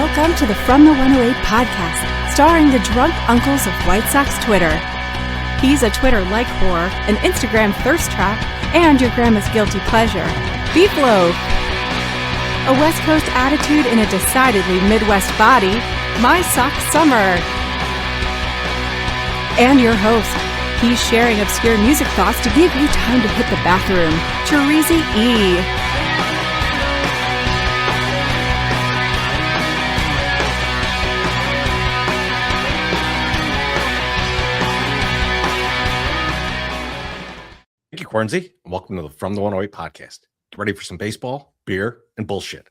Welcome to the From the 108 podcast, starring the drunk uncles of White Sox Twitter. He's a Twitter-like whore, an Instagram thirst trap, and your grandma's guilty pleasure. Beef loaf. A West Coast attitude in a decidedly Midwest body, my sock summer. And your host. He's sharing obscure music thoughts to give you time to hit the bathroom. Teresa E. Thank you, Cornsey, and welcome to the From the 108 podcast. Get ready for some baseball, beer, and bullshit.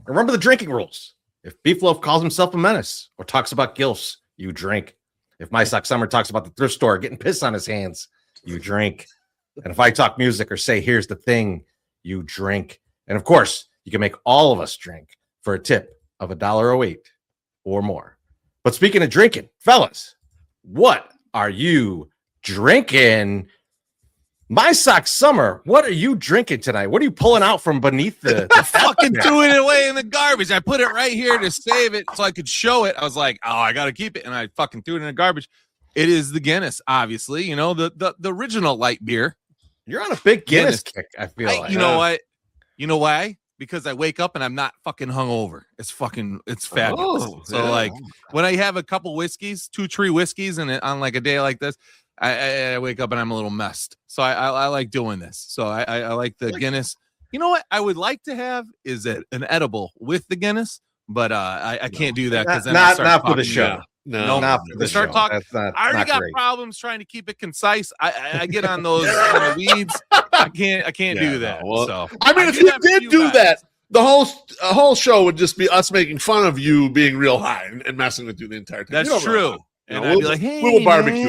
Remember the drinking rules. If Beef Loaf calls himself a menace or talks about gilfs, you drink. If My Sock Summer talks about the thrift store getting piss on his hands, you drink. And if I talk music or say, here's the thing, you drink. And of course, you can make all of us drink for a tip of $1.08 or more. But speaking of drinking, fellas, what are you drinking? My Sock Summer, what are you drinking tonight? What are you pulling out from beneath the I fucking threw it away in the garbage. I put it right here to save it so I could show it. I was like, oh, I got to keep it. And I fucking threw it in the garbage. It is the Guinness, obviously. You know, the original light beer. You're on a big Guinness kick, I feel like. You know what? You know why? Because I wake up and I'm not fucking hungover. It's fabulous. When I have a couple whiskeys, 2-3 whiskeys, and on like a day like this, I wake up and I'm a little messed. So I like doing this. So I like the Guinness. You know what I would like to have is an edible with the Guinness, but I can't do that because then not for the show. No, not for the show. I already got problems trying to keep it concise. I get on those weeds. I can't do that. Well, so I mean, if you did do that, the whole show would just be us making fun of you being real high and messing with you the entire time. That's true. And I'd be like, hey, we'll barbecue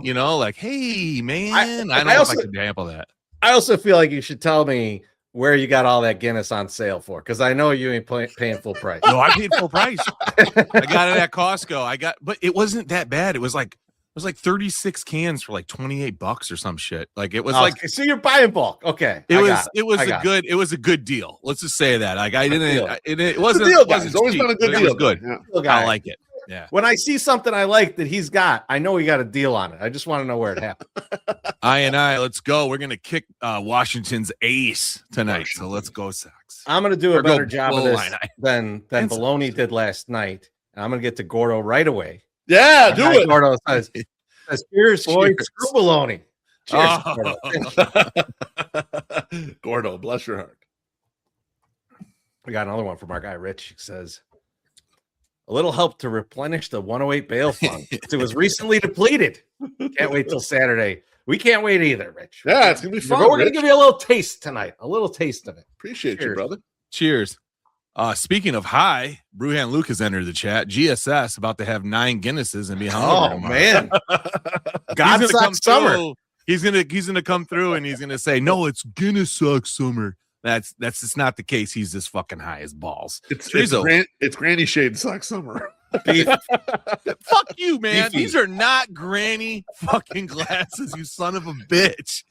you know, like, hey, man. I don't know if I can handle that. I also feel like you should tell me where you got all that Guinness on sale for, because I know you ain't paying full price. No, I paid full price. I got it at Costco. But it wasn't that bad. It was like 36 cans for like $28 or some shit. Like it was so you're buying bulk. Okay. It was a good deal. Let's just say that. Like it wasn't deal, guys. It's always been a good deal. It was good. Yeah. I like it. Yeah. When I see something I like that he's got, I know he got a deal on it. I just want to know where it happened. Let's go. We're gonna kick Washington's ace tonight. So let's go, Sox. I'm gonna do a better job of this than Baloney did last night. And I'm gonna get to Gordo right away. Yeah, do it. Gordo says cheers, boy. Screw Baloney. Cheers, Gordo. Gordo, bless your heart. We got another one from our guy Rich. He says, a little help to replenish the 108 bail fund. It was recently depleted. Can't wait till Saturday. We can't wait either, Rich. Yeah, it's going to be fun. We're going to give you a little taste tonight. A little taste of it. Appreciate you, brother. Cheers. Speaking of high, Brewhan Luke has entered the chat. GSS about to have 9 Guinnesses and be hungry. Oh, man. God Sox Summer. He's gonna come through and he's gonna say, no, it's Guinness Sox Summer. That's just not the case. He's just fucking high as balls. It's Granny Shade Sox Summer. Fuck you, man. These are not granny fucking glasses, you son of a bitch.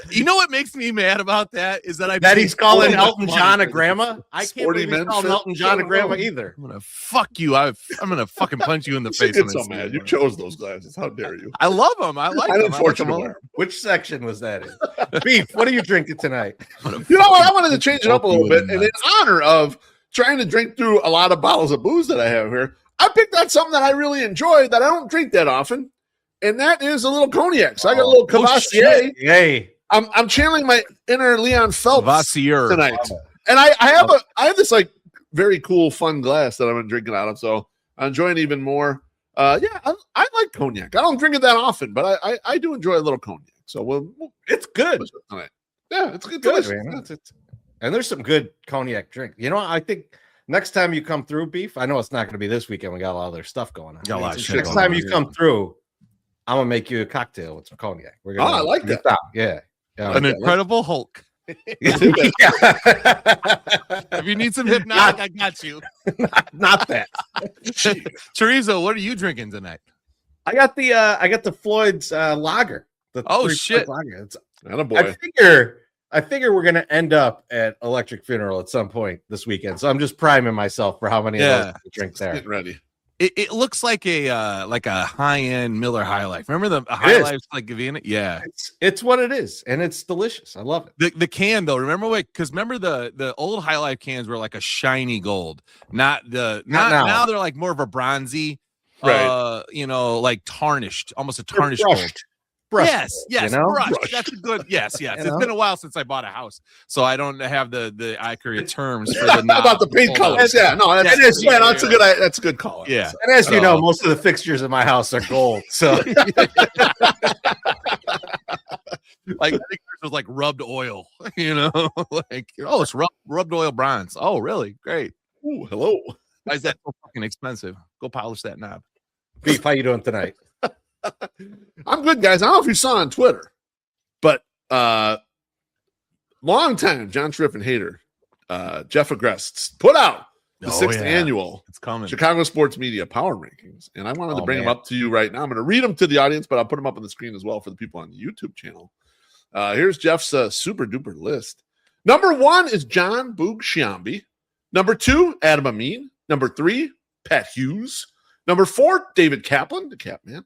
You know what makes me mad about that is that he's calling Elton John a grandma. I can't believe he's calling Elton John a grandma either. I'm gonna fuck you. I'm gonna fucking punch you in the face. Get so mad. You chose those glasses. How dare you? I love them. I like them. Unfortunately, which section was that in? Beef, what are you drinking tonight? You know what? I wanted to change it up a little bit, and in honor of trying to drink through a lot of bottles of booze that I have here, I picked out something that I really enjoy that I don't drink that often. And that is a little cognac. So I got a little Cavassier. Yay. I'm channeling my inner Leon Phelps Cavassier tonight. And I have this like very cool, fun glass that I've been drinking out of. So I'm enjoying even more. I like cognac. I don't drink it that often, but I do enjoy a little cognac. So it's good. Tonight. Yeah, it's good. Man. And there's some good cognac drink. You know, I think next time you come through, Beef, I know it's not going to be this weekend. We got a lot of other stuff going on. Next time you come through, I'm gonna make you a cocktail with some cognac. I like that. Yeah. An Incredible Hulk. If you need some hypnotic, I got you. Not that. Teresa, what are you drinking tonight? I got the Floyd's lager. Shit. Lager. Attaboy. I figure I figure we're gonna end up at Electric Funeral at some point this weekend. So I'm just priming myself for how many of those I drink there. Get ready. It looks like a high-end Miller High Life. Remember the High Life's like Gavina? Yeah. It's what it is, and it's delicious. I love it. The can though, remember the old High Life cans were like a shiny gold. Not now they're like more of a bronzy, right. Like tarnished, almost a tarnished gold. Brushed, yes, brushed. That's a good. Yes. It's been a while since I bought a house, so I don't have the accurate terms for the about the paint colors. Yeah, no, that's a good call. Yeah, and as you know, most of the fixtures in my house are gold. So, like I think this was like rubbed oil. It's rubbed oil bronze. Oh, really? Great. Ooh, hello. Why is that so fucking expensive? Go polish that knob. Beef, how you doing tonight? I'm good, guys. I don't know if you saw on Twitter, but long time John Schriffen hater, Jeff Agrest put out the sixth annual it's coming Chicago Sports Media Power Rankings, and I wanted to bring them up to you right now. I'm going to read them to the audience, but I'll put them up on the screen as well for the people on the YouTube channel. Here's Jeff's super duper list. Number 1 is John Boog Sciambi. Number 2, Adam Amin. Number 3, Pat Hughes. Number 4, David Kaplan, the Cap Man.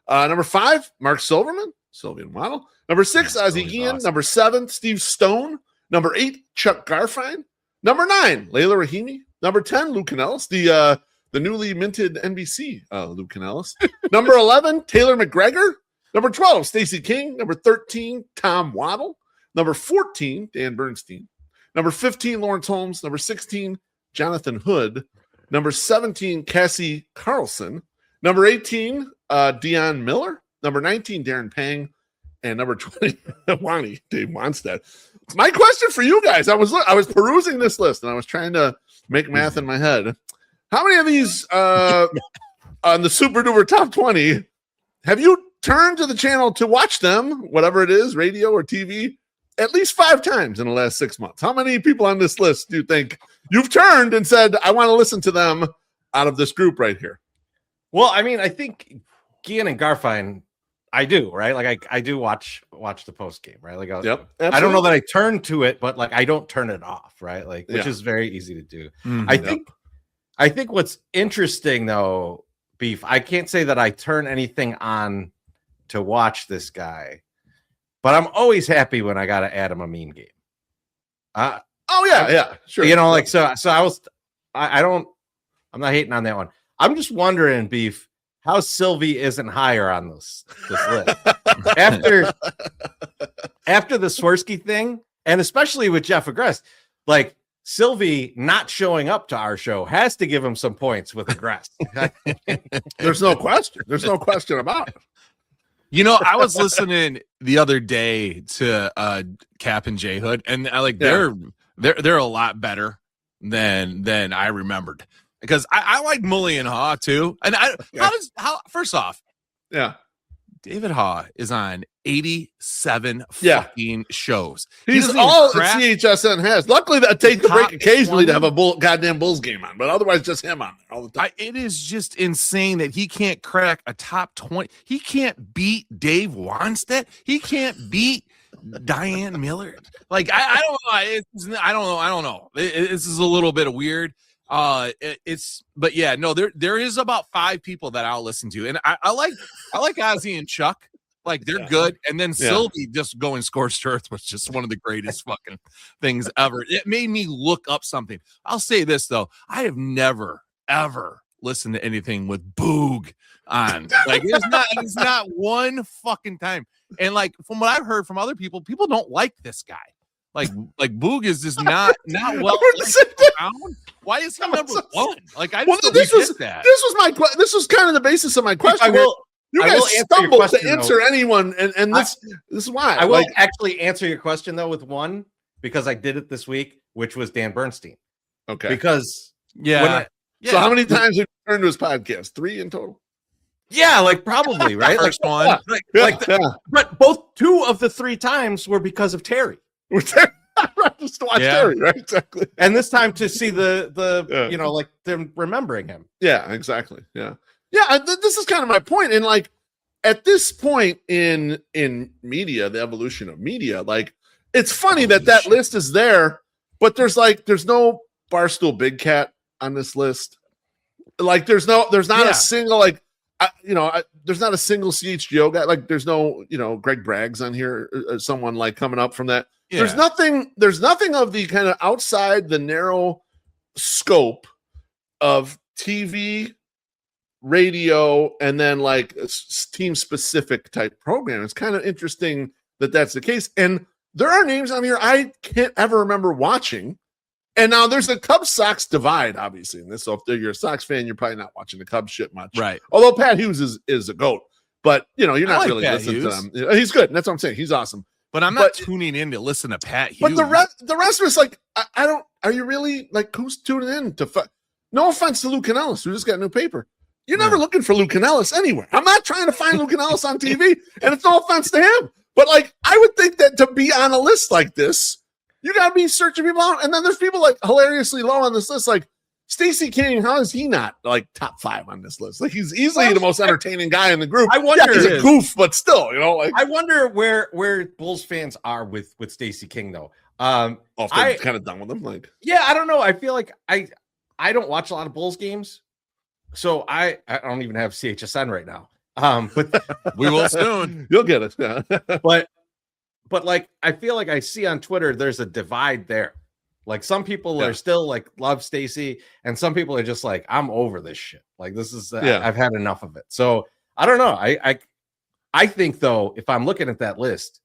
Number 5, Mark Silverman, Sylvian Waddle. Number 6, Ozzie Guillen. Awesome. Number 7, Steve Stone. Number 8, Chuck Garfien. Number 9, Layla Rahimi. Number 10, Lou Canellis, the newly minted NBC Lou Canellis. Number 11, Taylor McGregor. Number 12, Stacey King. Number 13, Tom Waddle. Number 14, Dan Bernstein. Number 15, Lawrence Holmes. Number 16, Jonathan Hood. Number 17, Cassie Carlson. Number 18, Dion Miller. Number 19, Darren Pang. And number 20, Dave Wanstead. My question for you guys, I was perusing this list, and I was trying to make math in my head. How many of these on the Super Duper Top 20 have you turned to the channel to watch them, whatever it is, radio or TV, at least 5 times in the last 6 months? How many people on this list do you think you've turned and said, I want to listen to them out of this group right here? Well, I mean, I think Guillen and Garfien, I do, right? Like I do watch the post game, right? Like I don't know that I turn to it, but like I don't turn it off, right? Like which is very easy to do. Mm-hmm. I think what's interesting though, Beef, I can't say that I turn anything on to watch this guy, but I'm always happy when I got an Adam Amin game. Sure. I'm not hating on that one. I'm just wondering, Beef, how Sylvie isn't higher on this list after the Swirsky thing, and especially with Jeff Agrest, like Sylvie not showing up to our show has to give him some points with Agrest. There's no question. There's no question about it. I was listening the other day to Cap and J Hood, and they're a lot better than I remembered. Because I like Mully and Haw too. And first off, David Haw is on 87 fucking shows. He's all that CHSN has. Luckily, that takes the break occasionally to have a goddamn Bulls game on, but otherwise just him on there all the time. It is just insane that he can't crack a top 20. He can't beat Dave Wanstead. He can't beat Diane Miller. Like I don't know. I don't know. This is a little bit weird. There is about 5 people that I'll listen to, and I like Ozzie and Chuck, like they're good, and then Sylvie just going scorched earth was just one of the greatest fucking things ever. It made me look up something. I'll say this though, I have never ever listened to anything with Boog on. Like it's not one fucking time. And like from what I've heard from other people don't like this guy. Like Boog is just not well. Why is he number 1? Like I just this was kind of the basis of my question. You guys stumbled to answer anyone, and this is why. I will actually answer your question though with one, because I did it this week, which was Dan Bernstein. Okay. Because so how many times have you turned to his podcast? 3 in total? Yeah, like probably, right? Like one. But both 2 of the 3 times were because of Terry. Just to watch Terry, right? Exactly. And this time to see the like them remembering him. Yeah, exactly. Yeah. This is kind of my point. And like at this point in media, the evolution of media, like it's funny that list is there, but there's no Barstool Big Cat on this list. Like there's not a single there's not a single CHGO guy. Like there's no Greg Braggs on here, someone like coming up from that. Yeah. There's nothing of the kind of outside the narrow scope of TV, radio, and then like team specific type program. It's kind of interesting that that's the case. And there are names on here I can't ever remember watching. And now there's a Cubs Sox divide, obviously, in this. So if you're a Sox fan, you're probably not watching the Cubs shit much, right? Although Pat Hughes is a goat, but you're not really listening to him. He's good. And that's what I'm saying. He's awesome. But I'm not tuning in to listen to Pat Hughes. But the rest of us, like, I don't. Are you really like who's tuning in to? No offense to Lou Canellis, who just got new paper. You're never looking for Lou Canellis anywhere. I'm not trying to find Lou Canellis on TV, and it's no offense to him. But like, I would think that to be on a list like this, you got to be searching people out. And then there's people like hilariously low on this list, like Stacey King. How is he not like top 5 on this list? Like he's easily the most entertaining guy in the group. I wonder, he's a goof, but still, like I wonder where Bulls fans are with Stacey King though. They're kind of done with him. Like, yeah, I don't know. I feel like I don't watch a lot of Bulls games, so I don't even have CHSN right now. But we will soon. You'll get it. But like, I feel like I see on Twitter, there's a divide there. Like some people are still like love Stacey, and some people are just like, I'm over this shit. Like this is, I've had enough of it. So I don't know. I think though, if I'm looking at that list,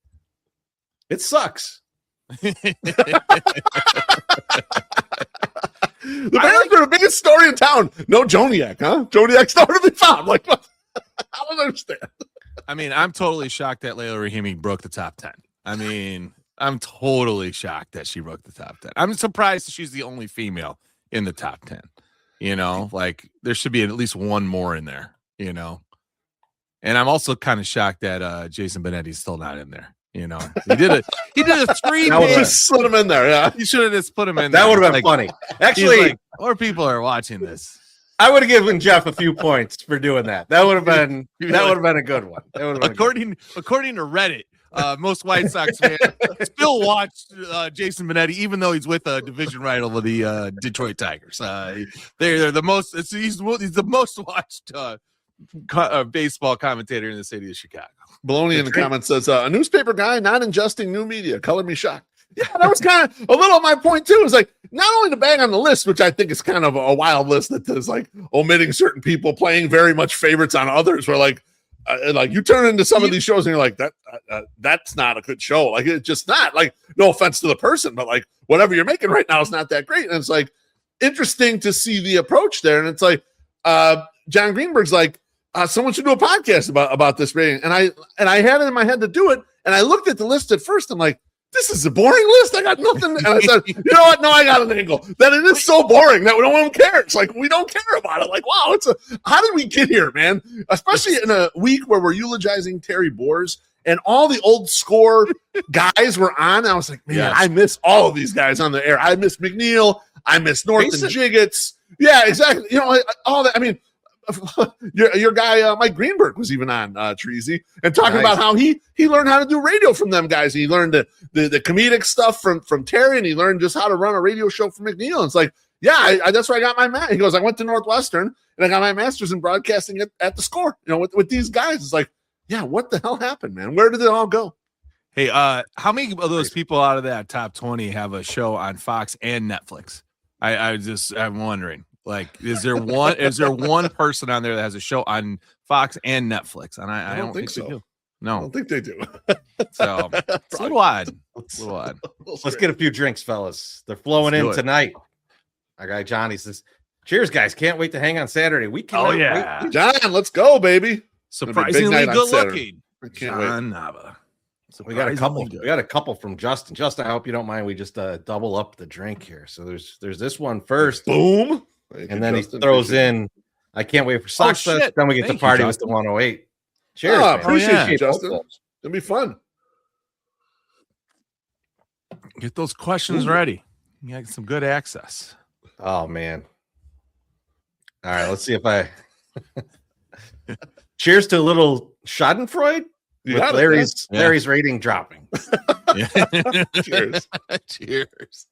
it sucks. The Bears are the biggest story in town. No Joniak, huh? Joniak's nowhere to be found. Like, what? I don't understand. I mean, I'm totally shocked that Layla Rahimi broke the top 10. I mean, I'm totally shocked that she broke the top 10. I'm surprised she's the only female in the top 10. Like there should be at least one more in there, And I'm also kind of shocked that Jason Benetti's still not in there. He did a 3-man. Just put him in there. Yeah, you should have just put him in. That there. would have been funny. Actually, more people are watching this. I would have given Jeff a few points for doing that. That would have been a good one. According to Reddit, most White Sox fans still watch Jason Benetti, even though he's with a division rival of the Detroit Tigers. They're the most. He's the most watched baseball commentator in the city of Chicago. Baloney in the comments says, a newspaper guy not ingesting new media. Color me shocked. Yeah, that was kind of a little of my point too. Is like not only the bang on the list, which I think is kind of a wild list that is like omitting certain people, playing very much favorites on others. Where like you turn into some of these shows and you're like that's not a good show. Like it's just not. Like no offense to the person, but like whatever you're making right now is not that great. And it's like interesting to see the approach there. And it's like John Greenberg's like someone should do a podcast about this rating. And I had it in my head to do it. And I looked at the list at first. I'm like, this is a boring list. I got nothing. And I said, you know what? No, I got an angle. That it is so boring that no one cares. Like, we don't care about it. Like, wow, how did we get here, man? Especially in a week where we're eulogizing Terry Boers and all the old score guys were on. I was like, man, I miss all of these guys on the air. I miss McNeil. I miss Norton Jiggets. Yeah, exactly. All that. I mean, your guy Mike Greenberg was even on Treasy and talking about how he learned how to do radio from them guys. He learned the comedic stuff from Terry, and he learned just how to run a radio show from McNeil. And it's like, that's where I got my master. He goes, I went to Northwestern and I got my master's in broadcasting at the Score. With these guys, it's like, yeah, what the hell happened, man? Where did it all go? Hey, how many of those people out of that top 20 have a show on Fox and Netflix? I'm wondering. Like, is there one person on there that has a show on Fox and Netflix? And I don't think so. They do. No, I don't think they do. So it's a little odd. Let's get a few drinks, fellas. They're flowing in tonight. Our guy Johnny says, "Cheers, guys! Can't wait to hang on Saturday. We can't wait. John, let's go, baby! Surprisingly good looking. I can't wait. Nava. We got a couple. We got a couple from Justin. Justin, I hope you don't mind. We just double up the drink here. So there's this one first. Boom. And then Justin, he throws in, I can't wait for SoxFest. Then we get to party with the 108. Cheers. Appreciate you, Justin. It'll be fun. Get those questions ready. You got some good access. Oh, man. All right, let's see if I. Cheers to a little Schadenfreude. with Larry's rating dropping. Cheers. Cheers.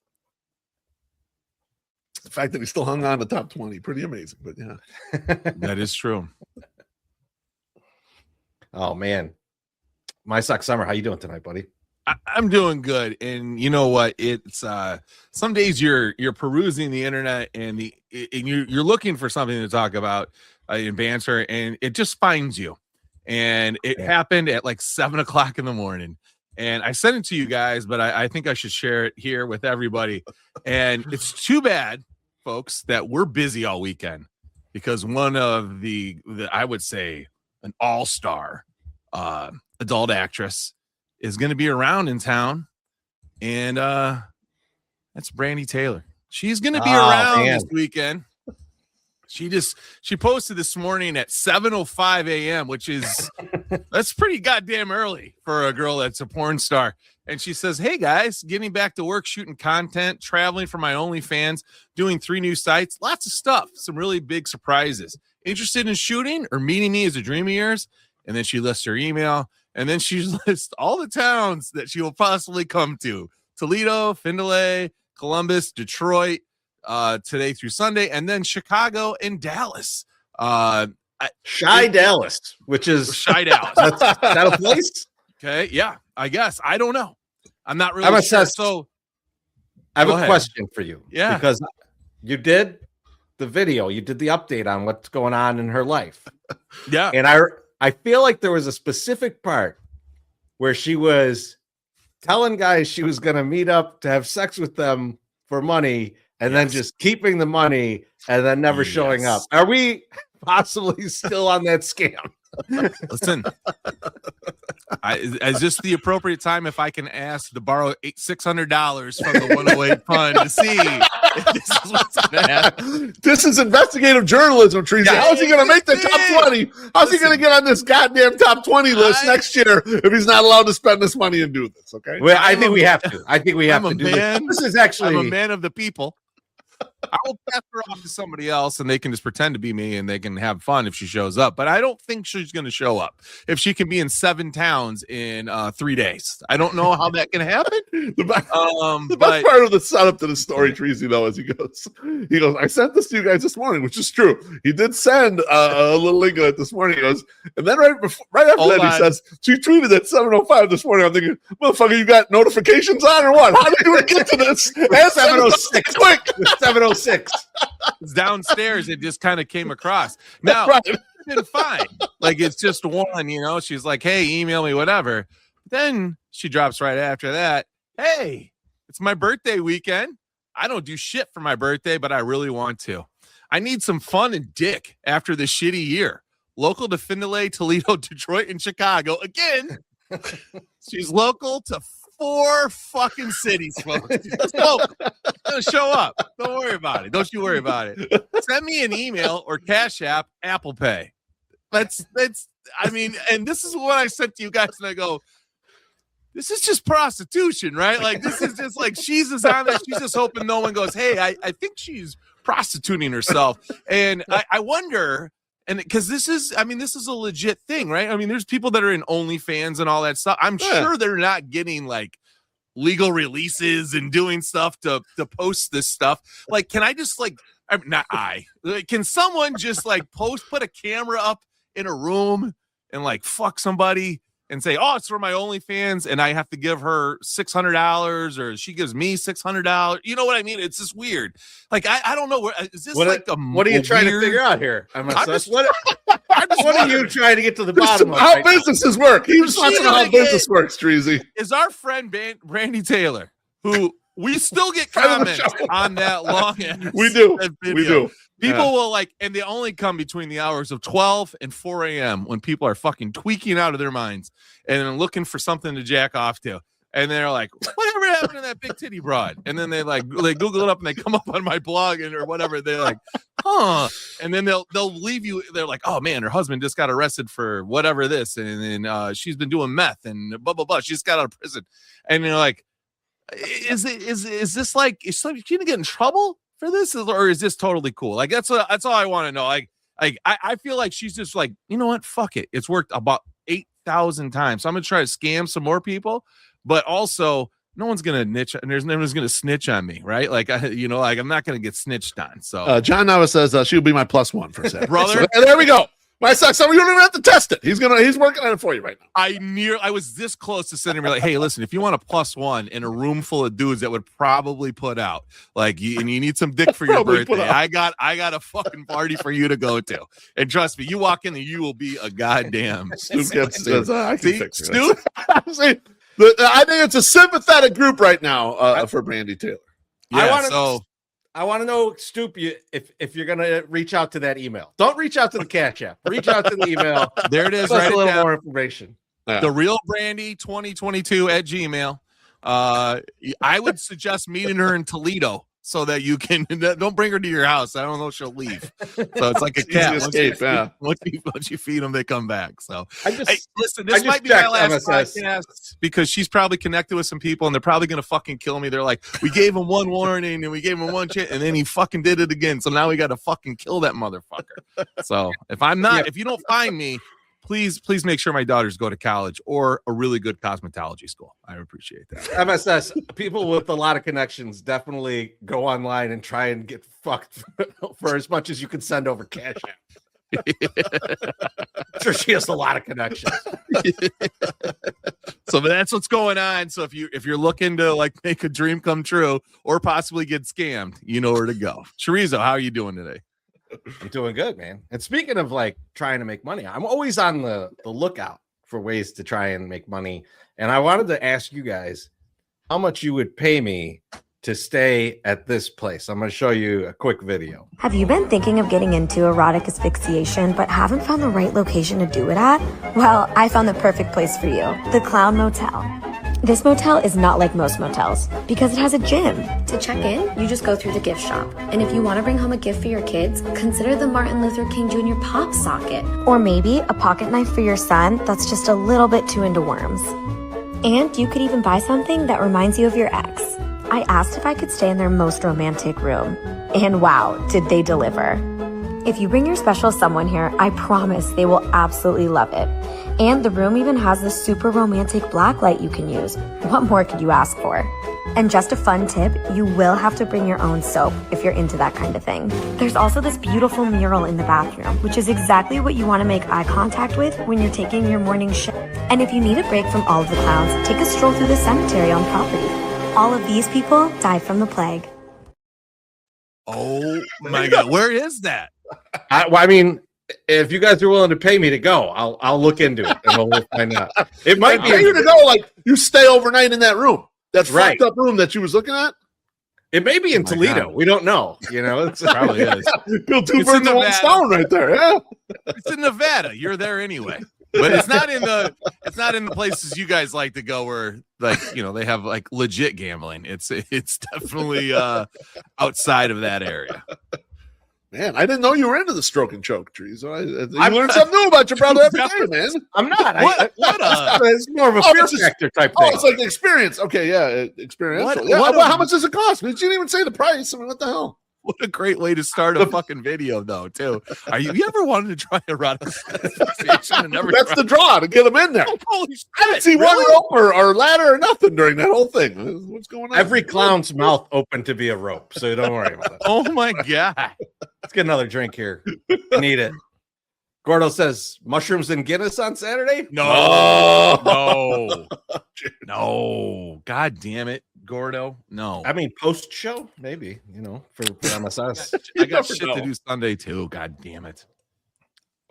The fact that he still hung on to top 20, pretty amazing. But yeah, that is true. Oh man, my Sox Summer, how you doing tonight, buddy? I'm doing good, and you know what? It's some days you're perusing the internet and you're looking for something to talk about in Banter, and it just finds you. And it happened at like 7:00 in the morning, and I sent it to you guys, but I think I should share it here with everybody. And it's too bad, folks, that we're busy all weekend, because one of the I would say an all-star adult actress is going to be around in town, and that's Brandy Taylor. She's going to be around this weekend. She posted this morning at 7:05 a.m., which is that's pretty goddamn early for a girl that's a porn star. And she says, "Hey guys, getting back to work, shooting content, traveling for my OnlyFans, doing 3 new sites, lots of stuff, some really big surprises. Interested in shooting or meeting me as a dream of yours?" And then she lists her email, and then she lists all the towns that she will possibly come to: Toledo, Fond du Lac, Columbus, Detroit, today through Sunday, and then Chicago and Dallas. Dallas, which is Shy Dallas. Is that a place? Okay, yeah, I guess. I don't know. I'm not really sure. So I have a question for you. Yeah. Because you did the video, you did the update on what's going on in her life. Yeah. And I feel like there was a specific part where she was telling guys she was going to meet up to have sex with them for money, and then just keeping the money and then never showing up. Are we possibly still on that scam? Listen, is this the appropriate time if I can ask to borrow $600 from the 108 fund to see if this is what's going to happen? This is investigative journalism, Teresa. Yeah, how's he going to make the top 20? How's he going to get on this goddamn top 20 list next year if he's not allowed to spend this money and do this? Okay. Well, I think we have to. I think we have to do this. This is actually I'm a man of the people. I will pass her off to somebody else, and they can just pretend to be me, and they can have fun if she shows up. But I don't think she's going to show up if she can be in 7 towns in 3 days. I don't know how that can happen. The best part of the setup to the story, Treasy, though, is he goes, "I sent this to you guys this morning," which is true. He did send a little link of it this morning. He goes, and then right after that, he says, "She tweeted at 7:05 this morning." I'm thinking, "Motherfucker, you got notifications on or what? How did you get to this?" At 7:06, quick. 7:06. It's downstairs. It just kind of came across. Now, it's been fine. Like, it's just one, she's like, "Hey, email me, whatever." Then she drops right after that, "Hey, it's my birthday weekend. I don't do shit for my birthday, but I really want to. I need some fun and dick after this shitty year. Local to Fond du Lac, Toledo, Detroit, and Chicago." Again, she's local to 4 fucking cities, folks. Let's go. Show up. Don't worry about it. Don't you worry about it. Send me an email or Cash App, Apple Pay. That's and this is what I sent to you guys, and I go, this is just prostitution, right? Like, this is just like, she's just on that. She's just hoping no one goes, "Hey, I think she's prostituting herself." And I wonder, and because this is a legit thing, right? I mean, there's people that are in OnlyFans and all that stuff. I'm sure they're not getting like legal releases and doing stuff to post this stuff. Like, can I just can someone just like put a camera up in a room and like fuck somebody and say, "Oh, it's for my OnlyFans," and I have to give her $600 or she gives me $600? You know what I mean? It's just weird. Like, I don't know. Is this what are you trying to figure out here? What are you trying to get to the bottom of? How businesses work. He just wants to know how business works, Treasy. Is our friend Brandy Taylor, who we still get comments on that long ass We do. People will and they only come between the hours of 12 and 4 a.m. when people are fucking tweaking out of their minds and looking for something to jack off to. And they're like, "Whatever happened to that big titty broad?" And then they Google it up and they come up on my blog or whatever. They're like, "Huh?" And then they'll leave you. They're like, "Oh man, her husband just got arrested for whatever this, and she's been doing meth and blah blah blah. She just got out of prison." And you're like, "Is this like, is she gonna get in trouble for this, or is this totally cool?" Like, that's all I want to know. Like I feel like she's just like, you know what? Fuck it. It's worked about 1,000 times. So I'm gonna try to scam some more people, but also no one's gonna niche, and no one's gonna snitch on me, right? Like I'm not gonna get snitched on. So John Nava says she'll be my +1 for Saturday. Brother. So, there we go. My Sox. You don't even have to test it. He's working on it for you right now. I was this close to sending me like, hey, listen, if you want a +1 in a room full of dudes that would probably put out, like, and you need some dick for your birthday, I got a fucking party for you to go to. And trust me, you walk in and you will be a goddamn Snoop gets I can fix it. Snoop. See, I think it's a sympathetic group right now for Brandy Taylor. Yeah, I want to know, Stoop, if you're going to reach out to that email. Don't reach out to the Cash App. Reach out to the email. There it is. Right, a little down. more information. Yeah. The Real Brandy 2022 at Gmail. I would suggest meeting her in Toledo so that you can don't bring her to your house. I don't know if she'll leave. So it's like a cat. Once you feed them, they come back. So listen, this might be my last podcast because she's probably connected with some people and they're probably gonna fucking kill me. They're like, we gave him one warning and we gave him one chance, and then he fucking did it again. So now we got to fucking kill that motherfucker. So if you don't find me, please make sure my daughters go to college or a really good cosmetology school. I appreciate that. MSS, people with a lot of connections definitely go online and try and get fucked for as much as you can send over Cash App. I'm sure she has a lot of connections. So that's what's going on. So if you're looking to like make a dream come true or possibly get scammed, you know where to go. Chorizo, how are you doing today? I'm doing good, man. And speaking of like trying to make money, I'm always on the lookout for ways to try and make money. And I wanted to ask you guys how much you would pay me to stay at this place. I'm going to show you a quick video. Have you been thinking of getting into erotic asphyxiation but haven't found the right location to do it at? Well, I found the perfect place for you, the Clown Motel. This motel is not like most motels because it has a gym. To check in, you just go through the gift shop. And if you want to bring home a gift for your kids, consider the Martin Luther King Jr. pop socket. Or maybe a pocket knife for your son that's just a little bit too into worms. And you could even buy something that reminds you of your ex. I asked if I could stay in their most romantic room. And wow, did they deliver. If you bring your special someone here, I promise they will absolutely love it. And the room even has this super romantic black light you can use. What more could you ask for? And just a fun tip, you will have to bring your own soap if you're into that kind of thing. There's also this beautiful mural in the bathroom, which is exactly what you want to make eye contact with when you're taking your morning shit. And if you need a break from all of the clowns, take a stroll through the cemetery on property. All of these people died from the plague. Oh my God, where is that? I mean, if you guys are willing to pay me to go, I'll look into it and we'll find out. It might be you to go, like you stay overnight in that room. That's fucked up room that you was looking at. It may be in Toledo. God. We don't know. You know, it's probably is. Kill two birds with one stone right there. Yeah, it's in Nevada. You're there anyway. But it's not in the places you guys like to go where like, you know, they have like legit gambling. It's definitely outside of that area. Man, I didn't know you were into the stroke and choke trees. I learned something new about your brother every day, man. I'm not. It's more of a fear factor type thing. Oh, it's like experience. Okay, yeah, experiential. How much does it cost? You didn't even say the price. I mean, what the hell? What a great way to start a fucking video, though, too. You ever wanted to try erotic asphyxiation? That's the draw to get them in there. Holy shit, I didn't see one rope or ladder or nothing during that whole thing. What's going on? Every clown's mouth open to be a rope, so don't worry about it. Oh, my God. Let's get another drink here. I need it. Gordo says, mushrooms and Guinness on Saturday? No. God damn it, Gordo. No. I mean, post-show, maybe, you know, for MSS. I got shit to do Sunday, too. God damn it.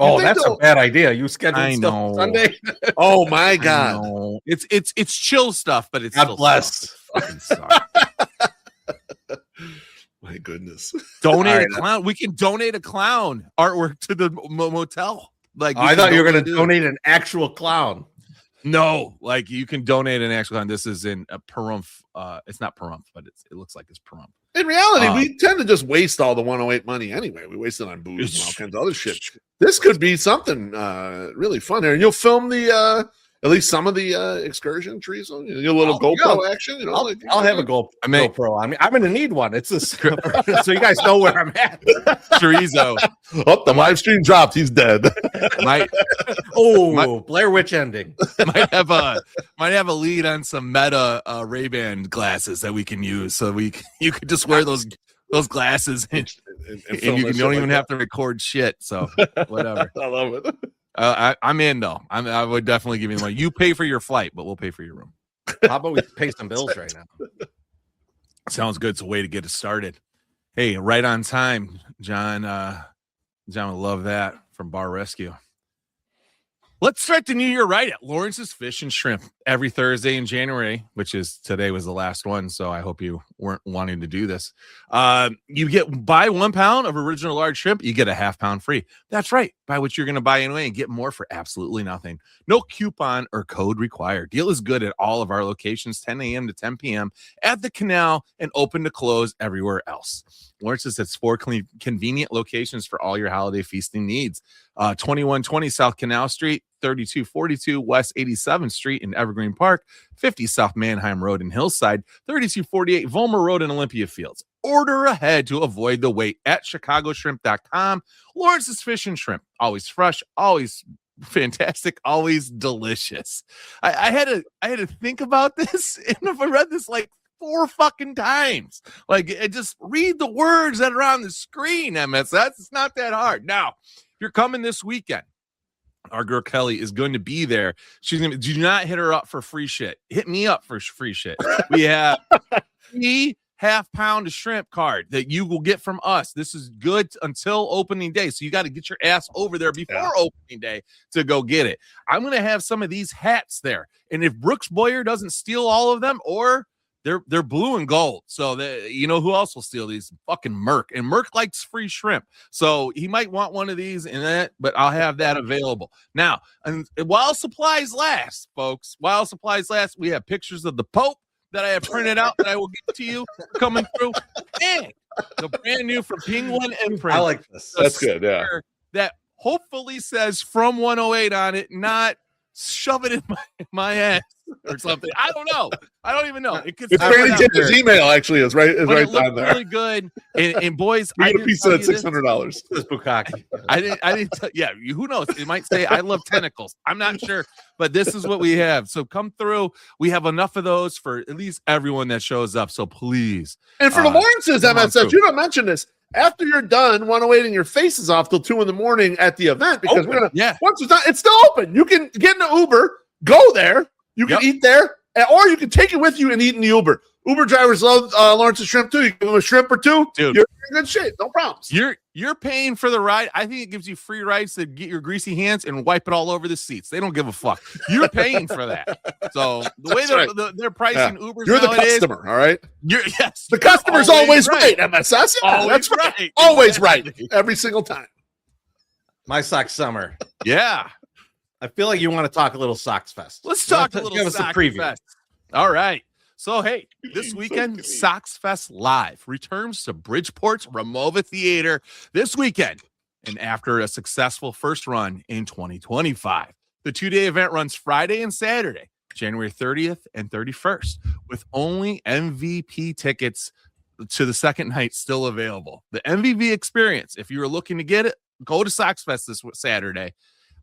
Oh, that's a bad idea. You scheduled stuff on Sunday? Oh, my God. It's chill stuff, but it's God still bless. Fucking sorry. My goodness. Donate a clown. We can donate a clown artwork to the motel. Like I thought you were going to donate an actual clown. No, like you can donate an actual clown. This is in a Pahrump. It's not Pahrump, but it looks like it's Pahrump. In reality, we tend to just waste all the 108 money anyway. We waste it on booze and all kinds of other shit. This could be something really fun here. And you'll film the at least some of the excursion trees, a little GoPro action. I'll have a GoPro. I mean, I'm gonna need one. It's so you guys know where I'm at. Chorizo. Oh, the live stream dropped. He's dead. Blair Witch ending. Might have a lead on some Meta Ray-Ban glasses that we can use, so you could just wear those glasses and you don't even have to record shit. So whatever. I love it. I'm in though. I would definitely give you the money. You pay for your flight, but we'll pay for your room. How about we pay some bills right now? Sounds good. It's a way to get it started. Hey, right on time, John. John would love that from Bar Rescue. Let's start the new year right at Lawrence's Fish and Shrimp every Thursday in January, which is today was the last one. So I hope you weren't wanting to do this. You buy 1 pound of original large shrimp, you get a ½ pound free. That's right. Buy what you're going to buy anyway and get more for absolutely nothing. No coupon or code required. Deal is good at all of our locations, 10 a.m. to 10 p.m. at the canal and open to close everywhere else. Lawrence's has 4 convenient locations for all your holiday feasting needs. 2120 South Canal Street, 3242 West 87th Street in Evergreen Park, 50 South Manheim Road in Hillside, 3248 Vollmer Road in Olympia Fields. Order ahead to avoid the wait at chicagoshrimp.com. Lawrence's Fish and Shrimp, always fresh, always fantastic, always delicious. I had to think about this, and if I read this like 4 fucking times, like just read the words that are on the screen. MS, it's not that hard. Now, if you're coming this weekend, our girl Kelly is going to be there. She's gonna do not hit her up for free shit. Hit me up for free shit. We have free ½ pound of shrimp card that you will get from us. This is good until opening day. So you got to get your ass over there before opening day to go get it. I'm going to have some of these hats there. And if Brooks Boyer doesn't steal all of them, or they're blue and gold. So you know who else will steal these? Fucking Merck. And Merck likes free shrimp. So he might want one of these and that, but I'll have that available. Now, and while supplies last, folks, we have pictures of the Pope that I have printed out that I will give to you coming through. And the brand new from Penguin and Print. I like this. That's good, yeah. That hopefully says From 108 on it, not shove it in my ass or something. I don't know. I don't even know. It's Brandon Tinder's email actually is right down there. Really good. And boys, I get a piece of $600. This Bukkake. I didn't. Who knows? It might say I love tentacles. I'm not sure, but this is what we have. So come through. We have enough of those for at least everyone that shows up. So please. And for the Lawrence's MSF, you don't mention this. After you're done 108ing your faces off till 2 a.m. at the event, because we're gonna once it's done, it's still open. You can get in an Uber, go there, you can eat there, or you can take it with you and eat in the Uber. Uber drivers love Lawrence's shrimp too. You give them a shrimp or two, dude. You're in good shape, no problems. You're paying for the ride. I think it gives you free rides to get your greasy hands and wipe it all over the seats. They don't give a fuck. You're paying for that. So the way they're pricing Ubers, you're the customer, all right? Yes, the customer's always right. MSS, always right. Always right, every single time. My Sox summer. Yeah, I feel like you want to talk a little SoxFest. Let's talk a little SoxFest. All right. So, hey, this weekend, SoxFest Live returns to Bridgeport's Ramova Theater this weekend, and after a successful first run in 2025. The 2-day event runs Friday and Saturday, January 30th and 31st, with only MVP tickets to the second night still available. The MVP experience, if you were looking to get it, go to SoxFest this Saturday,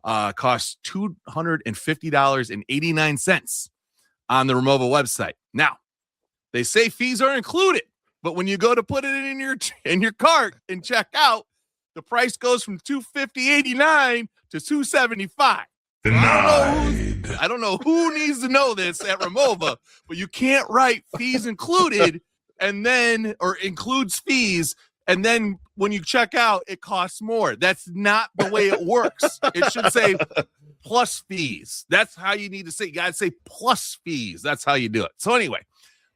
costs $250.89 on the Ramova website. Now, they say fees are included, but when you go to put it in your cart and check out, the price goes from $250.89 to $275. I don't know who needs to know this at Ramova, but you can't write fees included or includes fees, and then when you check out, it costs more. That's not the way it works. It should say plus fees. That's how you need to say. You got to say plus fees. That's how you do it. So anyway,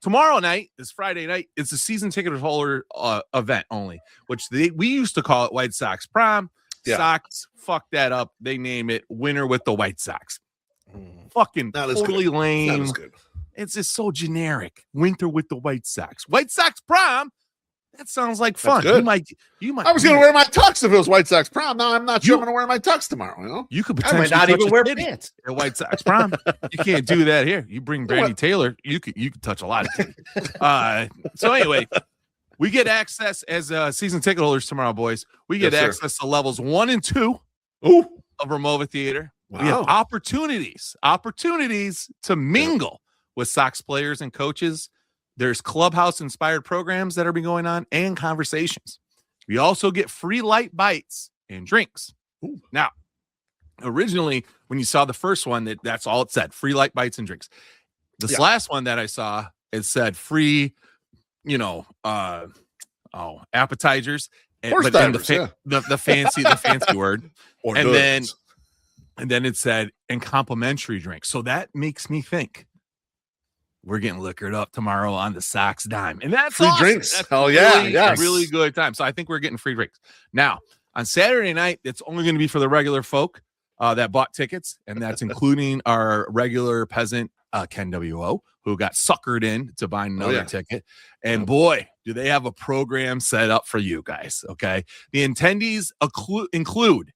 tomorrow night is Friday night. It's a season ticket holder event only, which we used to call it White Sox Prom. Yeah. Sox fucked that up. They name it Winter with the White Sox. Fucking totally lame. Not as good. It's just so generic. Winter with the White Sox. White Sox Prom. That sounds like fun. You might. I was going to wear my tux if it was White Sox prom. Now I'm not sure I'm going to wear my tux tomorrow. You know, you could I might not even wear pants at White Sox prom. You can't do that here. You bring Brandy Taylor, you could touch a lot of titties. So anyway, we get access as season ticket holders tomorrow, boys. We get access to levels 1 and 2 of Ramova Theater. Wow. We have opportunities to mingle with Sox players and coaches. There's clubhouse-inspired programs that are going on and conversations. We also get free light bites and drinks. Ooh. Now, originally, when you saw the first one, that's all it said, free light bites and drinks. This last one that I saw, it said free, appetizers. But then the fancy word. And then it said, and complimentary drinks. So that makes me think we're getting liquored up tomorrow on the Sox dime. And that's free awesome. drinks. That's Yes. Really good time. So I think we're getting free drinks. Now, on Saturday night, it's only going to be for the regular folk that bought tickets, and that's including our regular peasant, Ken W.O., who got suckered in to buy another ticket. And boy, do they have a program set up for you guys, okay? The attendees include,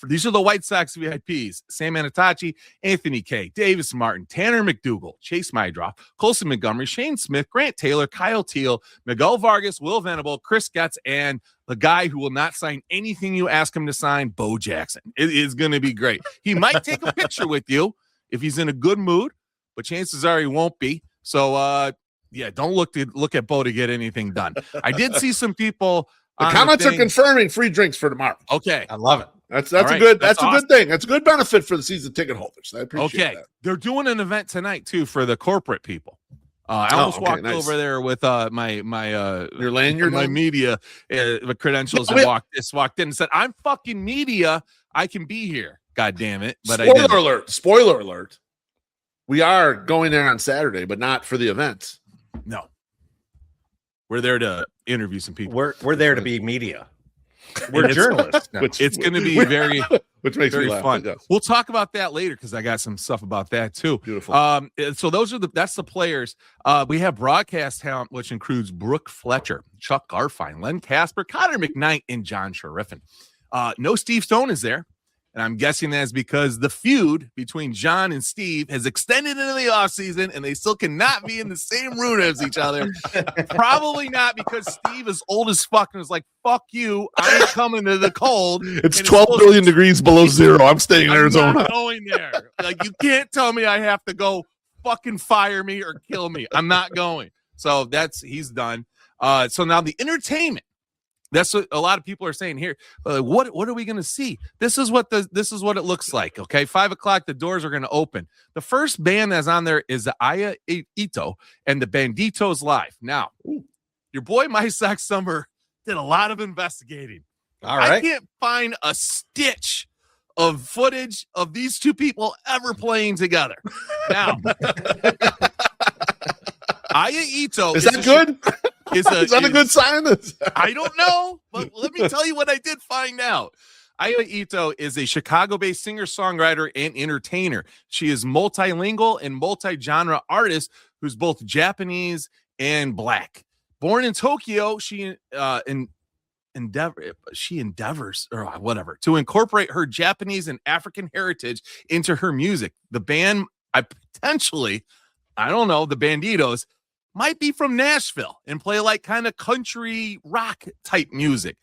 these are the White Sox VIPs: Sam Anatachi, Anthony K, Davis Martin, Tanner McDougal, Chase Mydroff, Colson Montgomery, Shane Smith, Grant Taylor, Kyle Teal, Miguel Vargas, Will Venable, Chris Getz, and the guy who will not sign anything you ask him to sign, Bo Jackson. It is going to be great. He might take a picture with you if he's in a good mood, but chances are he won't be. So, don't look at Bo to get anything done. I did see some people. The comments are confirming free drinks for tomorrow. Okay, I love it. That's a good thing. That's a good benefit for the season ticket holders. I appreciate that. They're doing an event tonight too for the corporate people. I almost walked over there with my your lanyard, my media credentials, and walked in and said, "I'm fucking media. I can be here. God damn it!" But Spoiler alert. We are going there on Saturday, but not for the event. No, we're there to interview some people. We're there to be media. We're journalists. It's going to be which makes me laugh, fun. Yes. We'll talk about that later because I got some stuff about that too. Beautiful. So that's the players. We have broadcast talent, which includes Brooke Fletcher, Chuck Garfine, Len Casper, Connor McKnight, and John Sheriffin. No Steve Stone is there. And I'm guessing that's because the feud between John and Steve has extended into the offseason, and they still cannot be in the same room as each other. Probably not because Steve is old as fuck and is like, fuck you, I ain't coming to the cold. It's 12 billion degrees below zero. I'm staying in Arizona. I'm not going there. Like, you can't tell me I have to go fucking fire me or kill me. I'm not going. So he's done. So now the entertainment. That's what a lot of people are saying here. What are we going to see? This is what it looks like. Okay, 5:00, the doors are going to open. The first band that's on there is the Aya Ito and the Banditos Live. Now, your boy My Sox Summer did a lot of investigating. All right, I can't find a stitch of footage of these two people ever playing together. Now, Aya Ito is that good? Is that a good sign? I don't know, but let me tell you what I did find out. Aya Ito is a Chicago-based singer-songwriter and entertainer. She is multilingual and multi-genre artist who's both Japanese and Black. Born in Tokyo, she endeavors or whatever to incorporate her Japanese and African heritage into her music. The band, the Banditos, might be from Nashville and play like kind of country rock type music.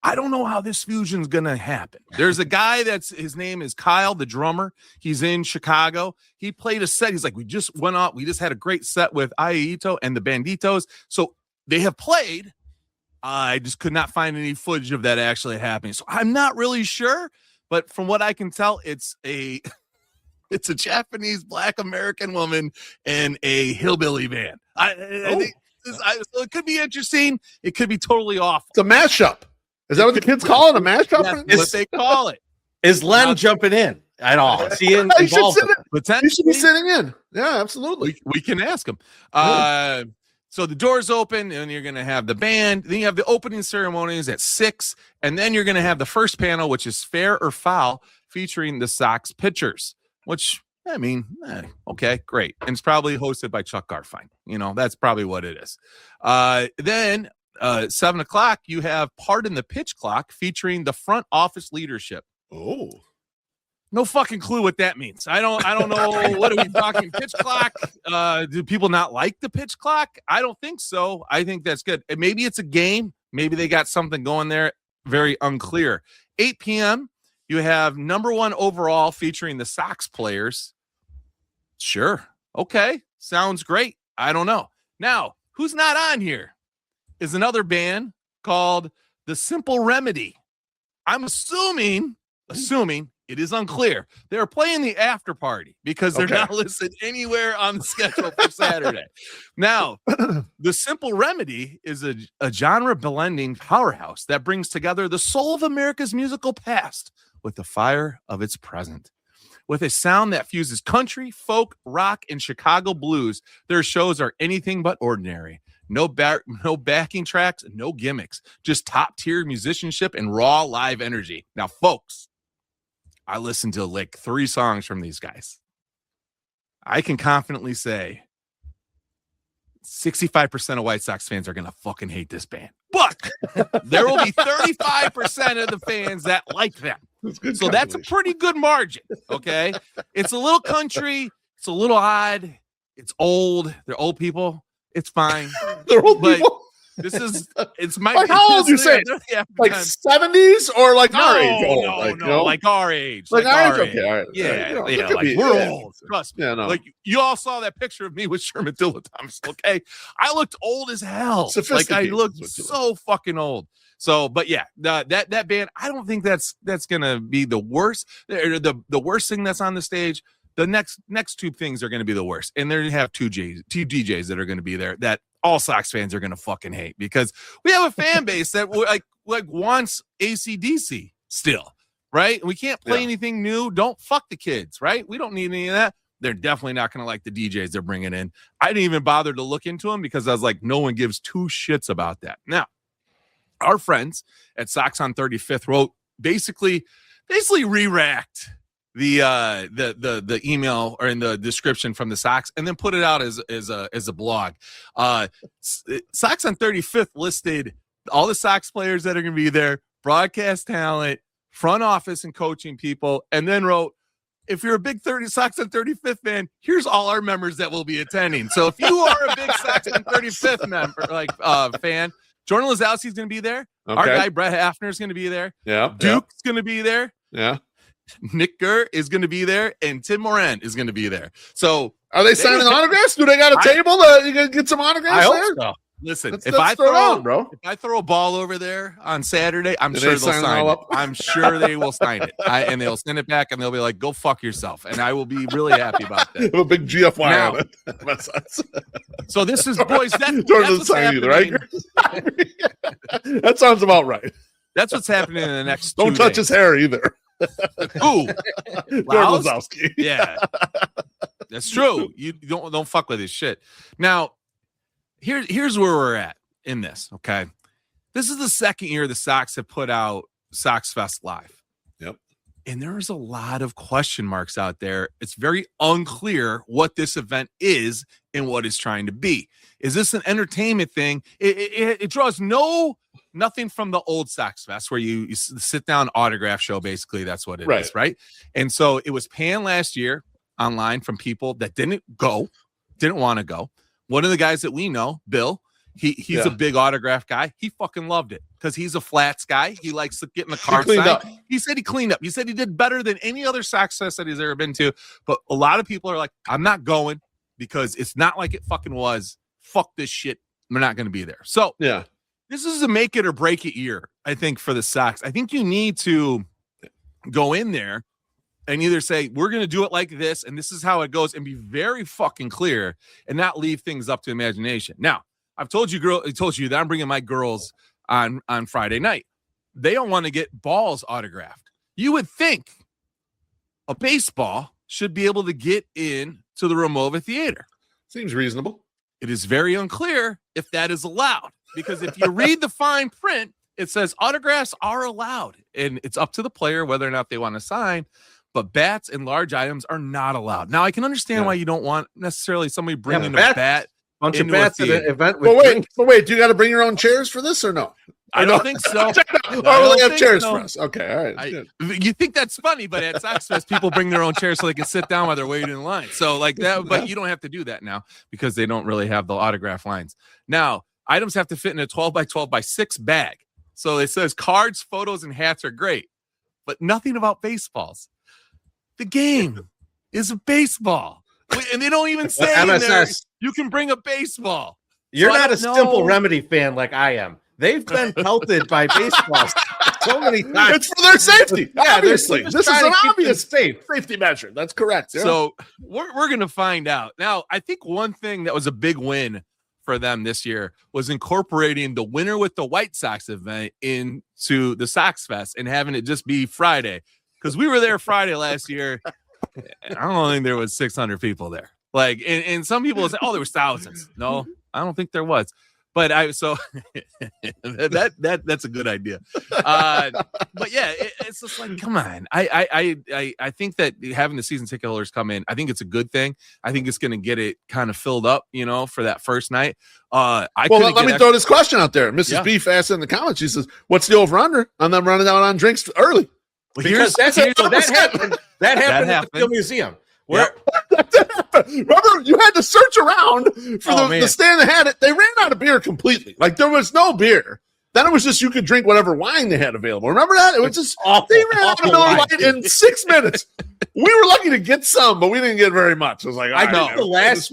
I don't know how this fusion's going to happen. There's a guy his name is Kyle, the drummer. He's in Chicago. He played a set. He's like, we just had a great set with Aya Ito and the Banditos. So they have played. I just could not find any footage of that actually happening. So I'm not really sure, but from what I can tell, it's a Japanese Black American woman and a hillbilly band. I think so it could be interesting. It could be totally awful. It's a mashup. Is that what the kids call it? A mashup? That's what they call it. Is Len jumping in at all? Is he involved? He should be sitting in. Yeah, absolutely. We can ask him. So the doors open, and you're going to have the band. Then you have the opening ceremonies at 6, and then you're going to have the first panel, which is Fair or Foul, featuring the Sox pitchers. Which, I mean, okay, great. And it's probably hosted by Chuck Garfine. That's probably what it is. Then 7 o'clock, you have Pardon the Pitch Clock featuring the front office leadership. Oh. No fucking clue what that means. I don't know. What are we talking? Pitch clock? Do people not like the pitch clock? I don't think so. I think that's good. And maybe it's a game. Maybe they got something going there. Very unclear. 8 p.m., you have number 1 overall featuring the Sox players. Sure. Okay. Sounds great. I don't know. Now, who's not on here is another band called The Simple Remedy. I'm assuming it is unclear. They're playing the after party because they're not listed anywhere on the schedule for Saturday. Now, The Simple Remedy is a genre blending powerhouse that brings together the soul of America's musical past with the fire of its present. With a sound that fuses country, folk, rock, and Chicago blues, their shows are anything but ordinary. No backing tracks, no gimmicks, just top-tier musicianship and raw live energy. Now, folks, I listened to like 3 songs from these guys. I can confidently say 65% of White Sox fans are going to fucking hate this band. But there will be 35% of the fans that like them. So that's a pretty good margin, okay? It's a little country. It's a little odd. It's old. They're old people. It's fine. They're old people? It's my like how old you say? Like 70s or like our age? Like our age. Like our age. Okay, all right. Yeah, like we're old. Trust me. Yeah, no. Like you all saw that picture of me with Sherman Thomas. Okay, I looked old as hell. Like I looked so fucking old. So, but yeah, that band. I don't think that's gonna be the worst. The worst thing that's on the stage. The next 2 things are going to be the worst, and they're going to have two DJs that are going to be there that all Sox fans are going to fucking hate because we have a fan base that like wants AC/DC still, right? And we can't play anything new. Don't fuck the kids, right? We don't need any of that. They're definitely not going to like the DJs they're bringing in. I didn't even bother to look into them because I was like, no one gives 2 shits about that. Now, our friends at Sox on 35th wrote basically re-racked the email or in the description from the Sox and then put it out as a blog. Sox on 35th listed all the Sox players that are going to be there, broadcast talent, front office and coaching people, and then wrote, if you're a big Sox on 35th fan, here's all our members that will be attending. So if you are a big Sox on 35th member, fan, Jordan Lazowski is going to be there. Okay. Our guy Brett Hafner is going to be there. Yeah. Duke's going to be there. Yeah. Nick Gurr is going to be there, and Tim Moran is going to be there. So, are they signing autographs? Do they got a table that you can get some autographs? I hope so. Listen, if I throw a ball over there on Saturday, I'm sure they'll sign it. I'm sure they will sign it, and they'll send it back, and they'll be like, "Go fuck yourself," and I will be really happy about that. A big GFY on it. So this is boys. That's what's happening. Right? That sounds about right. That's what's happening in the next. Don't touch his hair either. Ooh, Lazowski. Yeah, that's true. You don't fuck with his shit. Now, here's where we're at in this. Okay, this is the second year the Sox have put out SoxFest Live. Yep, and there's a lot of question marks out there. It's very unclear what this event is and what it's trying to be. Is this an entertainment thing? It draws nothing from the old SoxFest where you sit down autograph show. Basically, that's what it is, right? And so it was panned last year online from people that didn't want to go. One of the guys that we know, Bill, he's a big autograph guy. He fucking loved it because he's a flats guy. He likes to get in the car. He said he cleaned up. He said he did better than any other SoxFest that he's ever been to. But a lot of people are like, I'm not going because it's not like it fucking was. Fuck this shit. We're not going to be there. So yeah. This is a make it or break it year, I think, for the Sox. I think you need to go in there and either say, we're going to do it like this, and this is how it goes, and be very fucking clear and not leave things up to imagination. Now, I told you that I'm bringing my girls on Friday night. They don't want to get balls autographed. You would think a baseball should be able to get in to the Romova Theater. Seems reasonable. It is very unclear if that is allowed. Because if you read the fine print, it says autographs are allowed. And it's up to the player whether or not they want to sign. But bats and large items are not allowed. Now, I can understand why you don't want necessarily somebody bringing a bat bunch of into a bats at theater. an event. But wait, do you got to bring your own chairs for this or no? I don't think so. Or will they have chairs for us? Okay, all right. You think that's funny, but at SoxFest, people bring their own chairs so they can sit down while they're waiting in line. So like that, but you don't have to do that now because they don't really have the autograph lines. Now, items have to fit in a 12 by 12 by 6 bag. So it says cards, photos, and hats are great, but nothing about baseballs. The game is a baseball. And they don't even say in there, you can bring a baseball. You're not a Simple Remedy fan like I am. They've been pelted by baseballs so many times. It's for their safety. Yeah, obviously. This is an obvious safety measure. That's correct. Yeah. So we're going to find out. Now, I think one thing that was a big win for them this year was incorporating the winner with the White Sox event into the SoxFest and having it just be Friday. Because we were there Friday last year. And I don't think there was 600 people there. Like, and some people say, oh, there was thousands. No, I don't think there was. But that's a good idea. But yeah, it's just like, come on. I think that having the season ticket holders come in, I think it's a good thing. I think it's going to get it kind of filled up, for that first night. Let me throw this question out there. Mrs. Beef asked in the comments. She says, "What's the over under on them running out on drinks early?" Well, that happened at the Field Museum. Remember, you had to search around for the stand that had it. They ran out of beer completely. Like, there was no beer. Then it was just you could drink whatever wine they had available. Remember that? It was just they ran out of Miller Lite in 6 minutes. We were lucky to get some, but we didn't get very much. I was like, I know the last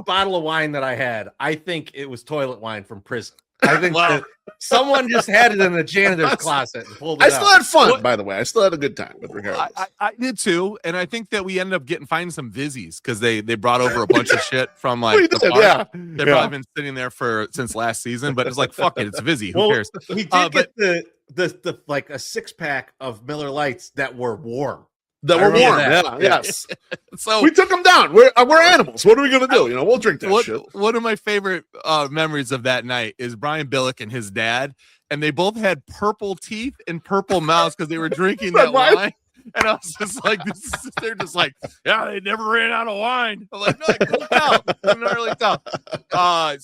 bottle of wine that I had, I think it was toilet wine from prison. I think that someone just had it in the janitor's closet and pulled it out. I still had fun, by the way. I still had a good time with regardless. I did too, and I think that we ended up finding some Vizzies because they brought over a bunch of shit from like the bar. They've probably been sitting there since last season, but it's like fuck it, it's Vizzy. Who cares? We did get the like a 6-pack of Miller Lights that were warm. Yes. So we took them down. We're animals. What are we gonna do? We'll drink that shit. One of my favorite memories of that night is Brian Billick and his dad, and they both had purple teeth and purple mouths because they were drinking that wine. And I was just like, they're just like, yeah, they never ran out of wine. I'm like, no, I couldn't tell. I couldn't really tell. I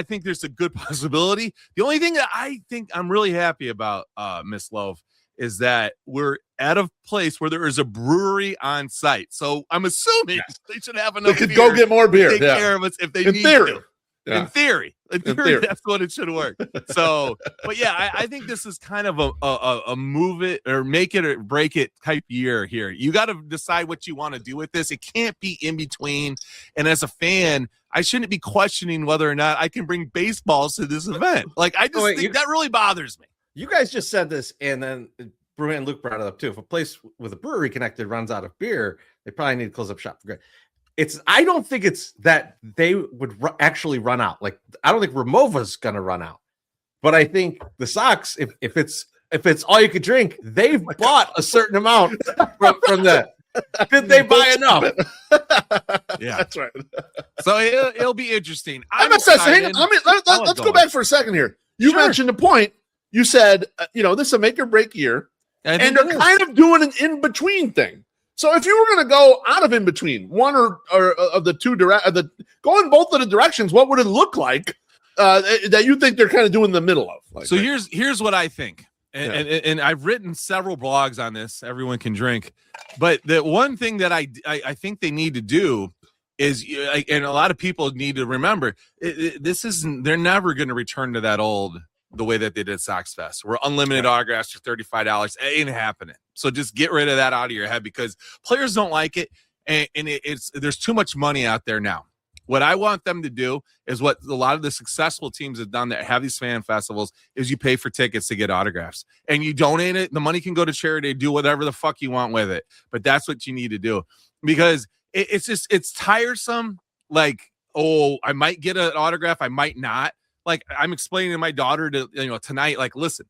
think there's a good possibility. The only thing that I think I'm really happy about, Miss Love, is that we're at a place where there is a brewery on site. So I'm assuming they should have enough. They could go get more beer. Take care of us if they need to. Yeah. In theory, that's what it should work. So, but yeah, I think this is kind of a move it or make it or break it type year here. You got to decide what you want to do with this. It can't be in between. And as a fan, I shouldn't be questioning whether or not I can bring baseballs to this event. Like, I just think that really bothers me. You guys just said this, and then Brew and Luke brought it up too. If a place with a brewery connected runs out of beer, they probably need to close up shop for good. I don't think it's that they would actually run out. Like, I don't think Ramova's going to run out, but I think the Sox, if it's all you could drink, they've bought a certain amount from that. Did they buy enough? Yeah, that's right. So it'll be interesting. Let's go back for a second here. You mentioned a point. You said, this is a make or break year, and they're kind of doing an in between thing. So if you were going to go out of in between one or of the two go in both of the directions, what would it look like that you think they're kind of doing the middle of? Like, so here's what I think, and I've written several blogs on this. Everyone can drink, but the one thing that I think they need to do is, and a lot of people need to remember, they're never going to return to that the way that they did SoxFest, where unlimited autographs for $35 ain't happening. So just get rid of that out of your head because players don't like it, and there's too much money out there now. What I want them to do is what a lot of the successful teams have done that have these fan festivals is you pay for tickets to get autographs and you donate it. The money can go to charity, do whatever the fuck you want with it. But that's what you need to do because it's tiresome. Like, oh, I might get an autograph, I might not. Like, I'm explaining to my daughter tonight, like, listen,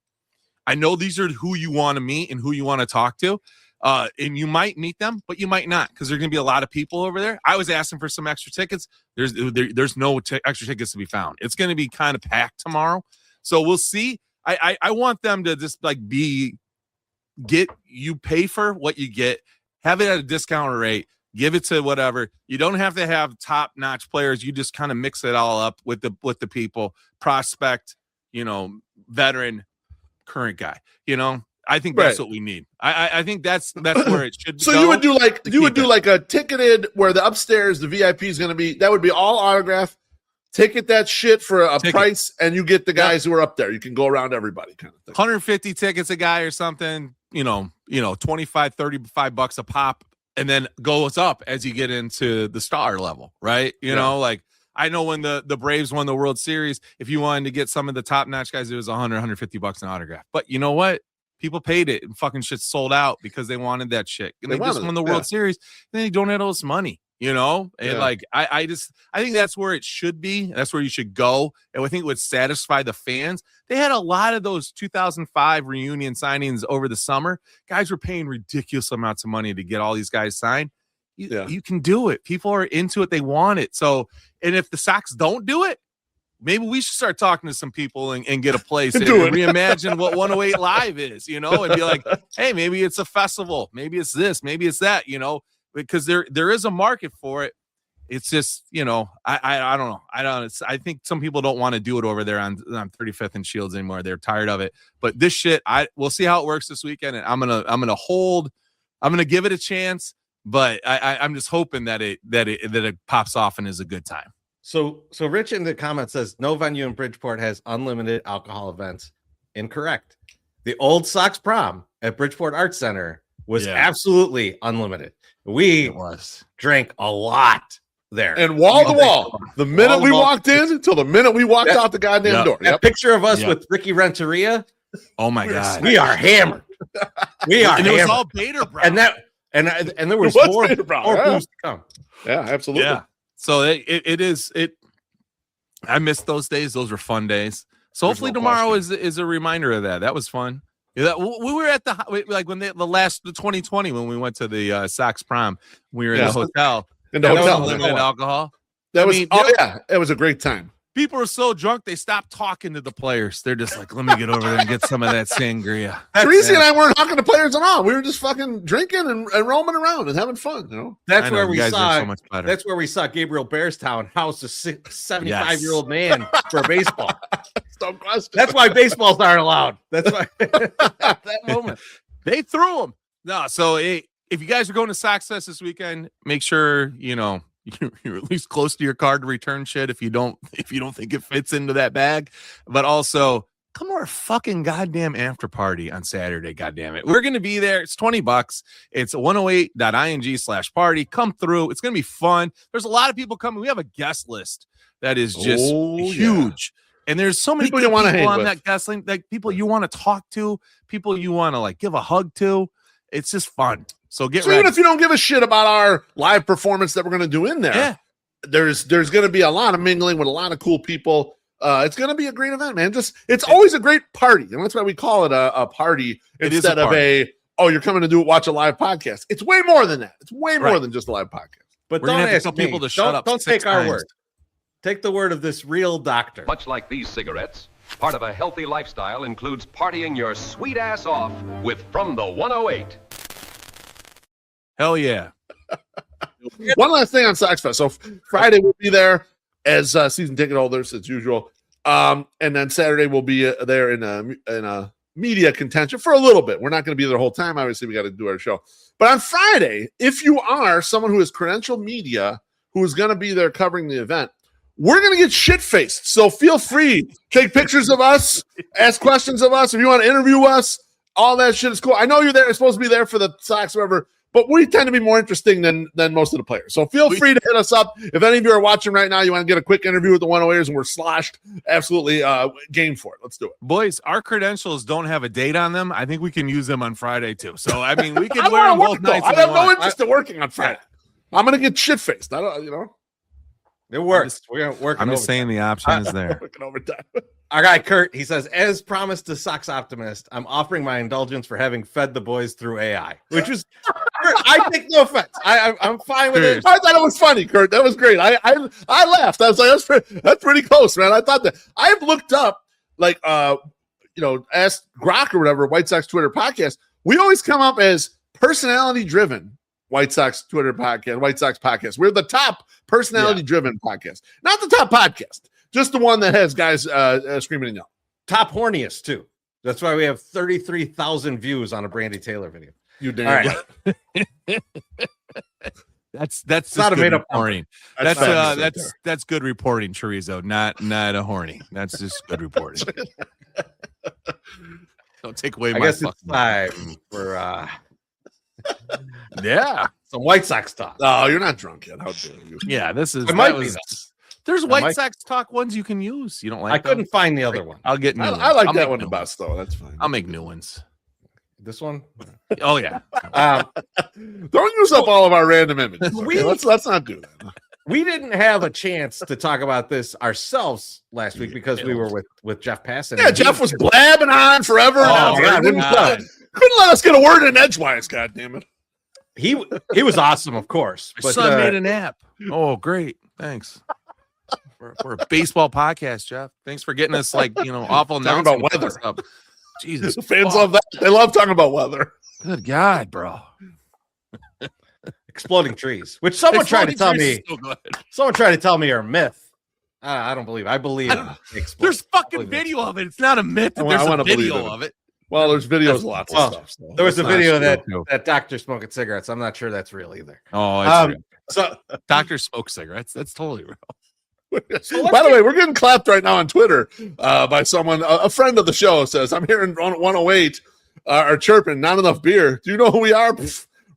I know these are who you want to meet and who you want to talk to. And you might meet them, but you might not because there's going to be a lot of people over there. I was asking for some extra tickets. There's no extra tickets to be found. It's going to be kind of packed tomorrow. So we'll see. I want them to just like you pay for what you get, have it at a discounted rate, Give it to whatever. You don't have to have top-notch players. You just kind of mix it all up with the people, prospect, veteran, current guy. I think that's what we need. I think that's where it should be. So you would do like a ticketed where the upstairs, the VIP is going to be, that would be all autograph. Ticket that shit for a price, and you get the guys who are up there. You can go around everybody kind of thing. 150 tickets a guy or something, 25, 35 bucks a pop, and then goes up as you get into the star level, right? Like I know when the Braves won the World Series, if you wanted to get some of the top-notch guys, it was 100, 150 bucks an autograph. But you know what? People paid it, and fucking shit sold out because they wanted that shit. And they just won the World Series, and then you donate all this money. And I think that's where it should be. That's where you should go. And I think it would satisfy the fans. They had a lot of those 2005 reunion signings over the summer. Guys were paying ridiculous amounts of money to get all these guys signed. You can do it. People are into it. They want it. So, and if the Sox don't do it, maybe we should start talking to some people and get a place and reimagine what 108 Live is, and be like, hey, maybe it's a festival. Maybe it's this. Maybe it's that, because there is a market for it. It's just, I don't know. I think some people don't want to do it over there on 35th and Shields anymore. They're tired of it. But this shit, we'll see how it works this weekend. And I'm gonna give it a chance. But I'm just hoping that it pops off and is a good time. So Rich in the comments says no venue in Bridgeport has unlimited alcohol events. Incorrect. The old Sox prom at Bridgeport Arts Center was absolutely unlimited. We drank a lot there. And wall to wall. The minute we walked in till the minute we walked out the goddamn door. That picture of us with Ricky Renteria. Oh my God. We are hammered. And it was all Bader Brown. And there was more booze to come. Yeah, absolutely. Yeah. So it is. I miss those days. Those were fun days. So hopefully tomorrow is a reminder of that. That was fun. Yeah, we were at the 2020 when we went to the Sox prom. We were in the hotel. In the hotel, unlimited alcohol. It was a great time. People are so drunk they stopped talking to the players. They're just like, let me get over there and get some of that sangria. Teresi and I weren't talking to players at all. We were just fucking drinking and roaming around and having fun. That's where we saw. So much better. That's where we saw Gabriel Bearstown house a 75-year-old man for baseball. No question. That's why baseballs aren't allowed. That's why that moment they threw them. No, so if you guys are going to SoxFest this weekend, make sure you're at least close to your car to return shit if you don't think it fits into that bag. But also come to our fucking goddamn after party on Saturday. Goddamn it. We're going to be there. It's $20. It's 108.ing/party. Come through. It's going to be fun. There's a lot of people coming. We have a guest list that is just huge. And there's so many people you want to hang on with. That guest list, like people you want to talk to, people you want to like give a hug to. It's just fun. So ready. Even if you don't give a shit about our live performance that we're going to do in there, there's going to be a lot of mingling with a lot of cool people. It's going to be a great event, man. It's always a great party, and that's why we call it a party instead of you're coming to watch a live podcast. It's way more than that. It's way more than just a live podcast. But don't ask people to shut up. Don't take our word. Take the word of this real doctor. Much like these cigarettes, part of a healthy lifestyle includes partying your sweet ass off with From the 108. Hell yeah. One last thing on SoxFest. So Friday we'll be there as season ticket holders as usual. And then Saturday we'll be there in a media contention for a little bit. We're not going to be there the whole time. Obviously, we got to do our show. But on Friday, if you are someone who is credentialed media who is going to be there covering the event, we're going to get shit-faced. So feel free. Take pictures of us. Ask questions of us. If you want to interview us, all that shit is cool. I know you're there. You're supposed to be there for the Sox, whatever. But we tend to be more interesting than most of the players. So feel free to hit us up. If any of you are watching right now, you want to get a quick interview with the 108ers and we're sloshed, absolutely game for it. Let's do it. Boys, our credentials don't have a date on them. I think we can use them on Friday too. So, I mean, we can wear them both nights. I have no interest in working on Friday. I'm going to get shit-faced. I don't, It works. We're working. I'm just saying the option is there. Working overtime. Our guy Kurt, he says, as promised to Sox Optimist, I'm offering my indulgence for having fed the boys through AI, which is, I take no offense. I'm fine with it. I thought it was funny, Kurt. That was great. I laughed. I was like, that's pretty close, man. I thought that. I've looked up, like, asked Grok or whatever, White Sox Twitter podcast. We always come up as personality driven White Sox Twitter podcast, White Sox podcast. We're the top personality-driven podcast. Not the top podcast, just the one that has guys screaming and yelling. Top horniest, too. That's why we have 33,000 views on a Brandy Taylor video. You damn right. That's not a made up reporting. That's good reporting, Chorizo. Not a horny. That's just good reporting. Don't take away I my guess it's time for some White Sox talk. Oh, you're not drunk yet. How dare you? Yeah, this is. It might be. There's White Sox talk ones you can use. You don't like? I couldn't find the other one. I'll get new ones. I like that one the best, though. That's fine. I'll make new ones. This one? Oh yeah. Don't use up all of our random images. Okay? Let's not do that. We didn't have a chance to talk about this ourselves last week because we were with Jeff Passan. Yeah, Jeff was blabbing on forever. Oh, God, couldn't let us get a word in edgewise. God damn it. He was awesome, of course. My son made an app. Oh, great. Thanks. We're a baseball podcast, Jeff. Thanks for getting us awful talking about weather. Stuff. Jesus, fans love that. They love talking about weather. Good God, bro. Exploding trees, which someone tried to tell me. Someone tried to tell me are a myth. I don't believe. I believe. There's fucking video of it. It's not a myth. There's a video of it. Well, there's videos, lots of stuff. So there was a video that doctor smoking cigarettes. I'm not sure that's real either. Oh, it's real. So doctor smokes cigarettes. That's totally real. By the way, we're getting clapped right now on Twitter by someone. A friend of the show says, "I'm hearing 108 are chirping. Not enough beer. Do you know who we are?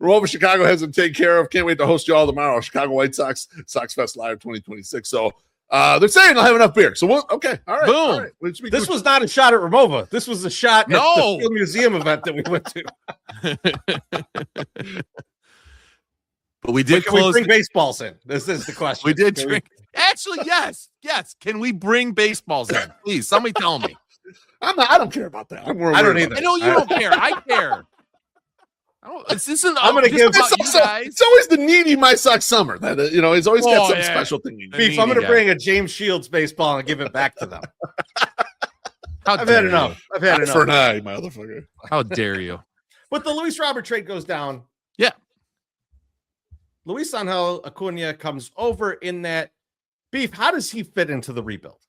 We're over Chicago has them taken care of. Can't wait to host you all tomorrow. Chicago White Sox SoxFest Live 2026. So they're saying they'll have enough bear. So okay, all right. Boom. All right. This was not a shot at Ramova. This was a shot at the Field Museum event that we went to. But we did close. Can we bring baseballs in? This is the question. We did drink. Actually, yes. Can we bring baseballs in? Please, somebody tell me. I don't care about that. I don't either. I know you don't care. I care. This isn't. I'm going to give. It's always the needy My Sox summer. That he's always got some special thing. Beef, I'm going to bring a James Shields baseball and give it back to them. I've had enough. For an eye, motherfucker. How dare you? But the Luis Robert trade goes down. Yeah. Luisangel Acuña comes over in that. Beef, how does he fit into the rebuild?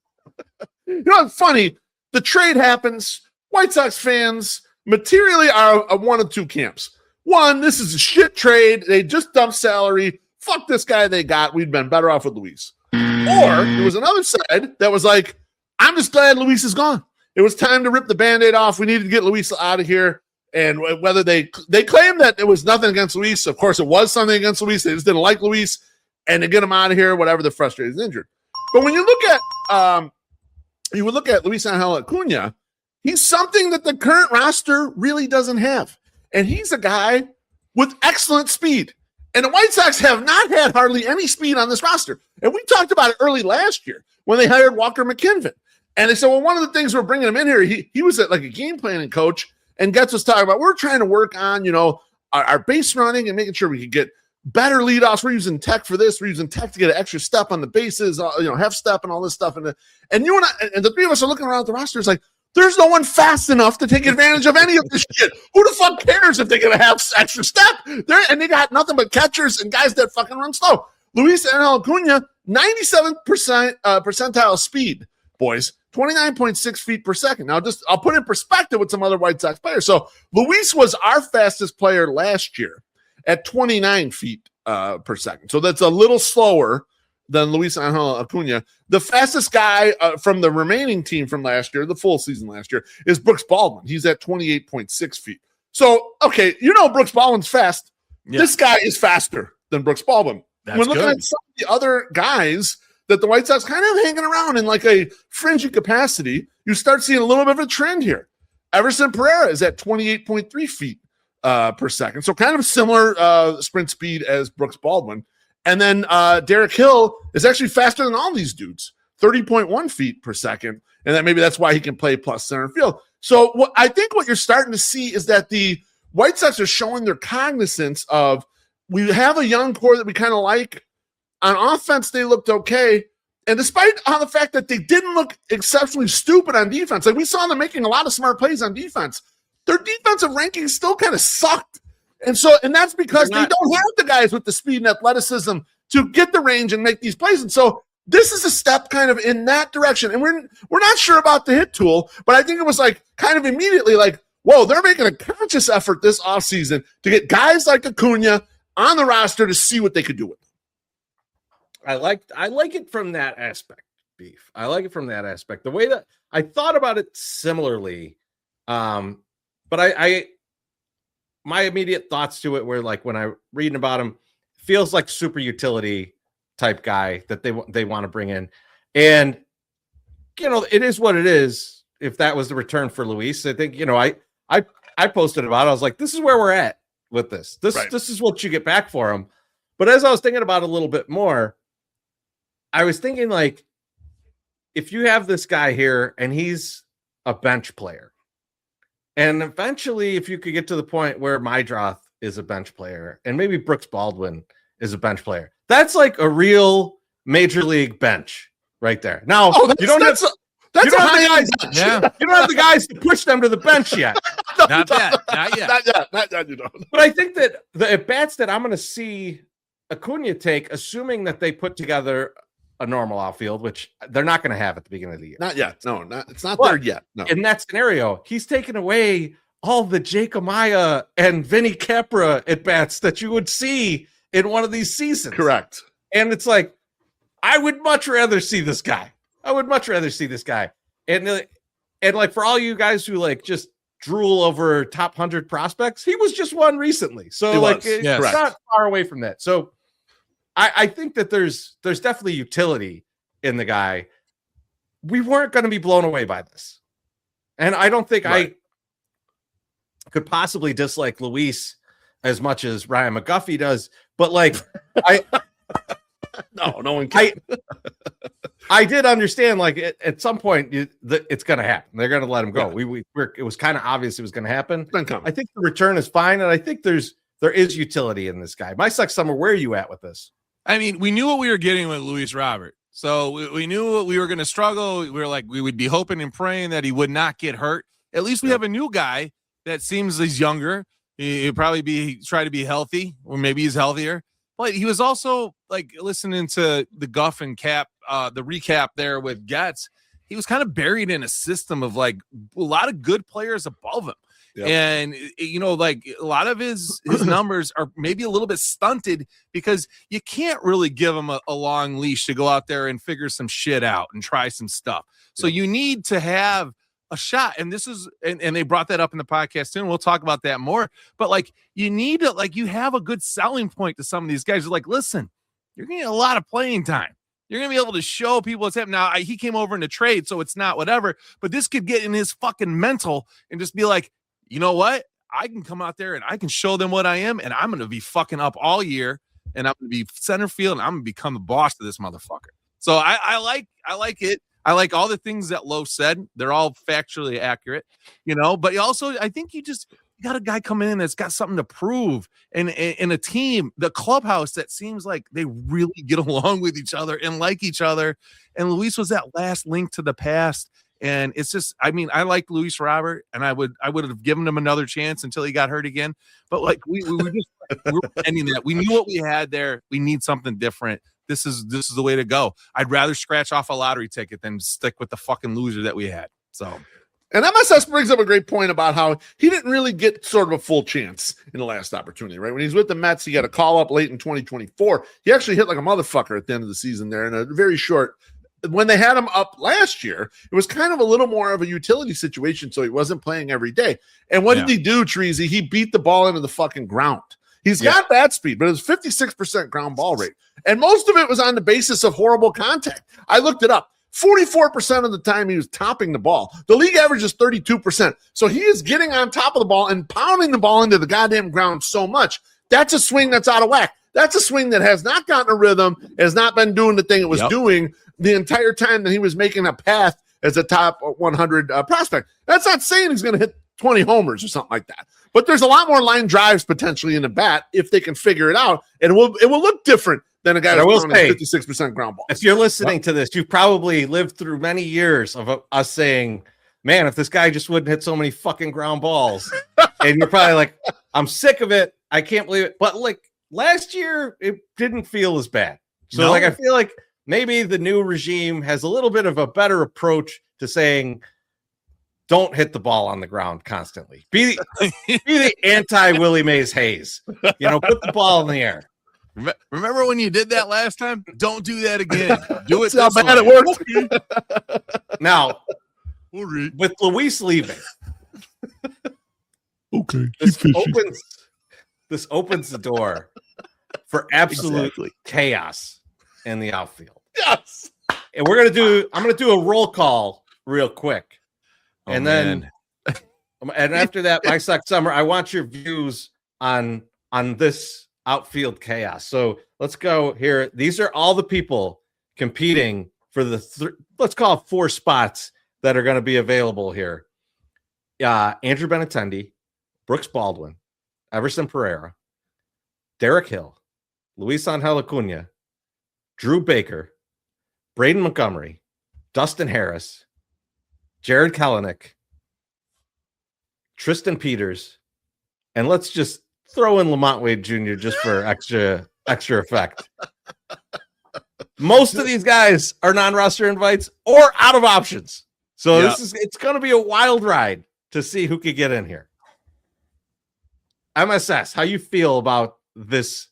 It's funny. The trade happens. White Sox fans materially are one of two camps. One, this is a shit trade. They just dumped salary. Fuck this guy they got. We'd been better off with Luis. Or there was another side that was like, I'm just glad Luis is gone. It was time to rip the Band-Aid off. We needed to get Luis out of here. And whether they claim that it was nothing against Luis, of course it was something against Luis. They just didn't like Luis, and to get him out of here, whatever, they're frustrated, he's injured. But when you look at Luisangel Acuña, he's something that the current roster really doesn't have, and he's a guy with excellent speed. And the White Sox have not had hardly any speed on this roster. And we talked about it early last year when they hired Walker McKinvin. And they said, well, one of the things we're bringing him in here, he was like a game planning coach. And Getz was talking about, we're trying to work on, our base running and making sure we can get better leadoffs. We're using tech for this. We're using tech to get an extra step on the bases, half step and all this stuff. And you and I, and the three of us are looking around at the roster. It's like, there's no one fast enough to take advantage of any of this shit. Who the fuck cares if they get a half extra step? And they got nothing but catchers and guys that fucking run slow. Luisangel Acuña, 97% percentile speed, boys. 29.6 feet per second. Now, I'll put in perspective with some other White Sox players. So, Luis was our fastest player last year at 29 feet per second. So, that's a little slower than Luisangel Acuña. The fastest guy from the remaining team from last year, the full season last year, is Brooks Baldwin. He's at 28.6 feet. So, okay, Brooks Baldwin's fast. Yeah. This guy is faster than Brooks Baldwin. When looking at some of the other guys that the White Sox kind of hanging around in like a fringy capacity, you start seeing a little bit of a trend here. Everson Pereira is at 28.3 feet per second. So kind of similar sprint speed as Brooks Baldwin. And then Derek Hill is actually faster than all these dudes, 30.1 feet per second. And then maybe that's why he can play plus center field. So I think what you're starting to see is that the White Sox are showing their cognizance of, we have a young core that we kind of like. On offense, they looked okay. And despite the fact that they didn't look exceptionally stupid on defense, like we saw them making a lot of smart plays on defense, their defensive rankings still kind of sucked. And that's because they don't have the guys with the speed and athleticism to get the range and make these plays. And so this is a step kind of in that direction. And we're not sure about the hit tool, but I think it was like kind of immediately like, whoa, they're making a conscious effort this offseason to get guys like Acuña on the roster to see what they could do with them. I like it from that aspect, Beef. I like it from that aspect. The way that I thought about it similarly, but my immediate thoughts to it were like when I reading about him, feels like super utility type guy that they want to bring in, and it is what it is. If that was the return for Luis, I think I posted about it. I was like, this is where we're at with this. This is what you get back for him. But as I was thinking about it a little bit more, I was thinking like, if you have this guy here and he's a bench player, and eventually if you could get to the point where Mydroth is a bench player and maybe Brooks Baldwin is a bench player, that's like a real major league bench right there. Now, you don't have the guys to push them to the bench yet. Not yet. You don't. But I think that the at-bats that I'm going to see Acuña take, assuming that they put together a normal outfield, which they're not going to have at the beginning of the year. Not yet. No, it's not there yet. No. In that scenario, he's taken away all the Jake Amaya and Vinny Capra at-bats that you would see in one of these seasons. Correct. And it's like, I would much rather see this guy. And like for all you guys who like just drool over top 100 prospects, he was just one recently. So it's not far away from that. So I think that there's definitely utility in the guy. We weren't going to be blown away by this. And I don't think I could possibly dislike Luis as much as Ryan McGuffey does, but like no one can. I did understand like at some point it's going to happen. They're going to let him go. Yeah. It was kind of obvious it was going to happen. I think the return is fine, and I think there is utility in this guy. My Suck Summer, where are you at with this? I mean, we knew what we were getting with Luis Robert. So we knew we were going to struggle. We were like, we would be hoping and praying that he would not get hurt. At least we have a new guy that seems he's younger. He'll probably try to be healthy, or maybe he's healthier. But he was also like listening to the Guff and Cap, the recap there with Getz. He was kind of buried in a system of like a lot of good players above him. Yep. And, like a lot of his numbers are maybe a little bit stunted because you can't really give him a long leash to go out there and figure some shit out and try some stuff. So you need to have a shot. And this is, and they brought that up in the podcast too, and we'll talk about that more. But like, you need to, like, you have a good selling point to some of these guys. You're like, listen, you're going to get a lot of playing time. You're going to be able to show people what's happening. Now, he came over in a trade, so it's not whatever, but this could get in his fucking mental and just be like, you know what? I can come out there and I can show them what I am, and I'm going to be fucking up all year, and I'm going to be center field, and I'm going to become the boss of this motherfucker. So I like it. I like all the things that Lowe said. They're all factually accurate, but also I think you got a guy coming in that's got something to prove, and a team, the clubhouse that seems like they really get along with each other and like each other. And Luis was that last link to the past. And it's just, I mean, I like Luis Robert, and I would have given him another chance until he got hurt again. But like we were ending that. We knew what we had there. We need something different. This is the way to go. I'd rather scratch off a lottery ticket than stick with the fucking loser that we had. So, and MSS brings up a great point about how he didn't really get sort of a full chance in the last opportunity, right? When he's with the Mets, he got a call up late in 2024. He actually hit like a motherfucker at the end of the season there in a very short. When they had him up last year, it was kind of a little more of a utility situation, so he wasn't playing every day. And what did he do, Treasy? He beat the ball into the fucking ground. He's got bat speed, but it was 56% ground ball rate. And most of it was on the basis of horrible contact. I looked it up. 44% of the time he was topping the ball. The league average is 32%. So he is getting on top of the ball and pounding the ball into the goddamn ground so much. That's a swing that's out of whack. That's a swing that has not gotten a rhythm, has not been doing the thing it was doing the entire time that he was making a path as a top 100 prospect. That's not saying he's going to hit 20 homers or something like that. But there's a lot more line drives potentially in the bat if they can figure it out, and it will look different than a guy who's throwing 56% ground ball. If you're listening to this, you've probably lived through many years of us saying, man, if this guy just wouldn't hit so many fucking ground balls. And you're probably like, I'm sick of it. I can't believe it. But like last year, it didn't feel as bad. So No. like I feel like maybe the new regime has a little bit of a better approach to saying, don't hit the ball on the ground constantly. Be the anti Willie Mays Hayes. Put the ball in the air. Remember when you did that last time? Don't do that again. Do it. How bad it worked. Now, with Luis leaving, Okay. this opens the door for absolute chaos in the outfield. Yes. And I'm gonna do a roll call real quick. And then after that, my Sox Summer, I want your views on this outfield chaos. So let's go here. These are all the people competing for the let's call it 4 spots that are going to be available here. Andrew Benintendi, Brooks Baldwin, Everson Pereira, Derek Hill, Luisangel Acuña, Drew Baker, Braden Montgomery, Dustin Harris, Jared Kelenic, Tristan Peters, and let's just throw in Lamont Wade Jr. just for extra effect. Most of these guys are non-roster invites or out of options. So it's going to be a wild ride to see who could get in here. MSS, how you feel about this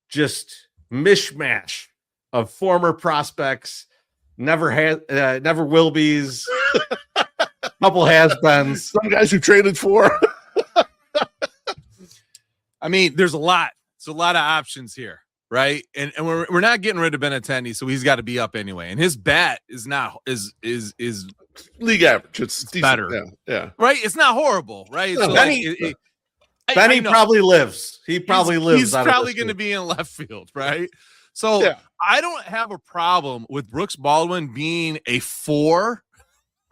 just mishmash of former prospects, never will be's, couple has-beens, some guys who traded for. I mean, there's a lot. It's a lot of options here, right? And we're not getting rid of Benintendi, so he's got to be up anyway. And his bat is not is league average. It's decent. Better. Yeah. Right? It's not horrible, right? No, so Benny, I Benny know. probably lives. He probably lives. He's probably going to be in left field, right? So I don't have a problem with Brooks Baldwin being a 4.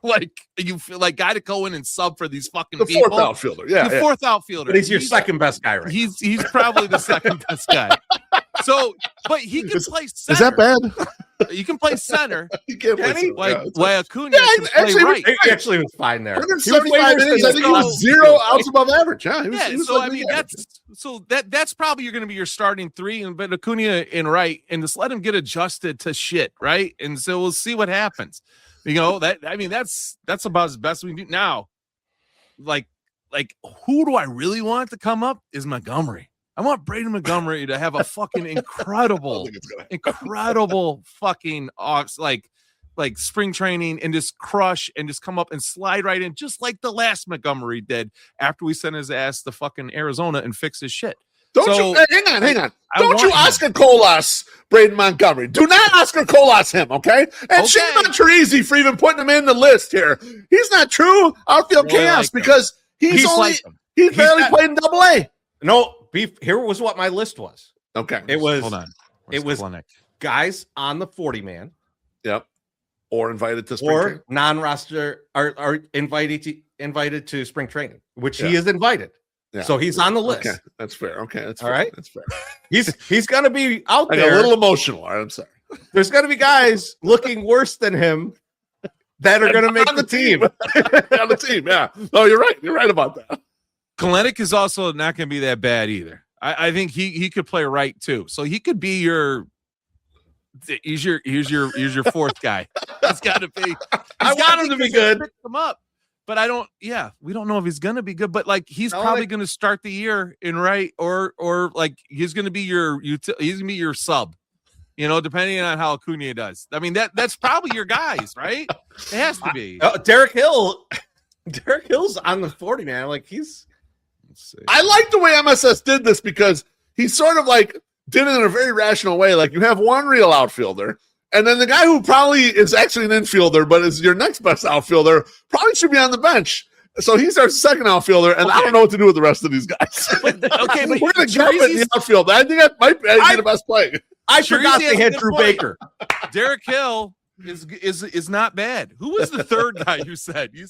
Like you feel like guy to go in and sub for these fucking the people. fourth outfielder. Yeah. The fourth outfielder. But he's your second best guy, right? He's probably the second best guy. So, but he can play center. Is that bad? You can play center. You can't play center. Like Acuña can actually, play right. He actually was fine there. 175 innings. I think he was 0 outs above average. Yeah. He was so like I mean that's probably you're going to be your starting 3, and but Acuña in right, and just let him get adjusted to shit, right? And so we'll see what happens. That's about as best we can do now. Like who do I really want to come up is Montgomery. I want Braden Montgomery to have a fucking incredible fucking like spring training and just crush and just come up and slide right in, just like the last Montgomery did after we sent his ass to fucking Arizona and fix his shit. Hang on. Don't you Oscar Colas Braden Montgomery. Do not Oscar Colas him, okay? And shame on Teresi for even putting him in the list here. He's not true outfield chaos because he's barely played in Double-A. No, here was what my list was. Okay. It was hold on. It was guys on the 40-man. Yep. Or invited to spring or training. Non-roster are invited to spring training, which he is invited. Yeah. So he's on the list. Okay, that's fair. Okay, that's all fair. right. That's fair. He's gonna be out there. A little emotional. I'm sorry. There's gonna be guys looking worse than him that are gonna make the team. On the team, yeah. No, you're right. You're right about that. Kelenic is also not gonna be that bad either. I think he could play right too. So he could be your. He's your fourth guy. He's got to be. I want him to be good. Pick him up. But I don't. Yeah, we don't know if he's gonna be good. But like, he's probably gonna start the year in right, or like he's gonna be he's gonna be your sub. You know, depending on how Acuña does. I mean, that's probably your guys, right? It has to be. Derek Hill. Derek Hill's on the 40 man. Like he's. I like the way MSS did this because he sort of like did it in a very rational way. Like you have one real outfielder. And then the guy who probably is actually an infielder, but is your next best outfielder, probably should be on the bench. So he's our second outfielder, and I don't know what to do with the rest of these guys. But we're going to jump in the outfield. I think that might be the best play. I forgot they had Drew Baker. Derek Hill is not bad. Who was the third guy you said? You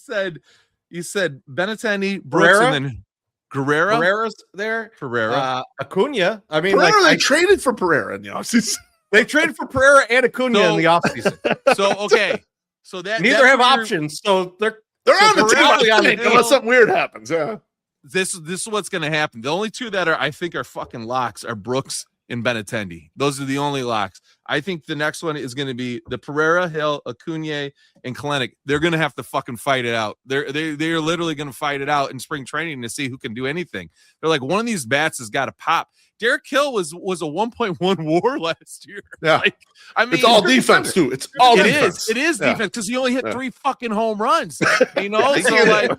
said Benintendi, Brooks, and then Guerrero. Pereira's there. Acuña. I mean, Pereira, they traded for Pereira in the offseason. They traded for Pereira and Acuña in the offseason. So that neither have options. So they're on the team unless something weird happens. Yeah. this is what's going to happen. The only two that I think are fucking locks are Brooks and Benintendi. Those are the only locks. I think the next one is going to be the Pereira, Hill, Acuña, and Kalenic. They're going to have to fucking fight it out. They're literally going to fight it out in spring training to see who can do anything. They're like, one of these bats has got to pop. Derek Hill was a 1.1 WAR last year. Yeah, like, I mean, it's all defense too. It's all defense. It is defense because he only hit 3 fucking home runs. You know, so like,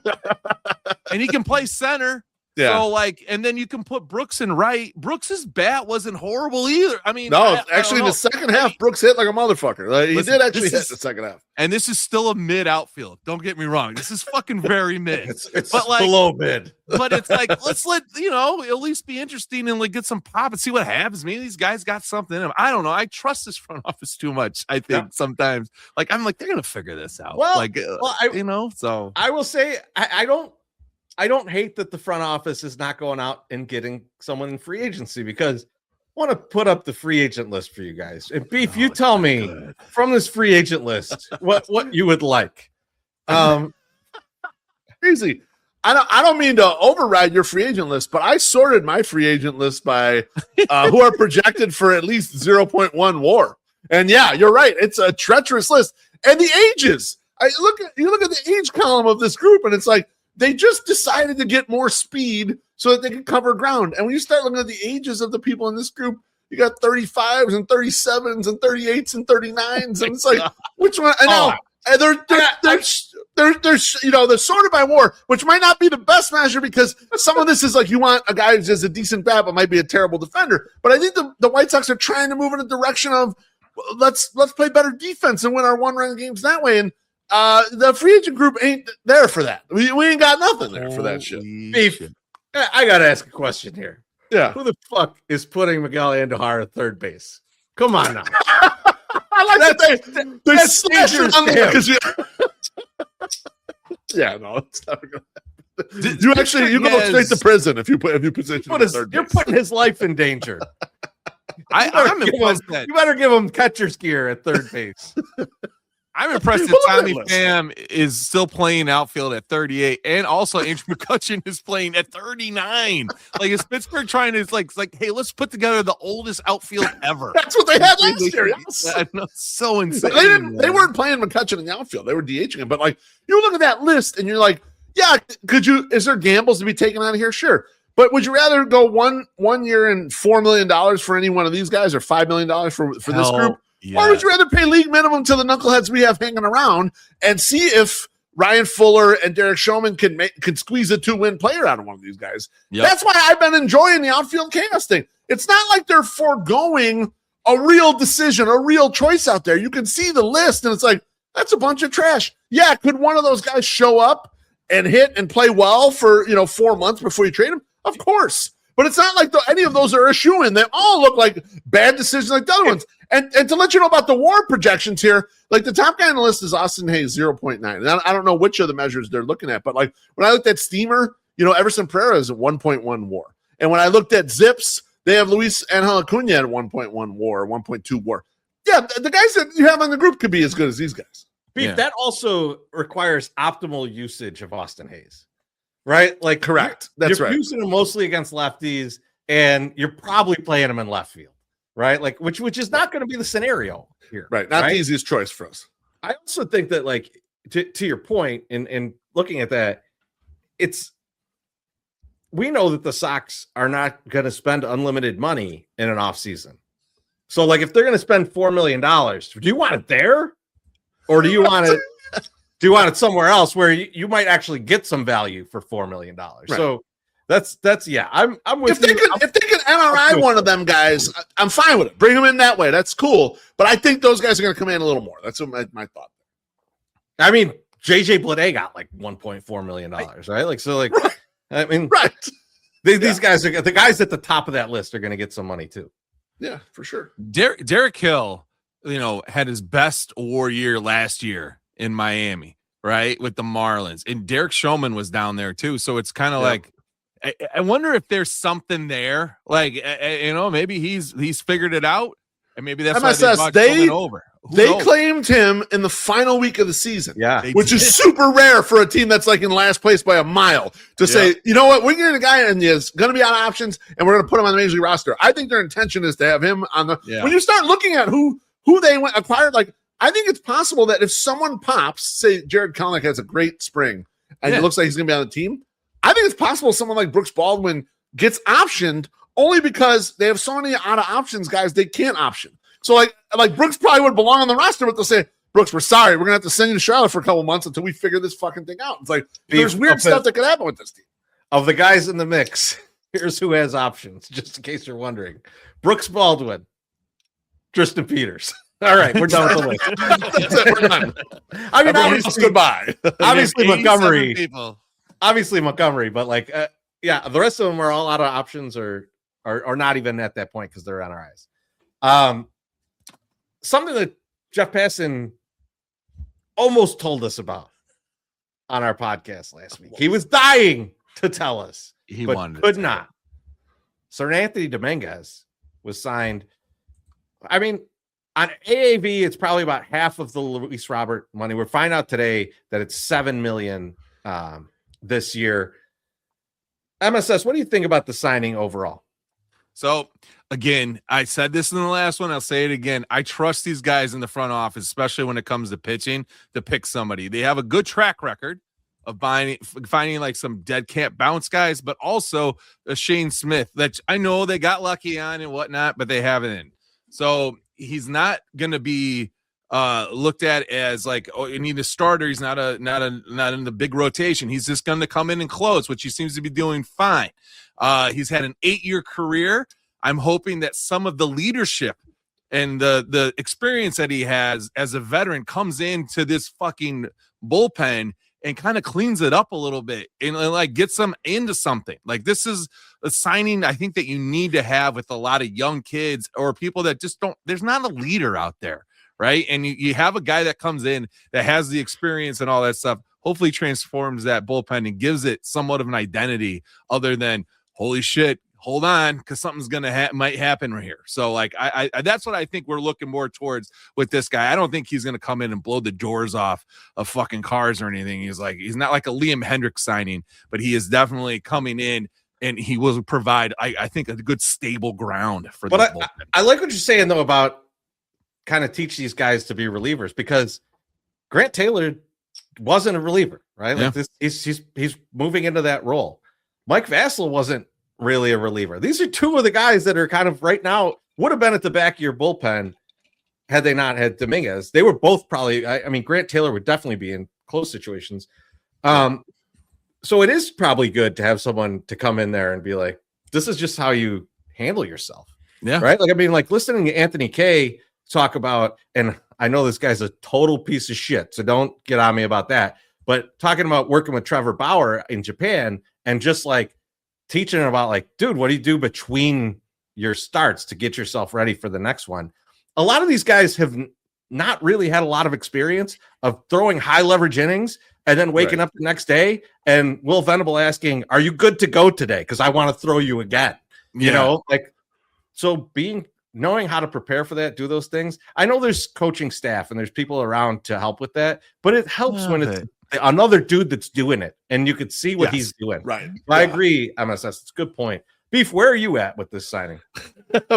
and he can play center. Yeah. So like, and then you can put Brooks in right. Brooks's bat wasn't horrible either. I mean, no, actually, in the second half, Brooks hit like a motherfucker. Like, he did actually hit the second half. And this is still a mid outfield. Don't get me wrong. This is fucking very mid. it's but like, below mid. But it's like, let's let, at least be interesting and like get some pop and see what happens. Maybe these guys got something in them. I don't know. I trust this front office too much. I think sometimes, like, I'm like, they're gonna figure this out. Well, like, so I will say, I don't hate that the front office is not going out and getting someone in free agency, because I want to put up the free agent list for you guys. And Beef, you tell me from this free agent list what you would like. Crazy. I don't mean to override your free agent list, but I sorted my free agent list by who are projected for at least 0.1 WAR. And yeah, you're right. It's a treacherous list. And the ages. You look at the age column of this group, and it's like, they just decided to get more speed so that they can cover ground. And when you start looking at the ages of the people in this group, you got 35s and 37s and 38s and 39s. And it's like, which one? I know. And they're sorted by WAR, which might not be the best measure, because some of this is like, you want a guy who's just a decent bat but might be a terrible defender. But I think the White Sox are trying to move in a direction of, let's play better defense and win our one-run games that way. And the free agent group ain't there for that. We ain't got nothing there for that shit. Beef, I gotta ask a question here. Yeah, who the fuck is putting Miguel Andujar at third base? Come on now. I like that they slashed it on there because yeah, no, it's never gonna happen. You go straight to prison if you position him at third base. You're putting his life in danger. I'm impressed you better give him catcher's gear at third base. I'm impressed that Tommy Pham is still playing outfield at 38, and also Andrew McCutchen is playing at 39. Like, is Pittsburgh trying to like, hey, let's put together the oldest outfield ever? That's what they had last year. Yes. I know, so insane. They weren't playing McCutchen in the outfield. They were DHing him. But like, you look at that list and you're like, yeah, is there gambles to be taken out of here? Sure. But would you rather go one year and $4 million for any one of these guys, or $5 million for this group? Yeah. Or would you rather pay league minimum to the knuckleheads we have hanging around and see if Ryan Fuller and Derek Showman can squeeze a 2-win player out of one of these guys? Yep. That's why I've been enjoying the outfield chaos thing. It's not like they're foregoing a real decision, a real choice out there. You can see the list, and it's like, that's a bunch of trash. Yeah, could one of those guys show up and hit and play well for 4 months before you trade him? Of course. But it's not like any of those are a shoo-in. They all look like bad decisions like the other ones. And to let you know about the WAR projections here, like the top guy on the list is Austin Hayes, 0.9. And I don't know which of the measures they're looking at, but like when I looked at Steamer, Everson Pereira is at 1.1 WAR. And when I looked at Zips, they have Luisangel Acuña at 1.1 WAR, 1.2 WAR. Yeah, the guys that you have on the group could be as good as these guys. Beef, that also requires optimal usage of Austin Hayes. Right? Like, correct. You're using him mostly against lefties, and you're probably playing him in left field, right? Like, which is not going to be the scenario here. Right. Not the easiest choice for us. I also think that, like, to your point, in looking at that, we know that the Sox are not going to spend unlimited money in an offseason. So, like, if they're going to spend $4 million, do you want it there? Or do you want it? Do you want it somewhere else where you might actually get some value for $4 million? Right. So that's I'm with you. If they can NRI one of them guys, I'm fine with it. Bring them in that way. That's cool. But I think those guys are going to come in a little more. That's what my thought. I mean, JJ Bleday got like $1.4 million, right? Like, so, like, right. I mean, right. These guys are the guys at the top of that list are going to get some money too. Yeah, for sure. Derek Hill, had his best WAR year last year in Miami, right, with the Marlins, and Derek Showman was down there too. So it's kind of like, I wonder if there's something there, like maybe he's figured it out, and maybe that's why they brought Showman over. They claimed him in the final week of the season. Yeah. Which is super rare for a team that's like in last place by a mile to say, you know what, we're getting a guy and he's going to be on options and we're going to put him on the Major League roster. I think their intention is to have him on the when you start looking at who they acquired, like I think it's possible that if someone pops, say Jared Kelenic has a great spring and it looks like he's going to be on the team, I think it's possible someone like Brooks Baldwin gets optioned only because they have so many out of options guys they can't option. So like Brooks probably would belong on the roster, but they'll say, Brooks, we're sorry. We're going to have to send you to Charlotte for a couple months until we figure this fucking thing out. It's like there's weird stuff that could happen with this team. Of the guys in the mix, here's who has options, just in case you're wondering. Brooks Baldwin, Tristan Peters. All right, we're done with the list. That's it, we're done. I mean, obviously, goodbye. Obviously, Montgomery. People. Obviously, Montgomery, but like, the rest of them are all out of options or not even at that point because they're on our eyes. Something that Jeff Passan almost told us about on our podcast last week. He was dying to tell us, but could not. Seranthony Dominguez was signed. I mean, on AAV, it's probably about half of the Luis Robert money. We're finding out today that it's $7 million this year. MSS, what do you think about the signing overall? So, again, I said this in the last one. I'll say it again. I trust these guys in the front office, especially when it comes to pitching, to pick somebody. They have a good track record of finding like some dead can't bounce guys, but also a Shane Smith that I know they got lucky on and whatnot, but they haven't. So he's not going to be looked at as like, oh, you need a starter. He's not in the big rotation. He's just going to come in and close, which he seems to be doing fine. He's had an 8-year career. I'm hoping that some of the leadership and the experience that he has as a veteran comes into this fucking bullpen and kind of cleans it up a little bit and like gets them into something. Like this is a signing I think that you need to have with a lot of young kids or people that just there's not a leader out there. Right. And you have a guy that comes in that has the experience and all that stuff, hopefully transforms that bullpen and gives it somewhat of an identity other than holy shit, hold on, because something's gonna might happen right here. So like I that's what I think we're looking more towards with this guy. I don't think he's gonna come in and blow the doors off of fucking cars or anything. He's not like a Liam Hendricks signing, but he is definitely coming in and he will provide I think a good stable ground for the bullpen. I like what you're saying though about kind of teach these guys to be relievers because Grant Taylor wasn't a reliever, right? Like this, he's moving into that role. Mike Vasil wasn't really a reliever. These are two of the guys that are kind of right now would have been at the back of your bullpen had they not had Dominguez. They were both probably, I mean, Grant Taylor would definitely be in close situations. So it is probably good to have someone to come in there and be like, this is just how you handle yourself. Yeah. Right. Like, I mean, like listening to Anthony Kay talk about, and I know this guy's a total piece of shit, so don't get on me about that. But talking about working with Trevor Bauer in Japan and just like teaching him about like, dude, what do you do between your starts to get yourself ready for the next one? A lot of these guys have not really had a lot of experience of throwing high leverage innings and then waking up the next day and Will Venable asking, are you good to go today? Because I want to throw you again. You know, like, so knowing how to prepare for that, do those things. I know there's coaching staff and there's people around to help with that, but it helps when it's another dude that's doing it and you could see what he's doing. Right. I agree, MSS. It's a good point. Beef, where are you at with this signing?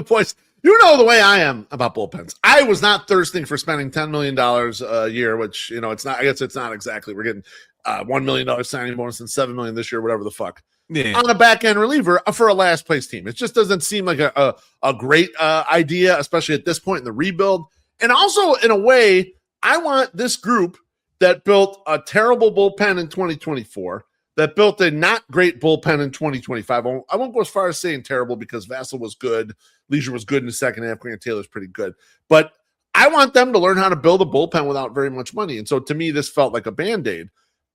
Boys, you know the way I am about bullpens. I was not thirsting for spending $10 million a year, which, you know, it's not, I guess it's not exactly. We're getting $1 million signing bonus and $7 million this year, whatever the fuck. On a back end reliever for a last place team. It just doesn't seem like a great idea, especially at this point in the rebuild. And also, in a way, I want this group that built a terrible bullpen in 2024, that built a not great bullpen in 2025. I won't go as far as saying terrible because Vasil was good. Leisure was good in the second half. Grant Taylor's pretty good. But I want them to learn how to build a bullpen without very much money. And so to me, this felt like a Band-Aid.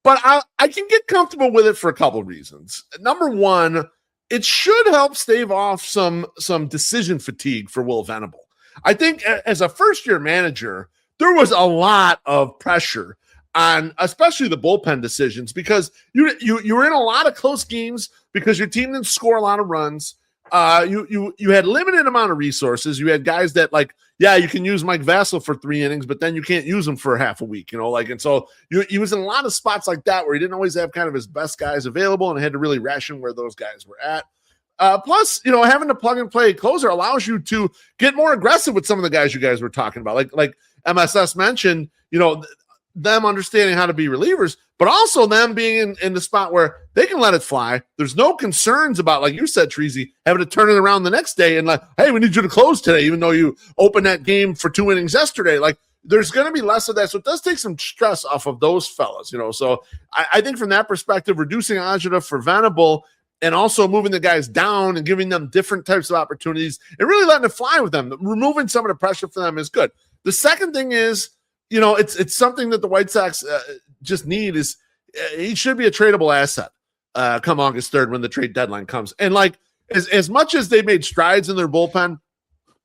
But I can get comfortable with it for a couple of reasons. Number one, it should help stave off some decision fatigue for Will Venable. I think as a first-year manager, there was a lot of pressure on especially the bullpen decisions because you were in a lot of close games because your team didn't score a lot of runs. you had limited amount of resources. You had guys that you can use Mike Vassell for 3 innings, but then you can't use him for half a week, and so he was in a lot of spots like that where he didn't always have kind of his best guys available and had to really ration where those guys were at. Plus, having to plug and play closer allows you to get more aggressive with some of the guys you guys were talking about. Like MSS mentioned, them understanding how to be relievers, but also them being in the spot where they can let it fly. There's no concerns about, like you said, Treasy, having to turn it around the next day and hey, we need you to close today, even though you opened that game for 2 innings yesterday. There's going to be less of that. So it does take some stress off of those fellas, So I think from that perspective, reducing agita for Venable and also moving the guys down and giving them different types of opportunities and really letting it fly with them, removing some of the pressure for them is good. The second thing is, it's something that the White Sox just need is he should be a tradable asset come August 3rd when the trade deadline comes. And as much as they made strides in their bullpen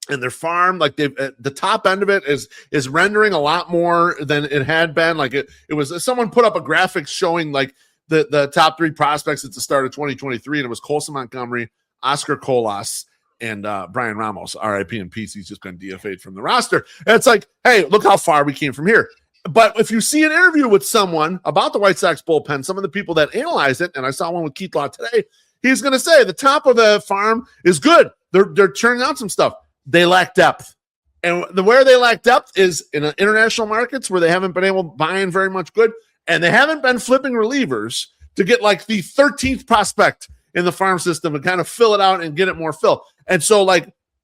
and their farm, the top end of it is rendering a lot more than it had been. It was someone put up a graphic showing the top 3 prospects at the start of 2023, and it was Colson Montgomery, Oscar Colas, and Brian Ramos, RIP and peace. He's just been DFA'd from the roster. And it's hey, look how far we came from here. But if you see an interview with someone about the White Sox bullpen, some of the people that analyze it, and I saw one with Keith Law today, he's going to say the top of the farm is good. They're churning out some stuff. They lack depth. And where they lack depth is in international markets where they haven't been able to buy in very much good, and they haven't been flipping relievers to get the 13th prospect in the farm system and kind of fill it out and get it more fill. And so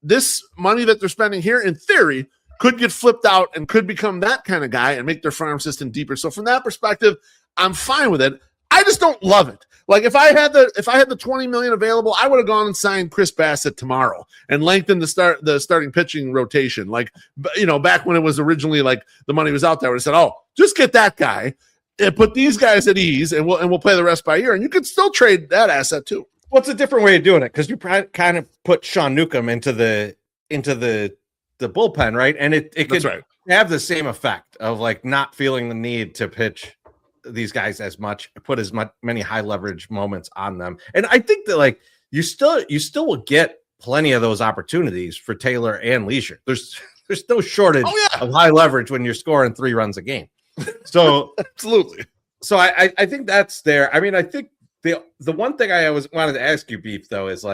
this money that they're spending here, in theory, could get flipped out and could become that kind of guy and make their farm system deeper. So from that perspective, I'm fine with it. I just don't love it. If I had the $20 million available, I would have gone and signed Chris Bassett tomorrow and lengthened the starting pitching rotation. Back when it was originally the money was out there, I would have said, oh, just get that guy and put these guys at ease, and we'll play the rest by ear. And you could still trade that asset too. What's a different way of doing it? Because you kind of put Sean Newcomb into the bullpen, right? And it could have the same effect of not feeling the need to pitch these guys as much, put as many high leverage moments on them. And I think that you still will get plenty of those opportunities for Taylor and Leisure. There's no shortage of high leverage when you're scoring 3 runs a game. So absolutely. So I think that's there. I mean, I think the one thing I always wanted to ask you, Beef, though, is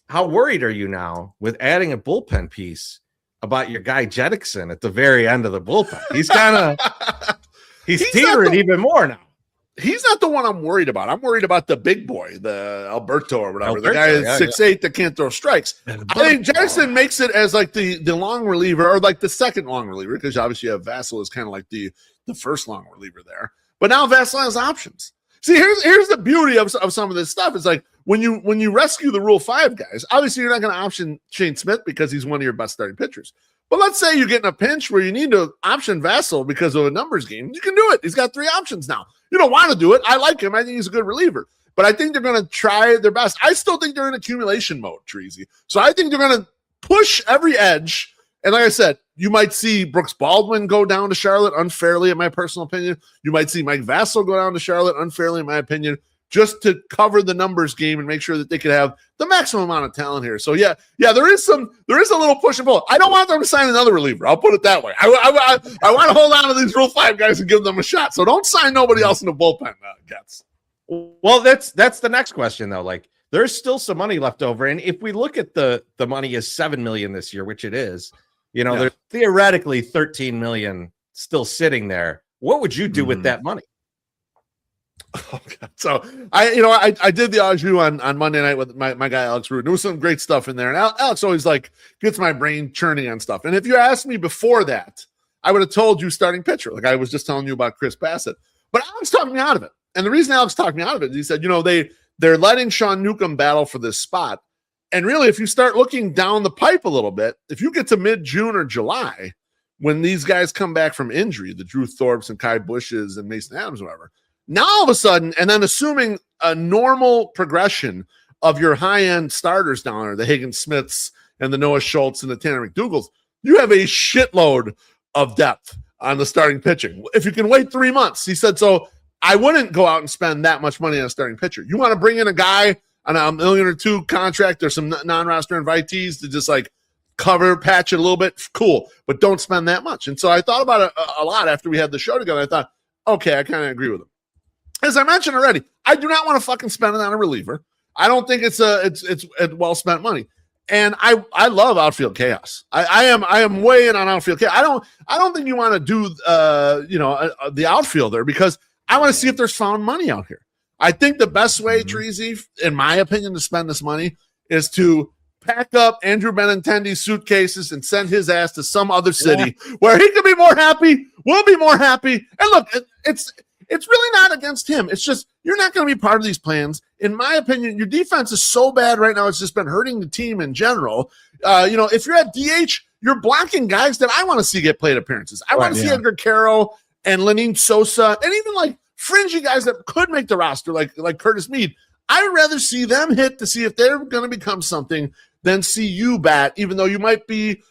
how worried are you now with adding a bullpen piece about your guy Jettickson at the very end of the bullpen? He's kind of he's teetering even more now. He's not the one I'm worried about. I'm worried about the big boy, the Alberto or whatever. The guy is 6'8" that can't throw strikes. I think Jettickson makes it as the long reliever or the second long reliever, because obviously you have Vassell as kind of the first long reliever there. But now Vassell has options. See, here's the beauty of some of this stuff. It's when you rescue the Rule 5 guys, obviously you're not going to option Shane Smith because he's one of your best starting pitchers. But let's say you get in a pinch where you need to option Vassell because of a numbers game. You can do it. He's got 3 options now. You don't want to do it. I like him. I think he's a good reliever. But I think they're going to try their best. I still think they're in accumulation mode, Treasy. So I think they're going to push every edge. And like I said, you might see Brooks Baldwin go down to Charlotte unfairly, in my personal opinion. You might see Mike Vassell go down to Charlotte unfairly, in my opinion, just to cover the numbers game and make sure that they could have the maximum amount of talent here. So yeah, there is a little push and pull. I don't want them to sign another reliever. I'll put it that way. I want to hold on to these Rule 5 guys and give them a shot. So don't sign nobody else in the bullpen, Getz. Well, that's the next question though. There's still some money left over, and if we look at the money is $7 million this year, which it is. There's theoretically $13 million still sitting there. What would you do with that money? Oh, God. So I did the au jus on Monday night with my guy Alex Root. There was some great stuff in there, and Alex always gets my brain churning on stuff. And if you asked me before that, I would have told you starting pitcher, like I was just telling you about Chris Bassett. But Alex talked me out of it, and the reason Alex talked me out of it is he said, they're letting Sean Newcomb battle for this spot. And really, if you start looking down the pipe a little bit, if you get to mid-June or July, when these guys come back from injury, the Drew Thorpes and Kai Bushes and Mason Adams, whatever, now all of a sudden, and then assuming a normal progression of your high-end starters down there, the Hagen Smiths and the Noah Schultz and the Tanner McDougalls, you have a shitload of depth on the starting pitching. If you can wait 3 months, he said, so I wouldn't go out and spend that much money on a starting pitcher. You want to bring in a guy on a $1 million or $2 million contract. There's some non-roster invitees to just like patch it a little bit. Cool, but don't spend that much. And so I thought about it a lot after we had the show together. I thought, okay, I kind of agree with him. As I mentioned already, I do not want to fucking spend it on a reliever. I don't think it's well spent money. And I love outfield chaos. I am way in on outfield chaos. I don't think you want to do the outfielder because I want to see if there's found money out here. I think the best way, Treasy, in my opinion, to spend this money is to pack up Andrew Benintendi's suitcases and send his ass to some other city where he can be more happy. We'll be more happy. And look, it's really not against him. It's just you're not going to be part of these plans. In my opinion, your defense is so bad right now. It's just been hurting the team in general. If you're at DH, you're blocking guys that I want to see get plate appearances. I want to see Edgar Caro and Lenin Sosa and even like fringy guys that could make the roster like Curtis Mead. I'd rather see them hit to see if they're going to become something than see you bat, even though you might be,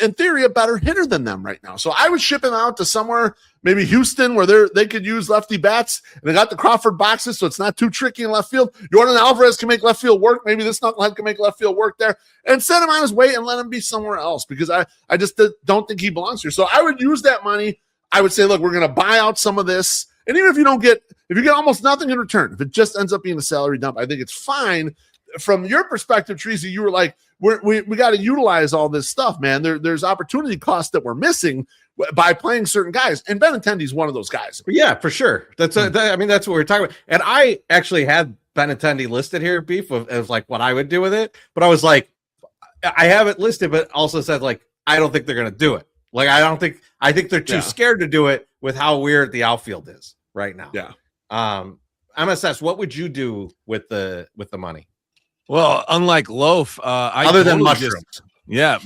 in theory, a better hitter than them right now. So I would ship him out to somewhere, maybe Houston, where they could use lefty bats. And they got the Crawford boxes, so it's not too tricky in left field. Jordan Alvarez can make left field work. Maybe this knucklehead can make left field work there. And send him on his way and let him be somewhere else because I just don't think he belongs here. So I would use that money. I would say, look, we're going to buy out some of this. And even if you get almost nothing in return, if it just ends up being a salary dump, I think it's fine. From your perspective, Treasy, you were like, we got to utilize all this stuff, man. There's opportunity costs that we're missing by playing certain guys, and Benintendi's one of those guys. Yeah, for sure. That's what we're talking about. And I actually had Benintendi listed here, Beef, as like what I would do with it. But I was like, I have it listed, but also said like I don't think they're going to do it. Like I think they're too scared to do it with how weird the outfield is right now. Yeah. MSS, what would you do with the money? Well, unlike Loaf, other than mushrooms. That's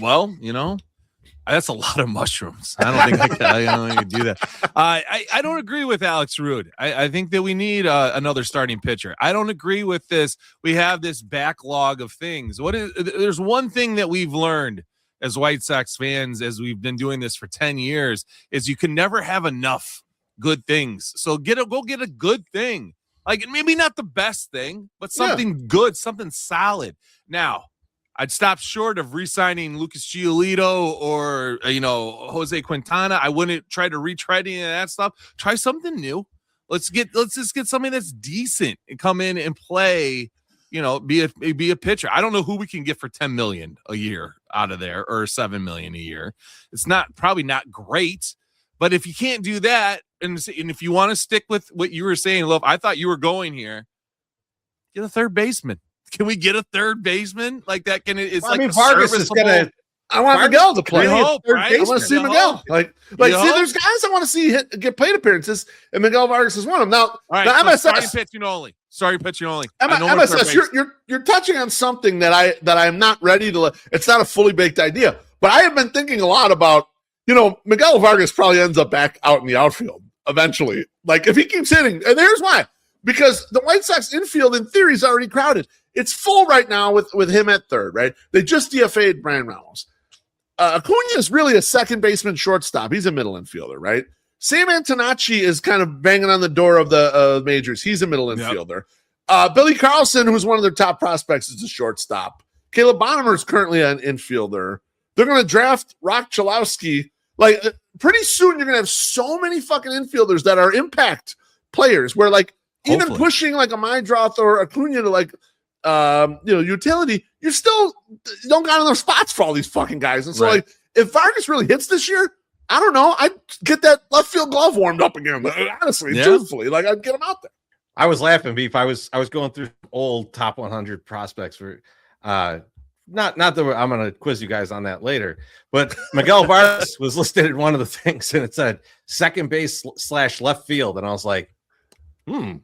a lot of mushrooms. I don't think I don't think I do that. I don't agree with Alex Rude. I think that we need another starting pitcher. I don't agree with this. We have this backlog of things. There's one thing that we've learned as White Sox fans, as we've been doing this for 10 years, is you can never have enough good things. So go get a good thing. Like maybe not the best thing, but something good, something solid. Now, I'd stop short of re-signing Lucas Giolito or Jose Quintana. I wouldn't try to retread any of that stuff. Try something new. Let's just get something that's decent and come in and play. Be a pitcher. I don't know who we can get for $10 million a year out of there or $7 million a year. It's probably not great, but if you can't do that, and if you want to stick with what you were saying, Love, I thought you were going here. Get a third baseman. Can we get a third baseman like that? Vargas is gonna. I want Miguel to play. Right? I want to see Miguel. There's guys I want to see get plate appearances, and Miguel Vargas is one of them. Now, all right, MSS starting pitching only. MSS, you're touching on something that I'm not ready to. It's not a fully baked idea, but I have been thinking a lot about. Miguel Vargas probably ends up back out in the outfield eventually. Like if he keeps hitting, and here's why. Because the White Sox infield, in theory, is already crowded. It's full right now with him at third, right? They just DFA'd Brian Ramos. Acuña is really a second baseman shortstop. He's a middle infielder, right? Sam Antonacci is kind of banging on the door of the majors. He's a middle infielder. Billy Carlson, who's one of their top prospects, is a shortstop. Caleb Bonham is currently an infielder. They're going to draft Rock Chalowski. Like, pretty soon you're going to have so many fucking infielders that are impact players where, like, even pushing like a Mydroth or Acuña to like, utility, you still don't got enough spots for all these fucking guys. And so, like, if Vargas really hits this year, I don't know. I'd get that left field glove warmed up again. Honestly, truthfully, like I'd get him out there. I was laughing, Beef. I was going through old top 100 prospects for, not that I'm going to quiz you guys on that later, but Miguel Vargas was listed in one of the things, and it said second base / left field, and I was like, maybe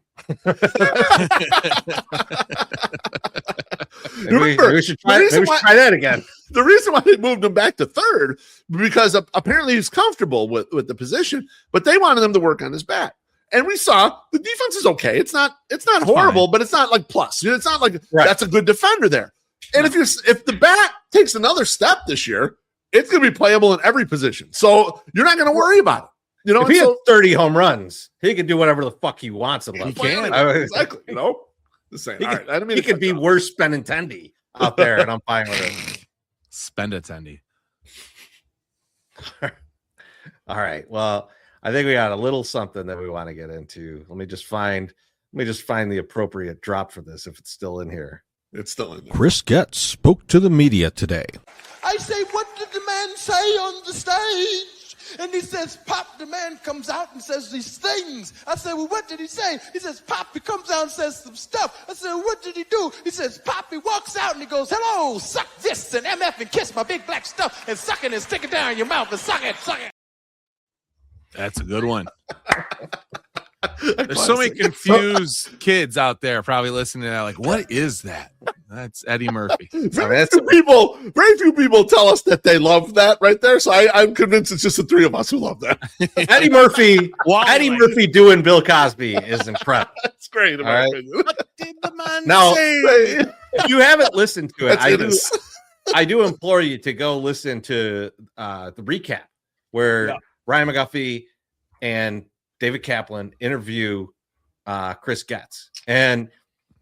we should try that again. The reason why they moved him back to third, because apparently he's comfortable with the position, but they wanted him to work on his bat. And we saw the defense is okay. It's not horrible, but it's not like plus. It's not like that's a good defender there. And if the bat takes another step this year, it's going to be playable in every position. So you're not going to worry about it. If he has 30 home runs, he can do whatever the fuck he wants. He can. Exactly. Just saying. He All could, right. I didn't mean he to could cut be you off. worse Benintendi out there, and I'm fine with it. Spend attendy. All right. Well, I think we got a little something that we want to get into. Let me just find the appropriate drop for this if it's still in here. It's still in there. Chris Getz spoke to the media today. I say, what did the man say on the stage? And he says, Pop, the man comes out and says these things. I said, well, what did he say? He says, Pop, he comes out and says some stuff. I said, well, what did he do? He says, Pop, he walks out and he goes, hello, suck this and MF and kiss my big black stuff and suck it and stick it down your mouth and suck it, suck it. That's a good one. There's so many confused kids out there probably listening to that. Like, what is that? That's Eddie Murphy. Very few people tell us that they love that right there. So I'm convinced it's just the three of us who love that. Eddie Murphy doing Bill Cosby is incredible. That's great. In my opinion. What did the man Now, say? if you haven't listened to it, That's I do implore you to go listen to the recap where Ryan McGuffey and David Kaplan interview Chris Getz. And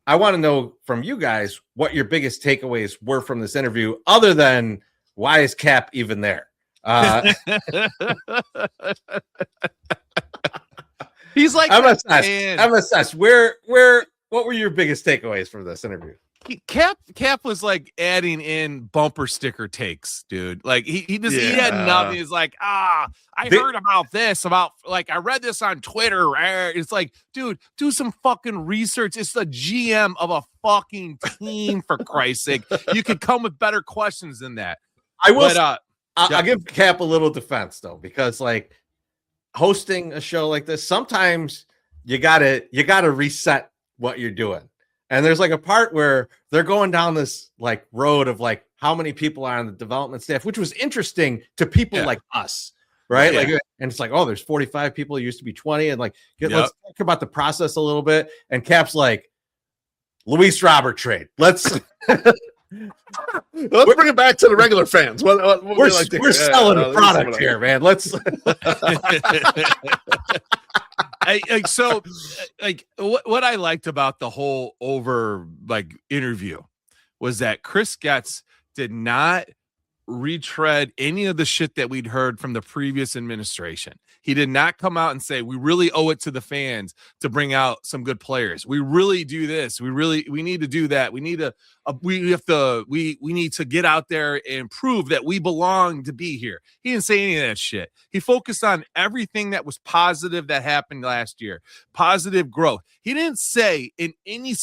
I want to know from you guys what your biggest takeaways were from this interview, other than why is Cap even there? He's like, I'm assessed. What were your biggest takeaways from this interview? Cap was like adding in bumper sticker takes, dude. Like he had nothing. He's like, I heard about this, I read this on Twitter. It's like, dude, do some fucking research. It's the GM of a fucking team, for Christ's sake. You could come with better questions than that. I will. I'll give Cap a little defense though, because like hosting a show like this, sometimes you gotta reset what you're doing. And there's like a part where they're going down this like road of like how many people are on the development staff, which was interesting to people like us, right? Yeah. Like, and it's like, oh, there's 45 people. It used to be 20, and like, let's talk about the process a little bit. And Cap's like, Luis Robert trade. Let's bring it back to the regular fans. We're selling a product here, man. Let's. What I liked about the whole interview was that Chris Getz did not retread any of the shit that we'd heard from the previous administration. He did not come out and say, we really owe it to the fans to bring out some good players. We really do this. We need to do that. We need to get out there and prove that we belong to be here. He didn't say any of that shit. He focused on everything that was positive that happened last year. Positive growth. He didn't say in any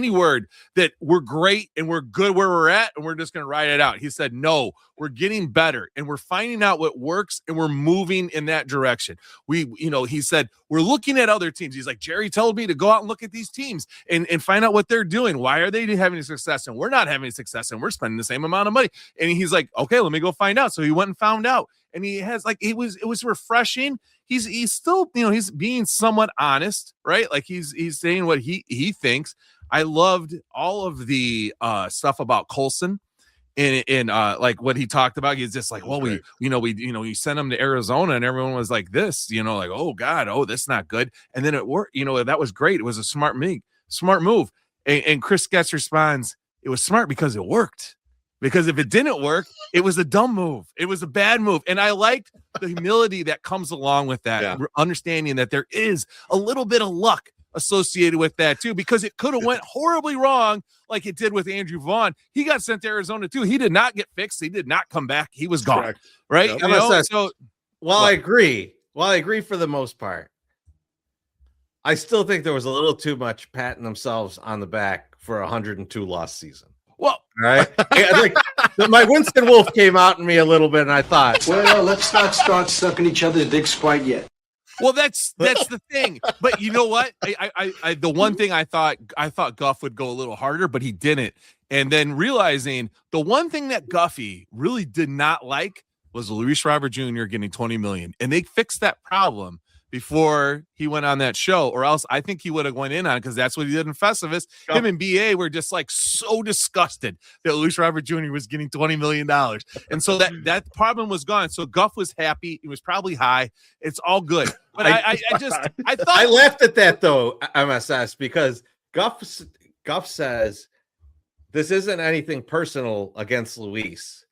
word that we're great and we're good where we're at and we're just going to ride it out. He said, no, we're getting better and we're finding out what works and we're moving in that direction. He said, we're looking at other teams. He's like, Jerry told me to go out and look at these teams and find out what they're doing. Why are they having success? And we're not having success and we're spending the same amount of money. And he's like, okay, let me go find out. So he went and found out. And he has it was refreshing. He's still, he's being somewhat honest, right? Like he's saying what he thinks. I loved all of the stuff about Colson and like what he talked about. He's just like, well, we sent him to Arizona and everyone was like this, like, oh God, oh, that's not good. And then it worked, that was great. It was a smart move. And Chris Getz responds, it was smart because it worked. Because if it didn't work, it was a dumb move. It was a bad move. And I liked the humility that comes along with that, understanding that there is a little bit of luck associated with that too, because it could have went horribly wrong like it did with Andrew Vaughn. He got sent to Arizona too. He did not get fixed. He did not come back. He was gone. Correct. Right? Yep. I agree for the most part, I still think there was a little too much patting themselves on the back for a 102 loss season. Well, right. My Winston Wolf came out in me a little bit, and I thought, well, let's not start sucking each other's dicks quite yet. Well, that's the thing. But you know what? I the one thing I thought Guff would go a little harder, but he didn't. And then realizing the one thing that Guffey really did not like was Luis Robert Jr. getting $20 million, and they fixed that problem before he went on that show, or else I think he would have went in on it because that's what he did in Festivus. Yep. Him and BA were just like so disgusted that Luis Robert Jr. was getting $20 million. And so that problem was gone. So Guff was happy. He was probably high. It's all good. But I thought I laughed at that though, MSS, because Guff says this isn't anything personal against Luis,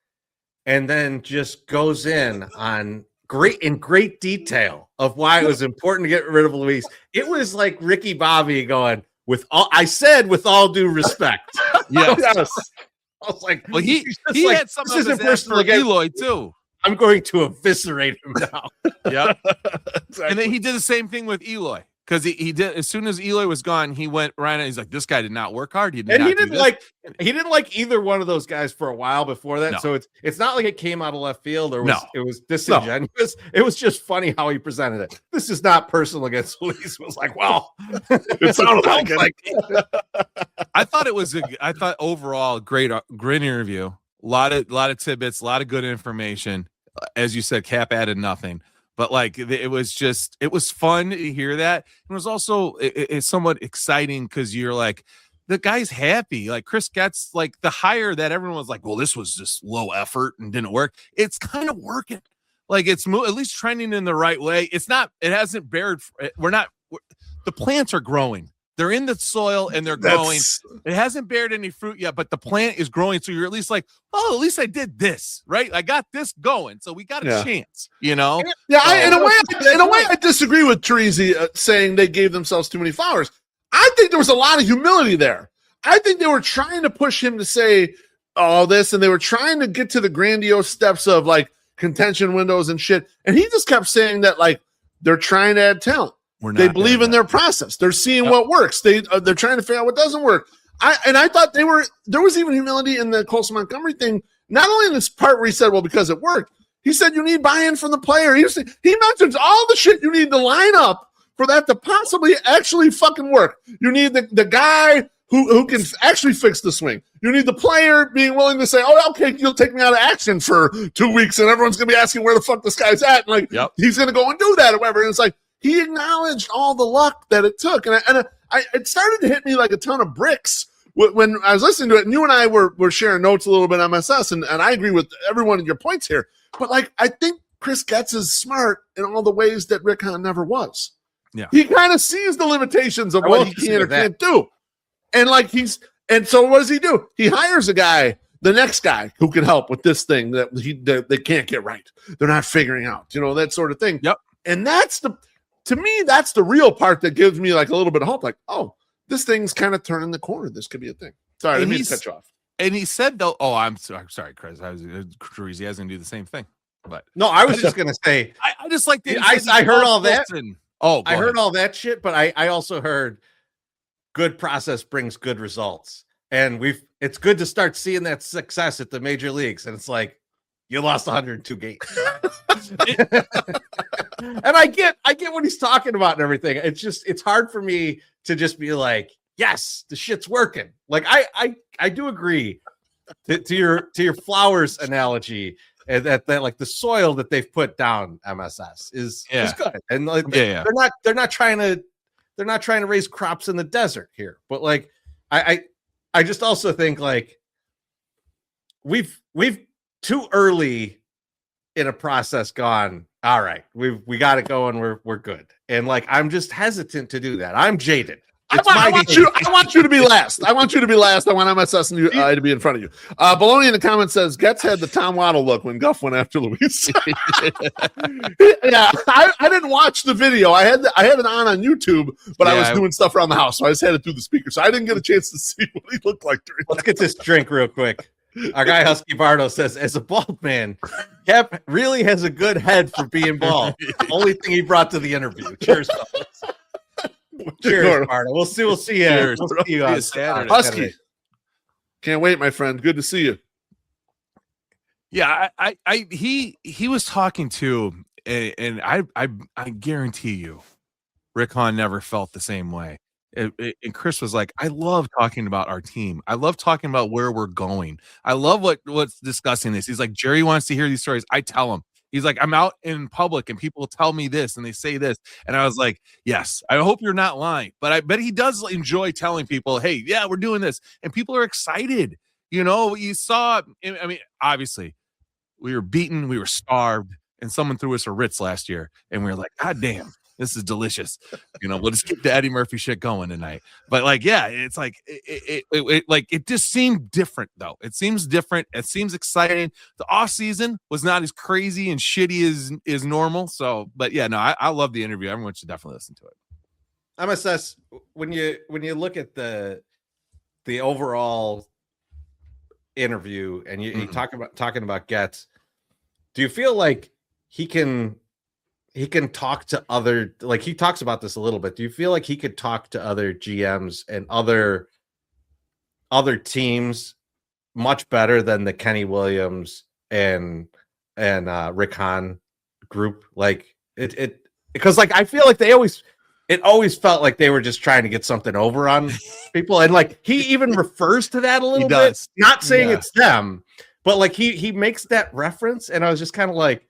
and then just goes in on great detail of why it was important to get rid of Luis. It was like Ricky Bobby going, with all due respect. Yes. I was like, well, he had some of his personal for Eloy too. I'm going to eviscerate him now. Yep. Exactly. And then he did the same thing with Eloy. Because he did, as soon as Eloy was gone, he went right and he's like, this guy did not work hard. He didn't like either one of those guys for a while before that. No. So it's not like it came out of left field or it was disingenuous. No. It was just funny how he presented it. This is not personal against Luis. It was like, well, it sounded like it. I thought overall great interview. A lot of tidbits, a lot of good information. As you said, Cap added nothing. But like it was fun to hear that. It was also it's somewhat exciting because you're like, the guy's happy. Like Chris Getz, like the hire that everyone was like, well, this was just low effort and didn't work. It's kind of working. Like it's at least trending in the right way. It hasn't bared. The plants are growing. They're in the soil and they're growing. It hasn't bared any fruit yet, but the plant is growing. So you're at least like, oh, at least I did this, right? I got this going. So we got a chance, you know? Yeah, in a way, I disagree with Teresi saying they gave themselves too many flowers. I think there was a lot of humility there. I think they were trying to push him to say all this, and they were trying to get to the grandiose steps of like contention windows and shit. And he just kept saying that like they're trying to add talent. They believe in their process. They're seeing what works. They're trying to figure out what doesn't work. I thought there was even humility in the Colson Montgomery thing. Not only in this part where he said, well, because it worked, he said you need buy-in from the player. He mentions all the shit you need to line up for that to possibly actually fucking work. You need the guy who can actually fix the swing. You need the player being willing to say, oh, okay, you'll take me out of action for 2 weeks, and everyone's going to be asking where the fuck this guy's at. And he's going to go and do that or whatever. And it's like, he acknowledged all the luck that it took. And it started to hit me like a ton of bricks when I was listening to it. And you and I were sharing notes a little bit on MSS, and I agree with every one of your points here. But like, I think Chris Getz is smart in all the ways that Rick Hahn never was. Yeah. He kind of sees the limitations of what he can or can't do. And like so what does he do? He hires the next guy who can help with this thing that they can't get right. They're not figuring out, that sort of thing. Yep. And to me, that's the real part that gives me like a little bit of hope. Like, oh, this thing's kind of turning the corner. This could be a thing. Sorry, I didn't mean to cut you off. And he said, though, I'm sorry, Chris. He has going to do the same thing. But no, I was just going to say, I just like that. I heard all that. I heard all that shit, but I also heard good process brings good results. And it's good to start seeing that success at the major leagues. And it's like, you lost 102 games. And I get what he's talking about and everything. It's hard for me to just be like, yes, the shit's working. Like I do agree to your flowers analogy, and that like the soil that they've put down MSS is good. And like they're not trying to raise crops in the desert here. But like I just also think like we've too early in a process gone, all right, we got it going, we're good. And like I'm just hesitant to do that. I'm jaded. I want you to be last. I want MSS and you to be in front of you. Baloney in the comments says Getz had the Tom Waddle look when Guff went after Luis. Yeah, I didn't watch the video. I had it on YouTube, but I was doing stuff around the house, so I just had it through the speaker. So I didn't get a chance to see what he looked like during. Let's get this drink real quick. Our guy Husky Bardo says, as a bald man, Cap really has a good head for being bald. Only thing he brought to the interview. Cheers, fellas. Cheers, Bardo. We'll see you. Cheers. We'll see you on Saturday. Husky. Can't wait, my friend. Good to see you. Yeah, he was talking to, and I guarantee you, Rick Hahn never felt the same way. And Chris was like, I love talking about our team. I love talking about where we're going. I love what's discussing this. He's like, Jerry wants to hear these stories. I tell him. He's like, I'm out in public and people tell me this and they say this. And I was like, yes, I hope you're not lying. But I bet he does enjoy telling people, hey, yeah, we're doing this. And people are excited. You saw, I mean, obviously, we were beaten, we were starved, and someone threw us a Ritz last year. And we were like, God damn. This is delicious. We'll just keep the Eddie Murphy shit going tonight. But like, yeah, it's like it just seemed different though. It seems different. It seems exciting. The off season was not as crazy and shitty as normal. So, but yeah, no, I love the interview. Everyone should definitely listen to it. MSS, when you look at the overall interview and you talking about Getz, do you feel like he can talk to other, like he talks about this a little bit, do you feel like he could talk to other GMs and other teams much better than the Kenny Williams and Rick Hahn group? Like it because like I feel like it always felt like they were just trying to get something over on people, and like he even refers to that a little bit, not saying it's them, but like he makes that reference, and I was just kind of like,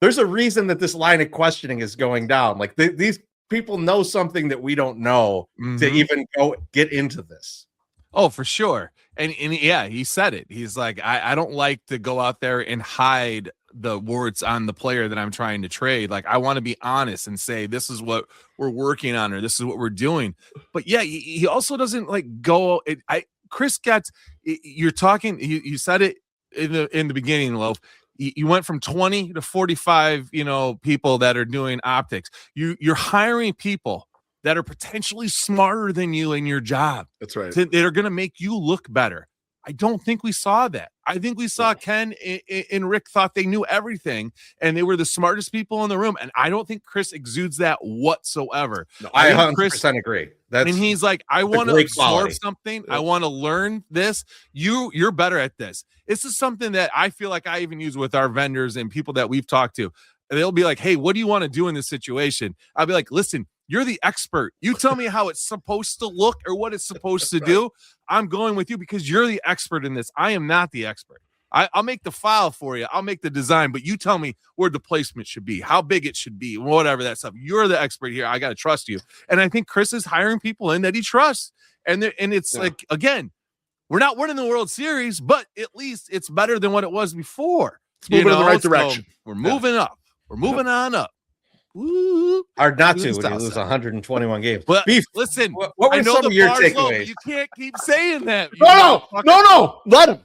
there's a reason that this line of questioning is going down. Like these people know something that we don't know to even go get into this. Oh, for sure. And yeah, he said it. He's like, I don't like to go out there and hide the warts on the player that I'm trying to trade. Like, I want to be honest and say, this is what we're working on, or this is what we're doing. But yeah, he also doesn't like go. Chris Getz, you're talking, you said it in the beginning, Loaf. You went from 20 to 45, people that are doing optics. You're hiring people that are potentially smarter than you in your job. That's right. That are going to make you look better. I don't think we saw that. I think we saw Ken and Rick thought they knew everything and they were the smartest people in the room. And I don't think Chris exudes that whatsoever. No, I 100% agree. And he's like, I want to absorb something. I want to learn this. You're better at this. This is something that I feel like I even use with our vendors and people that we've talked to. They'll be like, hey, what do you want to do in this situation? I'll be like, listen, you're the expert. You tell me how it's supposed to look or what it's supposed to do. I'm going with you because you're the expert in this. I am not the expert. I'll make the file for you. I'll make the design, but you tell me where the placement should be, how big it should be, whatever that stuff. You're the expert here. I got to trust you. And I think Chris is hiring people in that he trusts. And it's like, again, we're not winning the World Series, but at least it's better than what it was before. It's moving in the right direction. So we're moving up. We're moving on up. Woo. Hard not to when you lose 121 games. But Beef, listen, what were some of your takeaways? You can't keep saying that. No. Let him.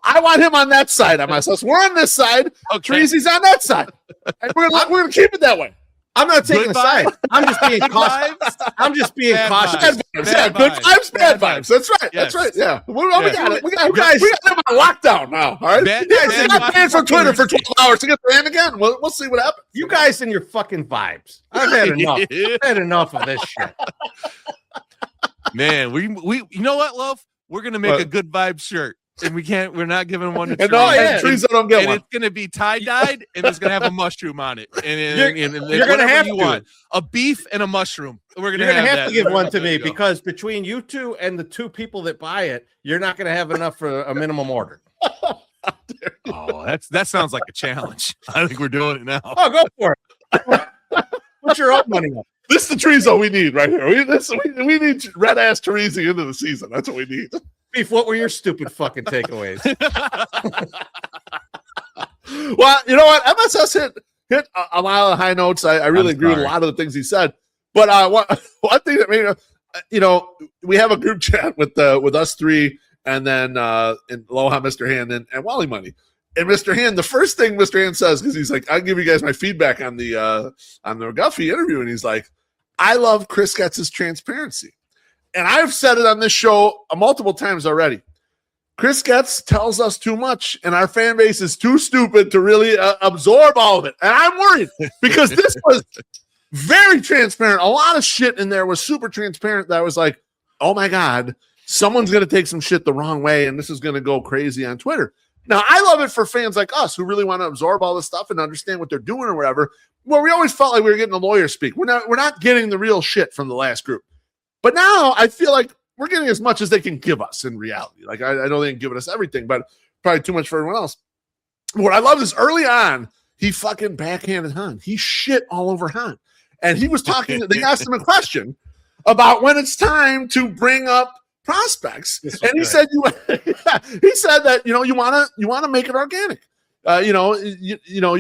I want him on that side. We're on this side. Okay. Treasy's on that side. And we're gonna keep it that way. I'm not taking a side. I'm just being cautious. I'm just being cautious. Good vibes, bad vibes. That's right. Yes. That's right. Yeah. We got it. We got them on lockdown now. All right. You're not paying for Twitter for 12 hours to get the name again. We'll see what happens. You guys and your fucking vibes. I've had enough. I've had enough of this shit. Man, we you know what, Love? We're gonna make a good vibe shirt. And we're not giving one to Trees. Don't get one. It's going to be tie-dyed, and it's going to have a mushroom on it. And you're going to have want. A beef and a mushroom. We're going to have to give one to me because between you two and the two people that buy it, you're not going to have enough for a minimum order. Oh, that sounds like a challenge. I think we're doing it now. Oh, go for it. Put your own money up. This is the Trezo we need right here. We need red ass Teresi into the season. That's what we need. Beef, what were your stupid fucking takeaways? Well, you know what? MSS hit a lot of high notes. I really agree with a lot of the things he said. But one thing that we have a group chat with us three, and then and Aloha, Mr. Hand, and Wally Money. And Mr. Hand, the first thing Mr. Hand says, because he's like, I'll give you guys my feedback on the McGuffey interview, and he's like, I love Chris Getz's transparency. And I've said it on this show multiple times already. Chris Getz tells us too much, and our fan base is too stupid to really absorb all of it. And I'm worried because this was very transparent. A lot of shit in there was super transparent that I was like, oh my God, someone's going to take some shit the wrong way, and this is going to go crazy on Twitter. Now, I love it for fans like us who really want to absorb all this stuff and understand what they're doing or whatever, where we always felt like we were getting a lawyer speak. We're not getting the real shit from the last group. But now I feel like we're getting as much as they can give us in reality. Like, I know they ain't giving us everything, but probably too much for everyone else. What I love is early on, he fucking backhanded Han. He shit all over Han. And he was talking, they asked him a question about when it's time to bring up prospects. And he said, he said that, you want to make it organic. You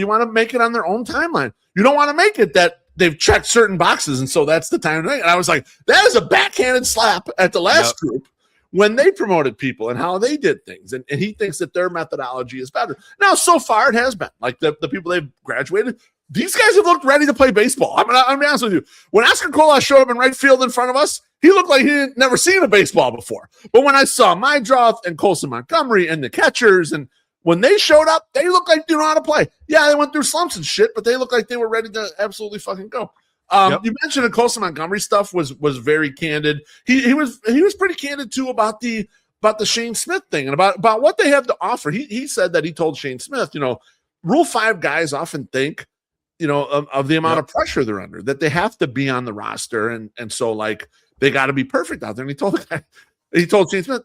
want to make it on their own timeline. You don't want to make it that they've checked certain boxes, and so that's the time. And I was like, that is a backhanded slap at the last group when they promoted people and how they did things. And he thinks that their methodology is better. Now, so far it has been. Like the people they've graduated, these guys have looked ready to play baseball. I'm be honest with you. When Oscar Colas showed up in right field in front of us, he looked like he had never seen a baseball before. But when I saw Mydroth and Colson Montgomery and the catchers, and when they showed up, they looked like they knew how to play. Yeah, they went through slumps and shit, but they looked like they were ready to absolutely fucking go. You mentioned the Colson Montgomery stuff was very candid. He was pretty candid too about the Shane Smith thing and about what they have to offer. He said that he told Shane Smith, Rule 5 guys often think, of the amount of pressure they're under, that they have to be on the roster, and so like they got to be perfect out there. And he told Shane Smith,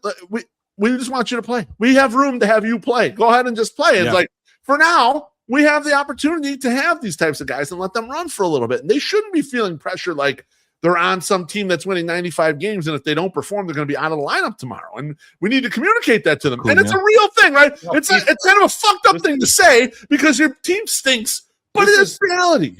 we just want you to play. We have room to have you play. Go ahead and just play. It's like, for now, we have the opportunity to have these types of guys and let them run for a little bit. And they shouldn't be feeling pressure like they're on some team that's winning 95 games, and if they don't perform, they're going to be out of the lineup tomorrow. And we need to communicate that to them. And it's a real thing, right? It's kind of a fucked up thing to say because your team stinks, but it is reality,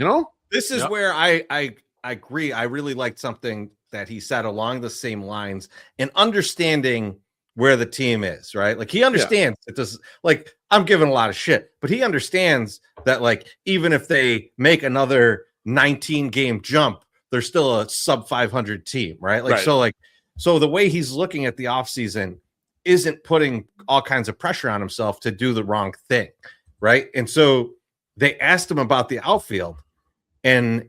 This is where I agree. I really liked something that he said along the same lines, and understanding where the team is, right? Like he understands it does, like I'm giving a lot of shit, but he understands that like even if they make another 19 game jump, they're still a sub 500 team, right? Like so the way he's looking at the offseason isn't putting all kinds of pressure on himself to do the wrong thing, right? And so they asked him about the outfield, and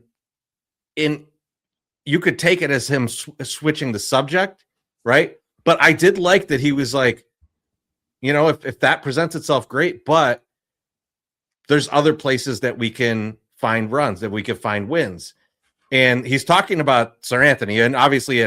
you could take it as him switching the subject, right? But I did like that he was like, if that presents itself, great, but there's other places that we can find runs, that we can find wins. And he's talking about Seranthony, and obviously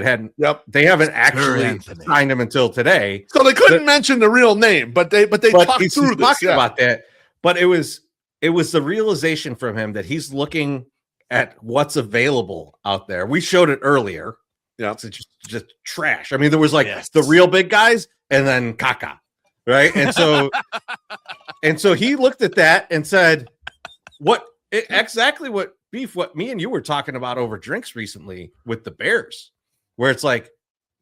they haven't actually signed him until today. So they couldn't mention the real name, but they talked through this. Talking about that. But it was the realization from him that he's looking at what's available out there. We showed it earlier. Yeah, it's just trash. I mean, there was like the real big guys and then Kaka, right? And so he looked at that and said, exactly what me and you were talking about over drinks recently with the Bears, where it's like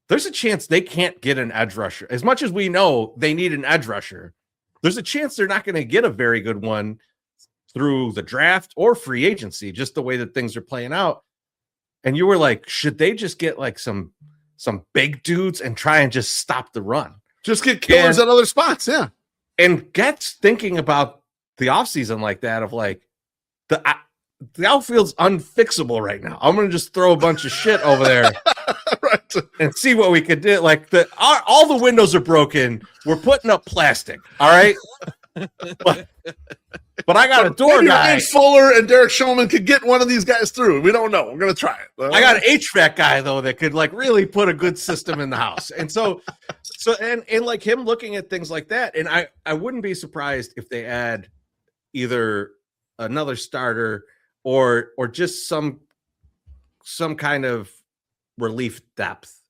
there's a chance they can't get an edge rusher. As much as we know they need an edge rusher, there's a chance they're not going to get a very good one through the draft or free agency, just the way that things are playing out. And you were like, should they just get like some big dudes and try and just stop the run? Just get killers at other spots, yeah. And Getz thinking about the offseason like that, of like, the outfield's unfixable right now. I'm going to just throw a bunch of shit over there and see what we could do. Like, all the windows are broken. We're putting up plastic, all right? But I got a door guy. Maybe Fuller and Derek Shulman could get one of these guys through. We don't know. We're going to try it. I got an HVAC guy, though, that could like really put a good system in the house. And so like him looking at things like that. And I wouldn't be surprised if they add either another starter or just some kind of relief depth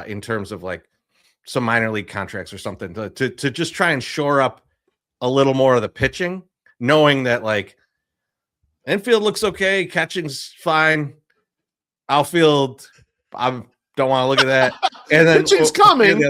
in terms of like some minor league contracts or something to just try and shore up a little more of the pitching, knowing that like infield looks okay, catching's fine, outfield, I don't want to look at that. And then pitching's coming,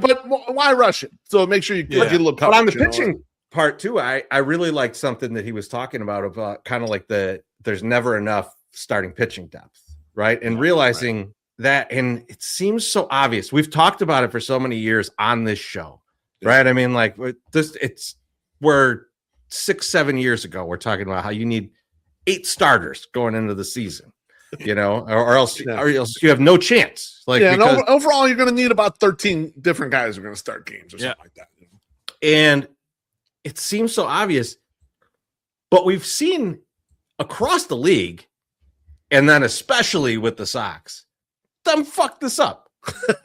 but why rush it? So make sure you get a little coverage. But on the pitching part too, I really liked something that he was talking about kind of like there's never enough starting pitching depth, right? And realizing that, and it seems so obvious. We've talked about it for so many years on this show, right? I mean, like we're 6-7 years ago, we're talking about how you need 8 starters going into the season, or else you have no chance. Like, because overall, you're going to need about 13 different guys who are going to start games or something like that. And it seems so obvious, but we've seen across the league, and then especially with the Sox, them fuck this up.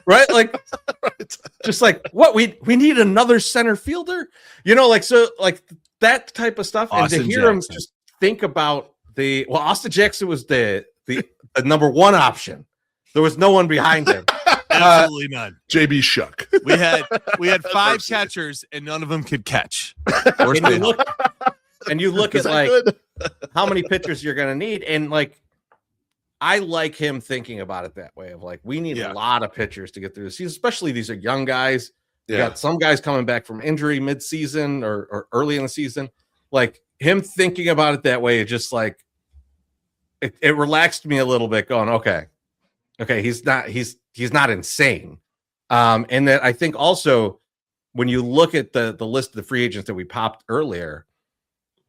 Right? Like, just like what we need another center fielder, so like that type of stuff. Austin and to hear Jackson. him just think about Austin Jackson was the number one option. There was no one behind him. Absolutely none. JB Shuck. We had 5 catchers and none of them could catch. And you look at like how many pitchers you're going to need, and like I like him thinking about it that way of like, we need a lot of pitchers to get through the season, especially these are young guys. You got some guys coming back from injury mid-season or early in the season. Like him thinking about it that way, it just like it relaxed me a little bit going, okay, he's not insane. And that I think also when you look at the list of the free agents that we popped earlier,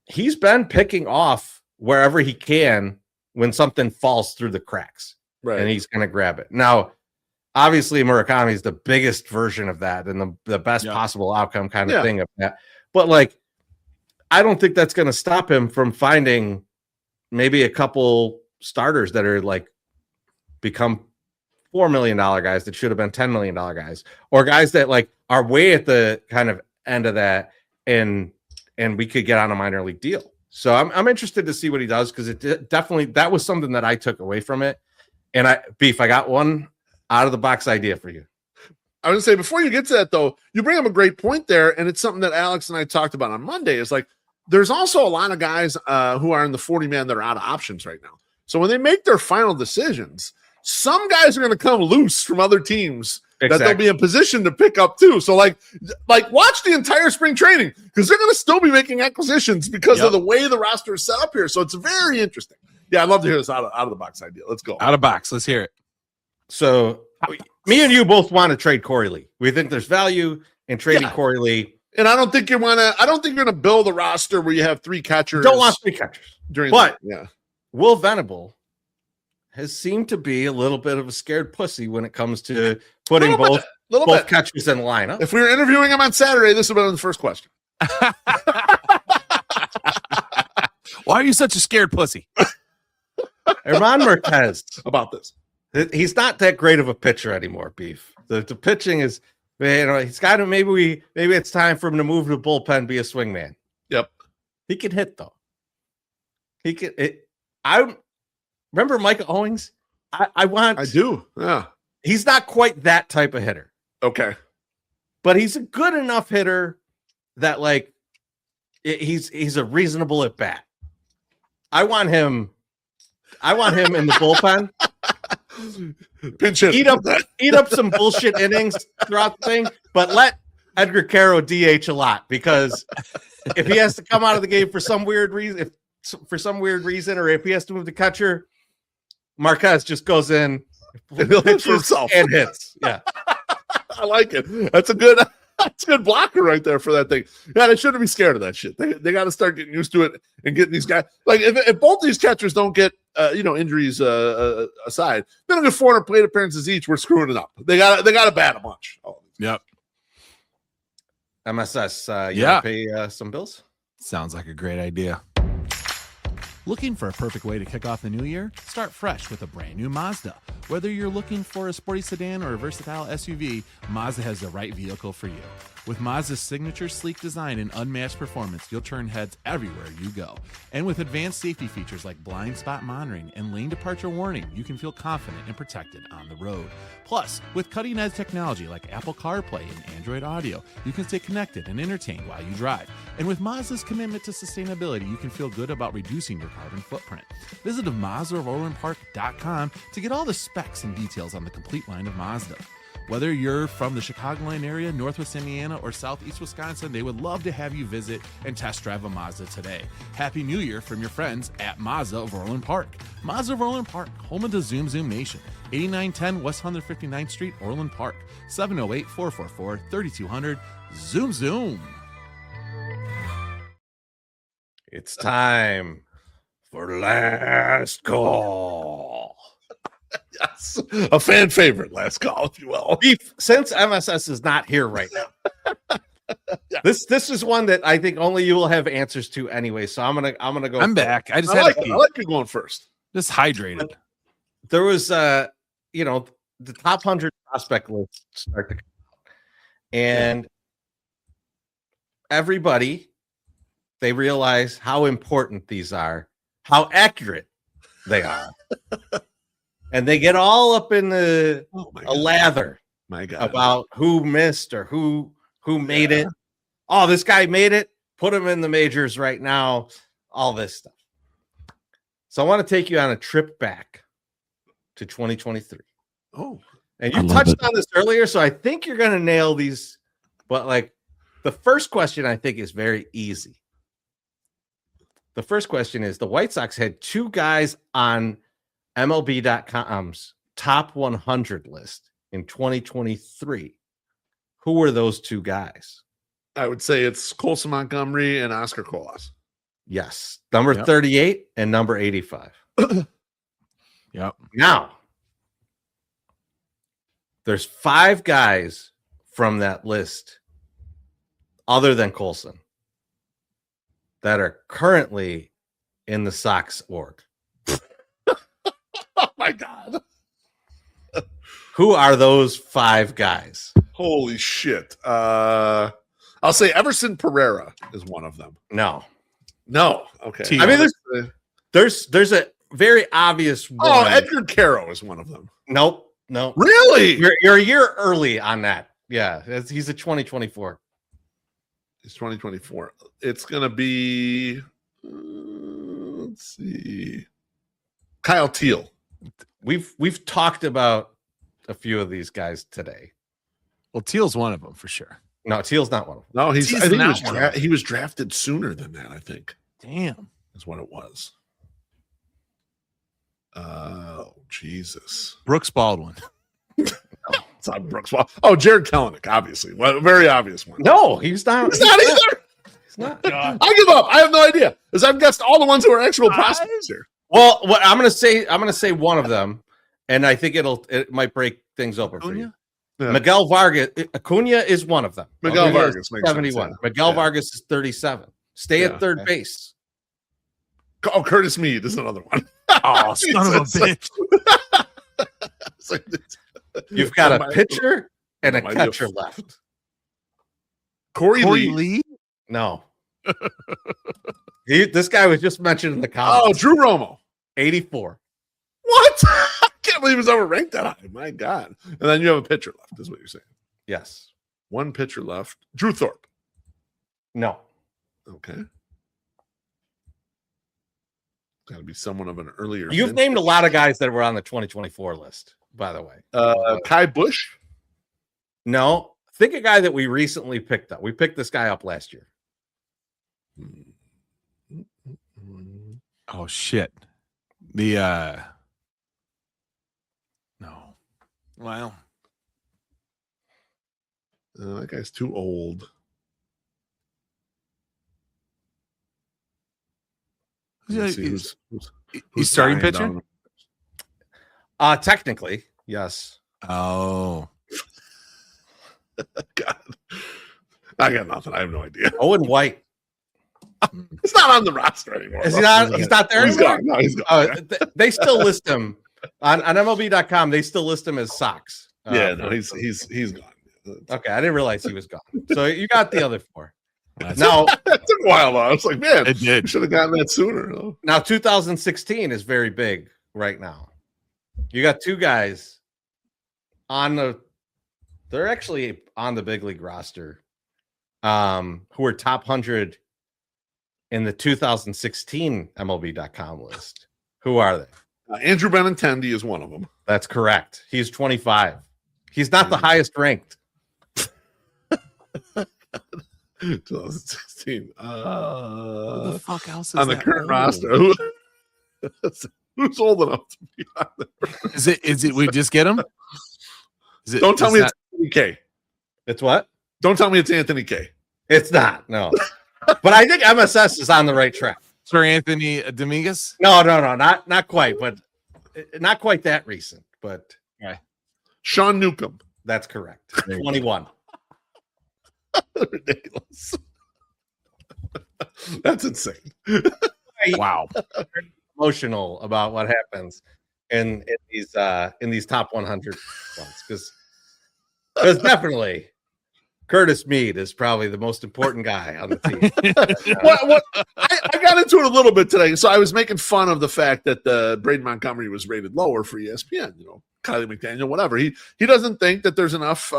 he's been picking off wherever he can when something falls through the cracks. Right. And he's going to grab it. Now, obviously, Murakami is the biggest version of that and the best possible outcome kind of thing of that. But like, I don't think that's going to stop him from finding maybe a couple starters that are like become $4 million guys that should have been $10 million guys, or guys that like are way at the kind of end of that, and we could get on a minor league deal. So I'm interested to see what he does, because it definitely, that was something that I took away from it. And I got one out of the box idea for you. I was gonna say, before you get to that though, you bring up a great point there, and it's something that Alex and I talked about on Monday. Is like there's also a lot of guys who are in the 40-man that are out of options right now. So when they make their final decisions, some guys are going to come loose from other teams that they'll be in position to pick up too. So like watch the entire spring training, because they're going to still be making acquisitions because of the way the roster is set up here. So it's very interesting. Yeah, I'd love to hear this out of the box idea. Let's go. Out of box. Let's hear it. So me and you both want to trade Corey Lee. We think there's value in trading Corey Lee. And I don't think you're going to build a roster where you have three catchers. Don't want three catchers. But Will Venable has seemed to be a little bit of a scared pussy when it comes to putting both catchers in the lineup. If we were interviewing him on Saturday, this would have been the first question. Why are you such a scared pussy? Herman Marquez about this. He's not that great of a pitcher anymore, Beef. The pitching is, he's got to, maybe it's time for him to move to the bullpen, be a swingman. Yep. He can hit though. He can. I remember Micah Owings. I do. Yeah. He's not quite that type of hitter. Okay. But he's a good enough hitter that like he's a reasonable at bat. I want him in the bullpen. Pinch hit. Eat up some bullshit innings throughout the thing, but let Edgar Caro DH a lot, because if he has to come out of the game for some weird reason, or if he has to move the catcher, Marquez just goes in and he'll hit for himself and hits. Yeah. I like it. That's a good blocker right there for that thing. Yeah, they shouldn't be scared of that shit. They got to start getting used to it and getting these guys. Like if both these catchers don't get injuries aside, they don't get 400 plate appearances each. We're screwing it up. They got to bat a bunch. Yep. MSS, you pay some bills? Sounds like a great idea. Looking for a perfect way to kick off the new year? Start fresh with a brand new Mazda. Whether you're looking for a sporty sedan or a versatile SUV, Mazda has the right vehicle for you. With Mazda's signature sleek design and unmatched performance, you'll turn heads everywhere you go. And with advanced safety features like blind spot monitoring and lane departure warning, you can feel confident and protected on the road. Plus, with cutting-edge technology like Apple CarPlay and Android Audio, you can stay connected and entertained while you drive. And with Mazda's commitment to sustainability, you can feel good about reducing your carbon footprint. Visit MazdaRowlandPark.com to get all the specs and details on the complete line of Mazda. Whether you're from the Chicagoland area, Northwest Indiana, or Southeast Wisconsin, they would love to have you visit and test drive a Mazda today. Happy New Year from your friends at Mazda of Orland Park. Mazda of Orland Park, home of the Zoom Zoom Nation. 8910 West 159th Street, Orland Park. 708-444-3200. Zoom Zoom. It's time for Last Call. Yes, a fan favorite, last call, if you will. Beef, since MSS is not here right now, this is one that I think only you will have answers to anyway. So I'm gonna go. I'm back. I like you going first. Just hydrated. There was the top 100 prospect list start to come out, and everybody, they realize how important these are, how accurate they are. And they get all up in a lather about who missed or who made it. Oh, this guy made it. Put him in the majors right now. All this stuff. So I want to take you on a trip back to 2023. Oh, and you touched on this earlier, so I think you're going to nail these. But like the first question, I think is very easy. The first question is: the White Sox had 2 guys on MLB.com's top 100 list in 2023. Who were those 2 guys? I would say it's Colson Montgomery and Oscar Colas. Yes, number 38 and number 85. Yep. Now, there's 5 guys from that list, other than Colson, that are currently in the Sox org. Oh my God. Who are those 5 guys? Holy shit. I'll say Everson Pereira is one of them. No. Okay. I mean, there's a very obvious one. Oh, Edgar Caro is one of them. No. Really? You're a year early on that. Yeah, he's a 2024. It's 2024. It's gonna be let's see. Kyle Teal. We've talked about a few of these guys today. Well, Teal's one of them for sure. No, Teal's not one of them. No, He's I think not he was drafted sooner than that, I think. Damn. Is what it was. Oh, Jesus. Brooks Baldwin. It's not Brooks. Oh, Jared Kelenic, obviously. Well, very obvious one. No, he's not. He's not either. He's not. I give up. I have no idea. Because I've guessed all the ones who are actual prospects here. Well, what I'm gonna say one of them, and I think it might break things open for you. Yeah. Miguel Vargas. Acuña is one of them. Miguel Vargas makes 71. sense, Miguel Vargas is 37. Stay at third base. Oh, Curtis Mead is another one. Oh, son of a bitch. You've got a pitcher and a catcher left. Corey Lee? No. This guy was just mentioned in the comments. Oh, Drew Romo. 84. What? I can't believe he's overranked that high. My God. And then you have a pitcher left, is what you're saying. Yes. One pitcher left. Drew Thorpe. No. Okay. Got to be someone of an earlier. You've named a lot of guys that were on the 2024 list, by the way. Kai Bush? No. Think a guy that we recently picked up. We picked this guy up last year. Oh, shit. No. Wow. That guy's too old. He's starting pitcher? Technically, yes. Oh. God. I got nothing. I have no idea. Owen White. He's not on the roster anymore. Is he not? He's not there anymore? Gone. No, he's gone. They still list him on MLB.com. They still list him as Sox. He's gone. Okay, I didn't realize he was gone. So you got the other 4. Now that took a while though. I was like, man, it did. Should have gotten that sooner. Though. Now 2016 is very big right now. You got 2 guys they're actually on the big league roster, who are top 100 in the 2016 MLB.com list. Who are they? Andrew Benintendi is one of them. That's correct. He's 25. He's not the highest ranked. 2016. Who the fuck else is on the current roster? Who's old enough to be on there? Is it we just get him? Don't tell me it's Anthony K. It's what? Don't tell me it's Anthony K. It's not. No. But I think MSS is on the right track. Seranthony Dominguez? No, not quite, but not quite that recent. But Sean Newcomb. That's correct. 21. Ridiculous. That's insane. Wow. Emotional about what happens in these top 100 ones because definitely Curtis Mead is probably the most important guy on the team. I got into it a little bit today. So I was making fun of the fact that Braden Montgomery was rated lower for ESPN. Kylie McDaniel, whatever. He doesn't think that there's enough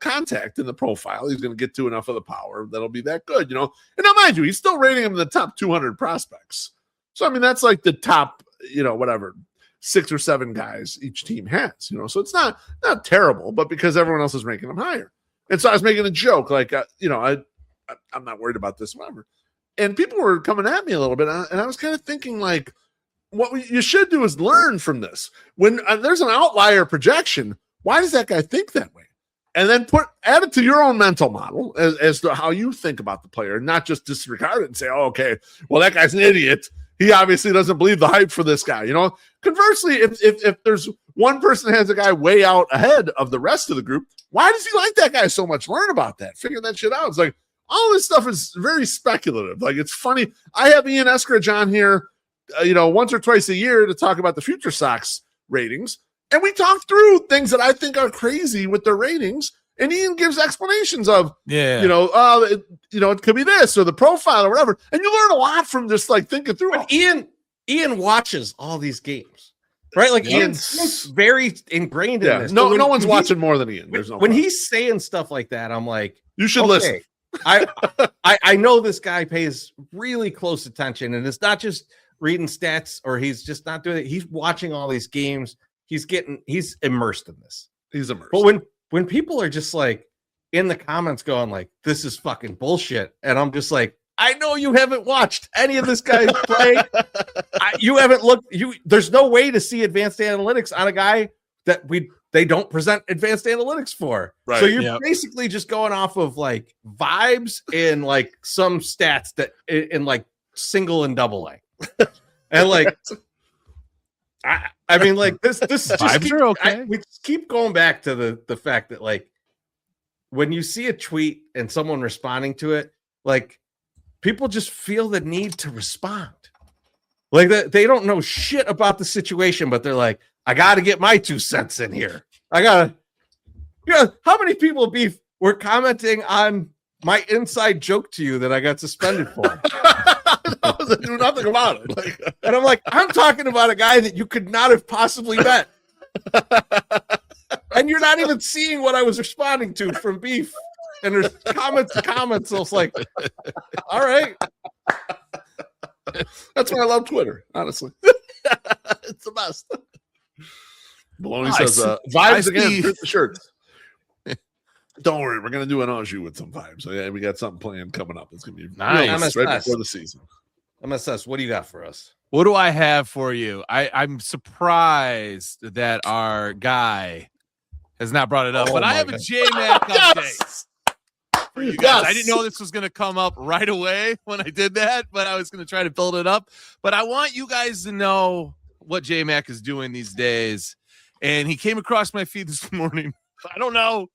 contact in the profile. He's going to get to enough of the power that'll be that good, And now, mind you, he's still rating him in the top 200 prospects. So I mean, that's like the top, whatever. 6 or 7 guys each team has, so it's not terrible, but because everyone else is ranking them higher. And so I was making a joke, like, I'm not worried about this, whatever. And people were coming at me a little bit, and I was kind of thinking, like, what you should do is learn from this. When there's an outlier projection, why does that guy think that way? And then add it to your own mental model as to how you think about the player, not just disregard it and say, oh, okay, well, that guy's an idiot. He obviously doesn't believe the hype for this guy. Conversely, if there's one person that has a guy way out ahead of the rest of the group, why does he like that guy so much? Learn about that. Figure that shit out. It's like all this stuff is very speculative. Like, it's funny. I have Ian Eskridge on here, once or twice a year to talk about the future Sox ratings. And we talk through things that I think are crazy with their ratings. And Ian gives explanations of, it could be this or the profile or whatever. And you learn a lot from just like thinking through it. Ian watches all these games, right? Like, Ian's very ingrained in this. No one's watching more than Ian. There's no when he's saying stuff like that, I'm like, you should listen. I know this guy pays really close attention, and it's not just reading stats, or he's just not doing it. He's watching all these games. He's immersed in this. He's immersed. But when people are just like in the comments going like, this is fucking bullshit, and I'm just like, I know you haven't watched any of this guy's play. You haven't looked. There's no way to see advanced analytics on a guy that they don't present advanced analytics for. Right. So you're basically just going off of like vibes and like some stats that in like single and double A. And like, I mean, like this vibes are okay. We just keep going back to the fact that like when you see a tweet and someone responding to it, like people just feel the need to respond. Like they don't know shit about the situation, but they're like, I got to get my 2 cents in here. How many people were commenting on my inside joke to you that I got suspended for? I knew nothing about it. And I'm like, I'm talking about a guy that you could not have possibly met. And you're not even seeing what I was responding to from Beef. And there's comments. So it's like, all right. That's why I love Twitter, honestly. It's the best. Baloney says, vibes again, print the shirts. Don't worry, we're going to do an au jus with some vibes. So yeah, we got something planned coming up. It's going to be nice right before the season. MSS, what do you got for us? What do I have for you? I'm surprised that our guy has not brought it up, but I have a J-Mac update. For you guys. I didn't know this was going to come up right away when I did that, but I was going to try to build it up. But I want you guys to know what J-Mac is doing these days. And he came across my feed this morning. I don't know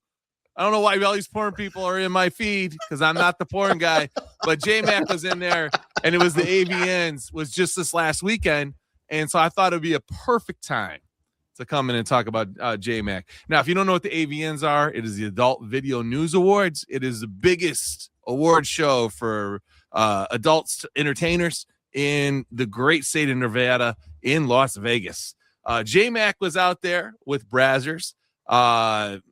why all these porn people are in my feed because I'm not the porn guy. But J-Mac was in there, and it was the AVNs. Was just this last weekend. And so I thought it would be a perfect time to come in and talk about J-Mac. Now, if you don't know what the AVNs are, it is the Adult Video News Awards. It is the biggest award show for adults entertainers in the great state of Nevada in Las Vegas. J-Mac was out there with Brazzers. And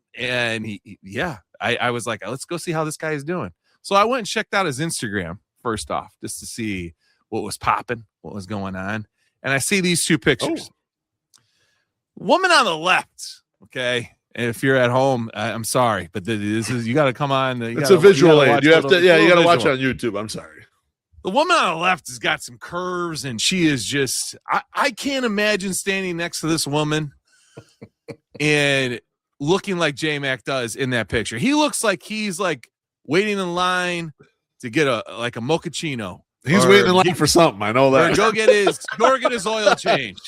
I was like, let's go see how this guy is doing. So I went and checked out his Instagram first off, just to see what was popping, what was going on. And I see these 2 pictures. Woman on the left, okay. And if you're at home, I'm sorry, but this is you got to come on. It's a visual aid. You have to, you got to watch it on YouTube. I'm sorry. The woman on the left has got some curves, and she is just. I can't imagine standing next to this woman and looking like J-Mac does in that picture. He looks like he's like waiting in line to get a mochaccino. He's waiting in line for something. I know that. Or go get his oil change.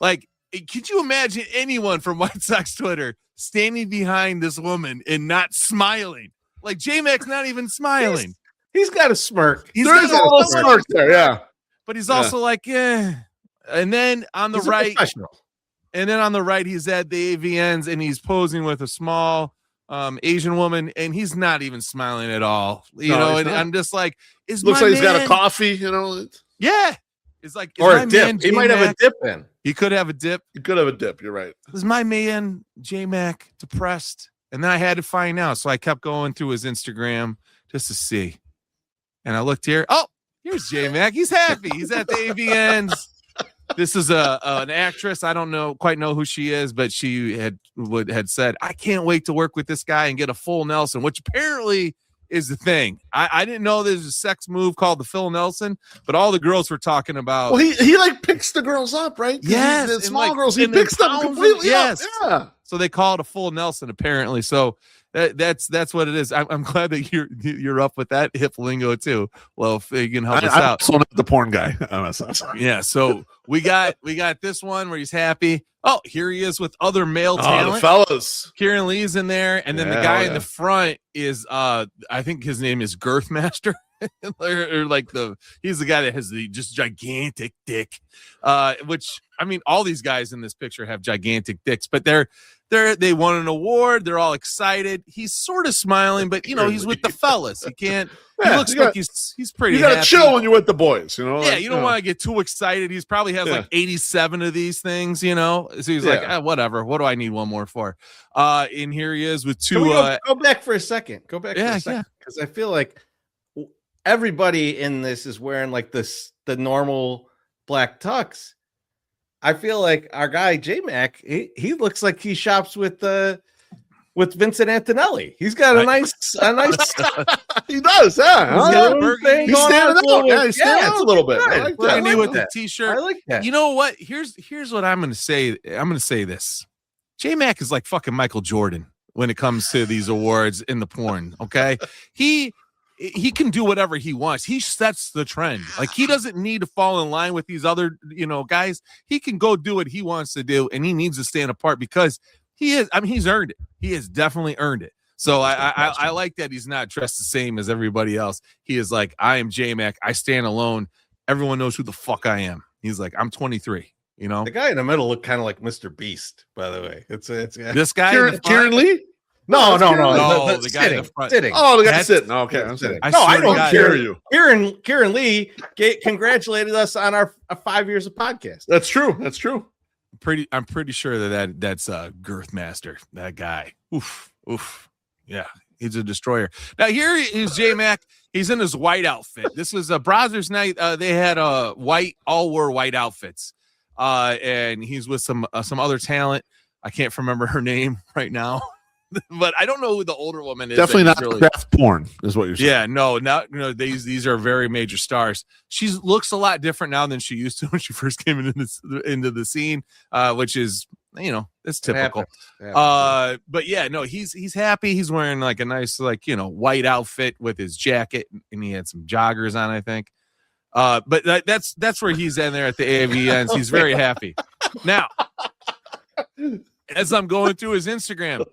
Like, could you imagine anyone from White Sox Twitter standing behind this woman and not smiling? Like J-Mac's not even smiling. He's got a smirk. There is a little smirk there, yeah. But he's also like, yeah. And then on the right. And then on the right, he's at the AVNs, and he's posing with a small Asian woman, and he's not even smiling at all. You know, and I'm just like, looks like he's got a coffee, Yeah. It's like, or a dip. He might have a dip in. He could have a dip. He could have a dip. You're right. Is my man J-Mac depressed? And then I had to find out. So I kept going through his Instagram just to see. And I looked here. Oh, here's J-Mac. He's happy. He's at the AVNs. This is an actress. I don't quite know who she is, but she had said, I can't wait to work with this guy and get a full Nelson, which apparently is the thing. I didn't know there's a sex move called the Phil Nelson, but all the girls were talking about. Well, he like picks the girls up, right? Yes, the small like, girls, he picks them completely yes. up. Yeah. So they call it a full Nelson, apparently. So that's what it is. I'm glad that you're up with that hip lingo too. Well, if you can help us out. I'm the porn guy. Yeah. So we got this one where he's happy. Oh, here he is with other male talent. The fellas. Kieran Lee's in there, and then the guy in the front is I think his name is Girthmaster. or like he's the guy that has the just gigantic dick. Which I mean, all these guys in this picture have gigantic dicks, but they won an award. They're all excited. He's sort of smiling, but he's with the fellas. He can't. He looks like he's pretty. You gotta happy. chill when you're with the boys. Yeah, you don't want to get too excited. He's probably has like 87 of these things. So he's like, whatever. What do I need one more for? And here he is with two. Can we go back for a second. Go back for a second because I feel like everybody in this is wearing like the normal black tux. I feel like our guy J-Mac, he looks like he shops with Vincent Antonelli. He's got a nice he does, yeah. He's standing out. Yeah, he's standing out a little bit. I like that. I with the t-shirt. I like that. You know what? Here's what I'm gonna say. I'm gonna say this. J-Mac is like fucking Michael Jordan when it comes to these awards in the porn. Okay. He can do whatever he wants. He sets the trend. Like he doesn't need to fall in line with these other, guys. He can go do what he wants to do, and he needs to stand apart because he's earned it. He has definitely earned it. So I like that he's not dressed the same as everybody else. He is like, I am J-Mac. I stand alone. Everyone knows who the fuck I am. He's like, I'm 23. The guy in the middle looked kind of like Mr. Beast, by the way. It's this guy, Kieran Lee. No, the guy in the front. Sitting. Oh, the guy sitting. Okay, I'm sitting. I don't care you. Kieran Lee congratulated us on our 5 years of podcast. That's true. I'm pretty sure that's Girthmaster, that guy. Oof. Yeah, he's a destroyer. Now here is J-Mac. He's in his white outfit. This is a Brazzers night. They had all wore white outfits. And he's with some other talent. I can't remember her name right now. But I don't know who the older woman is. Definitely not craft porn, is what you're saying. Yeah, no, these are very major stars. She looks a lot different now than she used to when she first came into the scene, which is it's typical. But yeah, no, he's happy. He's wearing like a nice white outfit with his jacket, and he had some joggers on, I think. But that's where he's in there at the AAV ends. He's very happy. Now, as I'm going through his Instagram,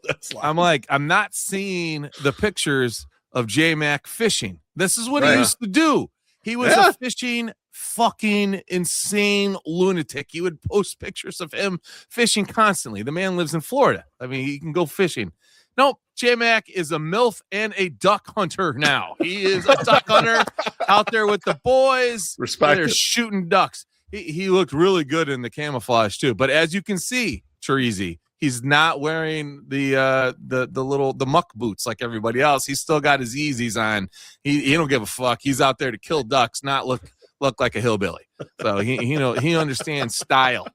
I'm like, I'm not seeing the pictures of J-Mac fishing. This is what he used to do. He was a fishing fucking insane lunatic. He would post pictures of him fishing constantly. The man lives in Florida. I mean, he can go fishing. No, J-Mac is a MILF and a duck hunter now. He is a duck hunter out there with the boys. They're shooting ducks. He looked really good in the camouflage too. But as you can see, Treasy, he's not wearing the muck boots like everybody else. He's still got his Yeezys on. He don't give a fuck. He's out there to kill ducks, not look like a hillbilly. So he understands style.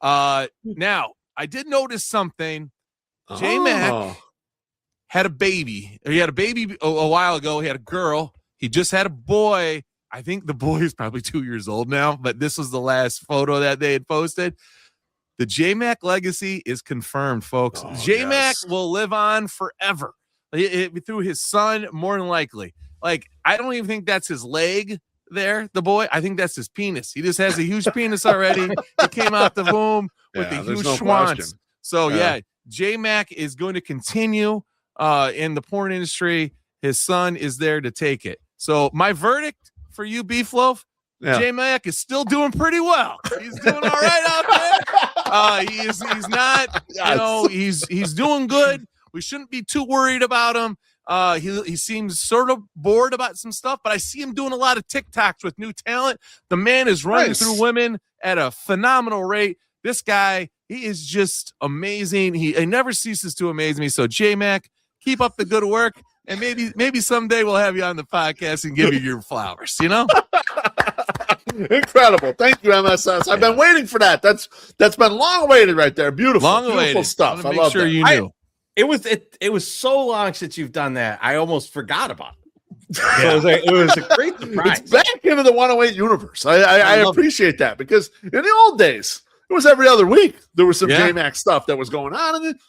Now I did notice something. J-Mac had a baby. He had a baby a while ago. He had a girl. He just had a boy. I think the boy is probably 2 years old now, but this was the last photo that they had posted. The J-Mac legacy is confirmed, folks. J-Mac will live on forever through his son, more than likely. Like, I don't even think that's his leg there, the boy. I think that's his penis. He just has a huge penis already. He came out the womb with the huge schwants. So, J-Mac is going to continue in the porn industry. His son is there to take it. So, my verdict for you, Beef Loaf, J-Mac is still doing pretty well. He's doing all right out there. He's not, he's doing good. We shouldn't be too worried about him. He seems sort of bored about some stuff, but I see him doing a lot of TikToks with new talent. The man is running through women at a phenomenal rate. This guy, he is just amazing. He never ceases to amaze me. So J-Mac, keep up the good work. And maybe someday we'll have you on the podcast and give you your flowers, Incredible. Thank you, MSS. I've been waiting for that. That's been long awaited right there. Beautiful. Beautiful stuff. I love sure that. You knew. It was so long since you've done that. I almost forgot about it. So it was a great surprise. It's back into the 108 universe. I appreciate that because in the old days, it was every other week. There was some J-Mac stuff that was going on. And,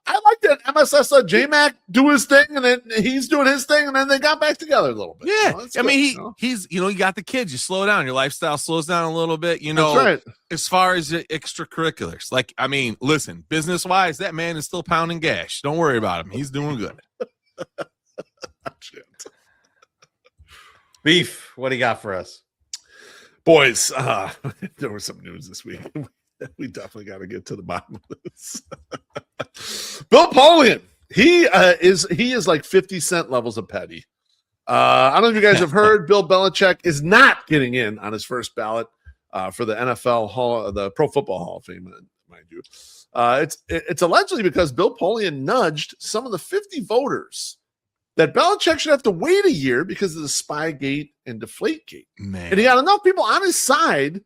I like that MSS let J-Mac do his thing and then he's doing his thing. And then they got back together a little bit. Yeah. I mean, he's, you got the kids. You slow down. Your lifestyle slows down a little bit. That's right. As far as extracurriculars, like, I mean, listen, business-wise, that man is still pounding gash. Don't worry about him. He's doing good. Shit. Beef, what do you got for us? Boys, there was some news this week. We definitely got to get to the bottom of this. Bill Polian, he is like 50 Cent levels of petty. I don't know if you guys have heard, Bill Belichick is not getting in on his first ballot for the NFL the Pro Football Hall of Fame, mind you. It's allegedly because Bill Polian nudged some of the 50 voters that Belichick should have to wait a year because of the Spygate and Deflategate. Man. And he got enough people on his side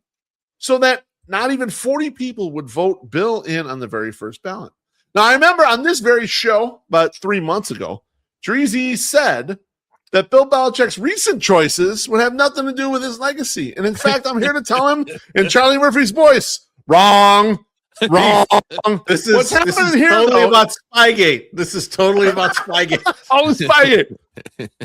so that not even 40 people would vote Bill in on the very first ballot. Now, I remember on this very show about 3 months ago, Dreezy said that Bill Belichick's recent choices would have nothing to do with his legacy. And in fact, I'm here to tell him in Charlie Murphy's voice, wrong. This is totally about Spygate. This is totally about Spygate. Oh, Spygate.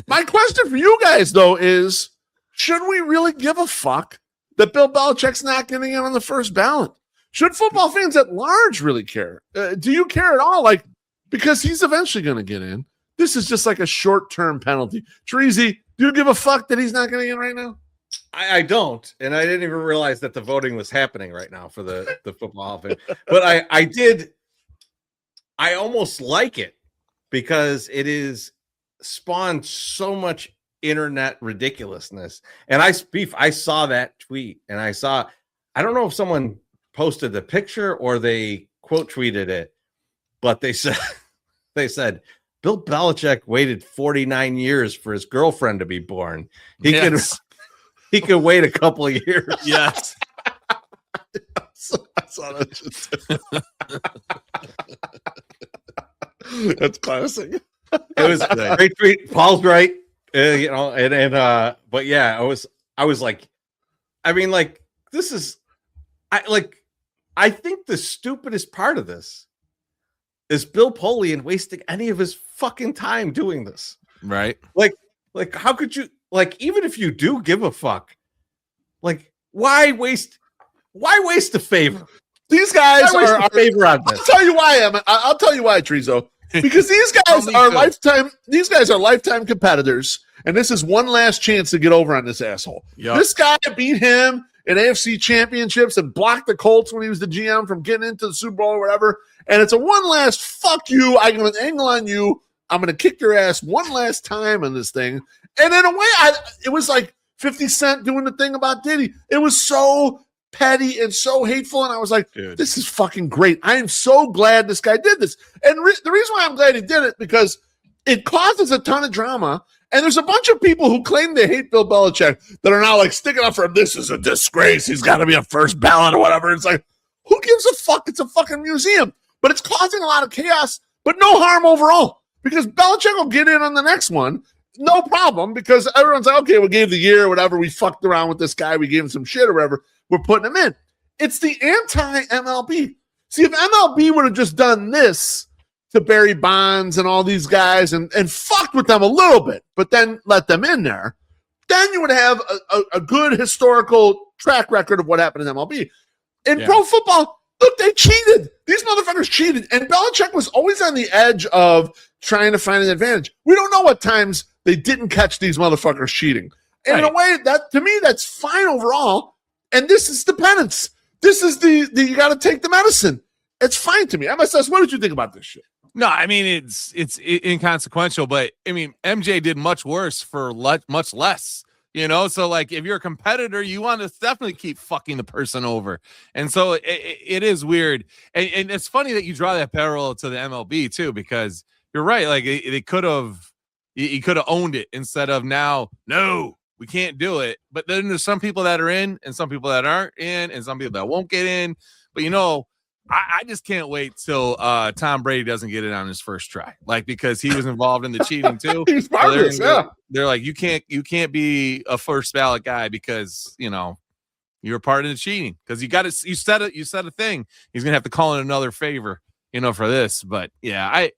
My question for you guys, though, is should we really give a fuck that Bill Belichick's not getting in on the first ballot? Should football fans at large really care? Do you care at all? Like, because he's eventually going to get in. This is just like a short-term penalty. Treasy, do you give a fuck that he's not getting in right now? I don't, and I didn't even realize that the voting was happening right now for the football Hall of Fame. But I did. I almost like it because it is spawned so much internet ridiculousness. And I saw that tweet, and I don't know if someone posted the picture or they quote tweeted it, but they said Bill Belichick waited 49 years for his girlfriend to be born. He could wait a couple of years. Yes. I saw that. That's classic. It was a great tweet. Paul's right. But yeah, I was like, I mean, like, this is, I think the stupidest part of this is Bill Polian wasting any of his fucking time doing this. Right. Like, how could you? Like, even if you do give a fuck, like, why waste a favor? These guys are a favor on this. I'll tell you why, I'll tell you why, Trezo. Because these guys are lifetime competitors, and this is one last chance to get over on this asshole. Yep. This guy beat him in AFC championships and blocked the Colts when he was the GM from getting into the Super Bowl or whatever. And it's a one last fuck you. I'm going to angle on you. I'm going to kick your ass one last time on this thing. And in a way, it was like 50 Cent doing the thing about Diddy. It was so petty and so hateful. And I was like, dude, this is fucking great. I am so glad this guy did this. And the reason why I'm glad he did it, because it causes a ton of drama. And there's a bunch of people who claim they hate Bill Belichick that are now like sticking up for him. This is a disgrace. He's got to be a first ballot or whatever. It's like, who gives a fuck? It's a fucking museum. But it's causing a lot of chaos, but no harm overall. Because Belichick will get in on the next one. No problem, because everyone's like, okay, we gave the year or whatever. We fucked around with this guy. We gave him some shit or whatever. We're putting him in. It's the anti-MLB. See, if MLB would have just done this to Barry Bonds and all these guys and fucked with them a little bit, but then let them in there, then you would have a good historical track record of what happened in MLB. In pro football, look, they cheated. These motherfuckers cheated. And Belichick was always on the edge of trying to find an advantage. We don't know what times they didn't catch these motherfuckers cheating. And in a way, that to me, that's fine overall. And this is the penance. This is the you got to take the medicine. It's fine to me. MSS, what did you think about this shit? No, I mean, it's inconsequential, but I mean, MJ did much worse for much less. You know, so like if you're a competitor, you want to definitely keep fucking the person over. And so it is weird. And it's funny that you draw that parallel to the MLB too, because you're right. Like he could have owned it instead of now, no, We can't do it. But then there's some people that are in and some people that aren't in and some people that won't get in. But, you know, I just can't wait till Tom Brady doesn't get it on his first try. Like, because he was involved in the cheating too. He's part of this, They're like, you can't be a first ballot guy because, you know, you're part of the cheating. Because you said a thing. He's gonna have to call in another favor, you know, for this. But yeah, I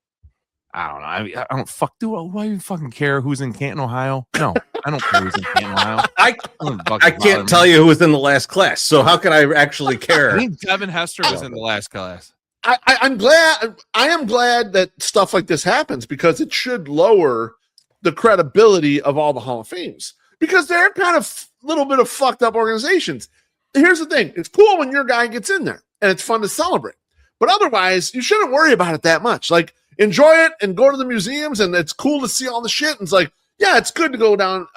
don't know. I don't do I even fucking care who's in Canton, Ohio? No, I don't care who's in Canton, Ohio. I can't tell you who was in the last class, so how can I actually care? I think Devin Hester was in the last class. I am glad that stuff like this happens because it should lower the credibility of all the Hall of Fames because they're kind of little bit of fucked up organizations. Here's the thing. It's cool when your guy gets in there and it's fun to celebrate, but otherwise you shouldn't worry about it that much. Like, enjoy it and go to the museums, and it's cool to see all the shit. And it's like, yeah, it's good to go down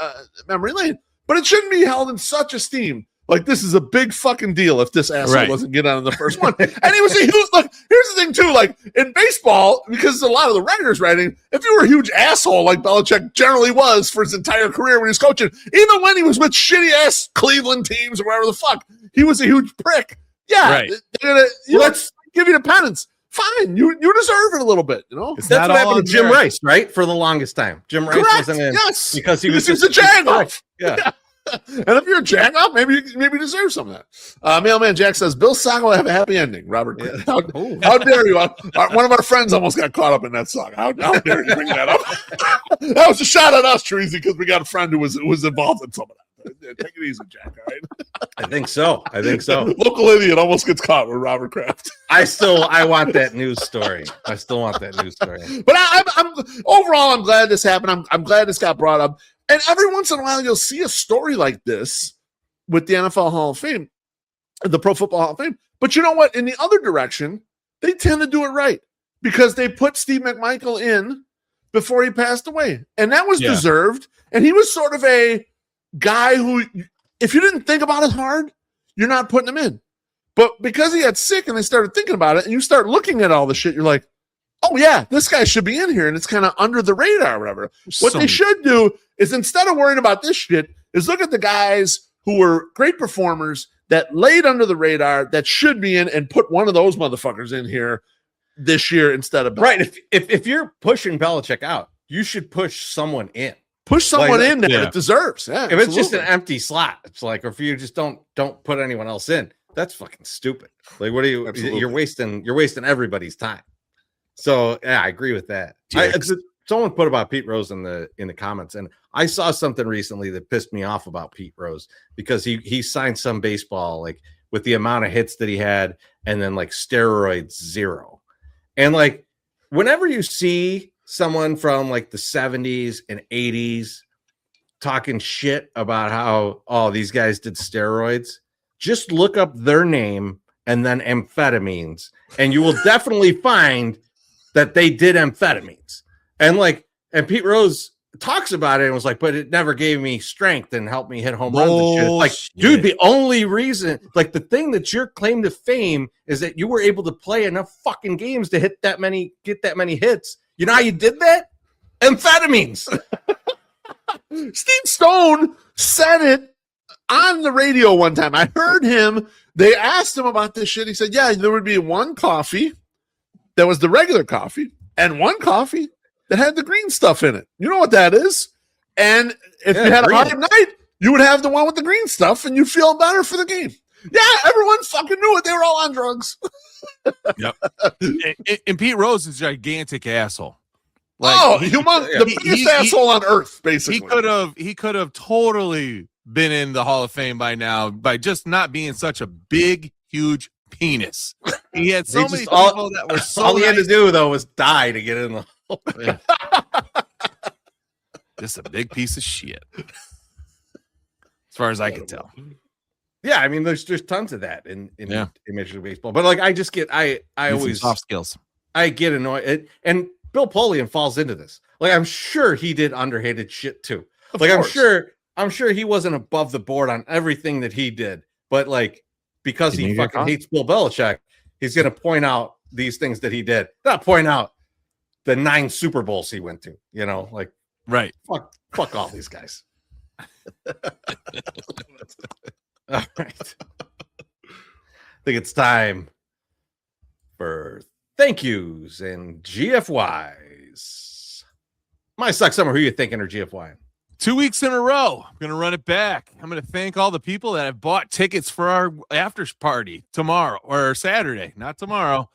memory lane, but it shouldn't be held in such esteem. Like, this is a big fucking deal if this asshole doesn't get out of the first one. And he was a huge, like, here's the thing too, like in baseball, because a lot of the writers writing, if you were a huge asshole like Belichick generally was for his entire career when he was coaching, even when he was with shitty ass Cleveland teams or whatever the fuck, he was a huge prick. Yeah, let's give you the penance. Fine, you deserve it a a little bit, you know. That's what happened to Jim Rice, right? For the longest time, Jim Rice wasn't in because he was a jagoff. Yeah. And if you're a jagoff, maybe you deserve some of that. Mailman Jack says Bill Saga will have a happy ending. Robert, how dare you? One of our friends almost got caught up in that song. How dare you bring that up? That was a shot at us, Treasy, because we got a friend who was involved in some of that. Take it easy, Jack. All right. I think so. Local idiot almost gets caught with Robert Kraft. I want that news story. I still want that news story. But I'm overall, I'm glad this happened. I'm glad this got brought up. And every once in a while, you'll see a story like this with the NFL Hall of Fame, the Pro Football Hall of Fame. But you know what? In the other direction, they tend to do it right because they put Steve McMichael in before he passed away, and that was deserved. And he was sort of a guy who, if you didn't think about it hard, you're not putting him in. But because he got sick and they started thinking about it, and you start looking at all the shit, you're like, oh yeah, this guy should be in here, and it's kind of under the radar or whatever. What they should do is, instead of worrying about this shit, is look at the guys who were great performers that laid under the radar that should be in, and put one of those motherfuckers in here this year instead of Belichick. Right. If you're pushing Belichick out, you should push someone in. Push someone in there that deserves. Yeah, if it's just an empty slot, it's like, or if you just don't put anyone else in, that's fucking stupid. Like, what are you? Absolutely. You're wasting everybody's time. So yeah, I agree with that. Someone put about Pete Rose in the comments, and I saw something recently that pissed me off about Pete Rose because he signed some baseball like with the amount of hits that he had, and then like steroids 0. And like whenever you see someone from like the 70s and 80s talking shit about how these guys did steroids, just look up their name and then amphetamines, and you will definitely find that they did amphetamines. And Pete Rose talks about it and was like, but it never gave me strength and helped me hit home runs and shit. Like, dude, the only reason, like the thing that your claim to fame is that you were able to play enough fucking games to get that many hits. You know how you did that? Amphetamines. Steve Stone said it on the radio one time. I heard him. They asked him about this shit. He said, yeah, there would be one coffee that was the regular coffee and one coffee that had the green stuff in it. You know what that is? And if you had a hard night, you would have the one with the green stuff and you feel better for the game. Yeah, everyone fucking knew it. They were all on drugs. Yep. And Pete Rose is a gigantic asshole. Like, the biggest asshole on earth, basically. He could have totally been in the Hall of Fame by now by just not being such a big, huge penis. He had so many people that were so all he had to do though was die to get in the Hall of Fame. Just a big piece of shit. As far as I can tell. Yeah, I mean, there's tons of that in Major League Baseball, but like I always soft skills. I get annoyed, and Bill Polian falls into this. Like, I'm sure he did underhanded shit too. Of course. I'm sure he wasn't above the board on everything that he did, but like because he fucking hates Bill Belichick, he's gonna point out these things that he did, not point out the 9 Super Bowls he went to. You know, like right? Fuck all these guys. All right. I think it's time for thank yous and GFYs. My Suck Summer, who you thinking are GFY? 2 weeks in a row. I'm going to run it back. I'm going to thank all the people that have bought tickets for our after party tomorrow or Saturday, not tomorrow.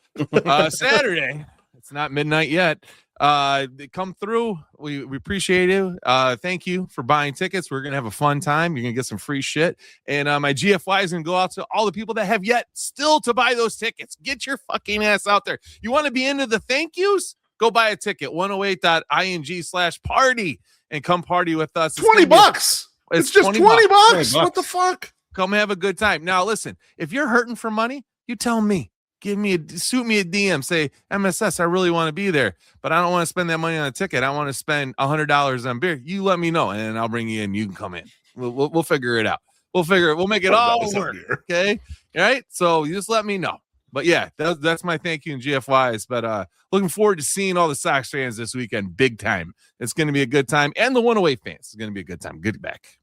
Saturday. It's not midnight yet. They come through. We appreciate it. Thank you for buying tickets. We're going to have a fun time. You're going to get some free shit. And my GFY is going to go out to all the people that have yet still to buy those tickets. Get your fucking ass out there. You want to be into the thank yous? Go buy a ticket, 108.ing/party, and come party with us. $20. It's just $20 bucks. What the fuck? Come have a good time. Now, listen, if you're hurting for money, you tell me. Shoot me a DM. Say, MSS, I really want to be there, but I don't want to spend that money on a ticket. I want to spend $100 on beer. You let me know, and I'll bring you in. You can come in. We'll figure it out. We'll make it all work. Okay. All right. So you just let me know. But yeah, that's my thank you and GFYs. But looking forward to seeing all the Sox fans this weekend. Big time. It's going to be a good time. And the 108 fans. It's going to be a good time. Good back.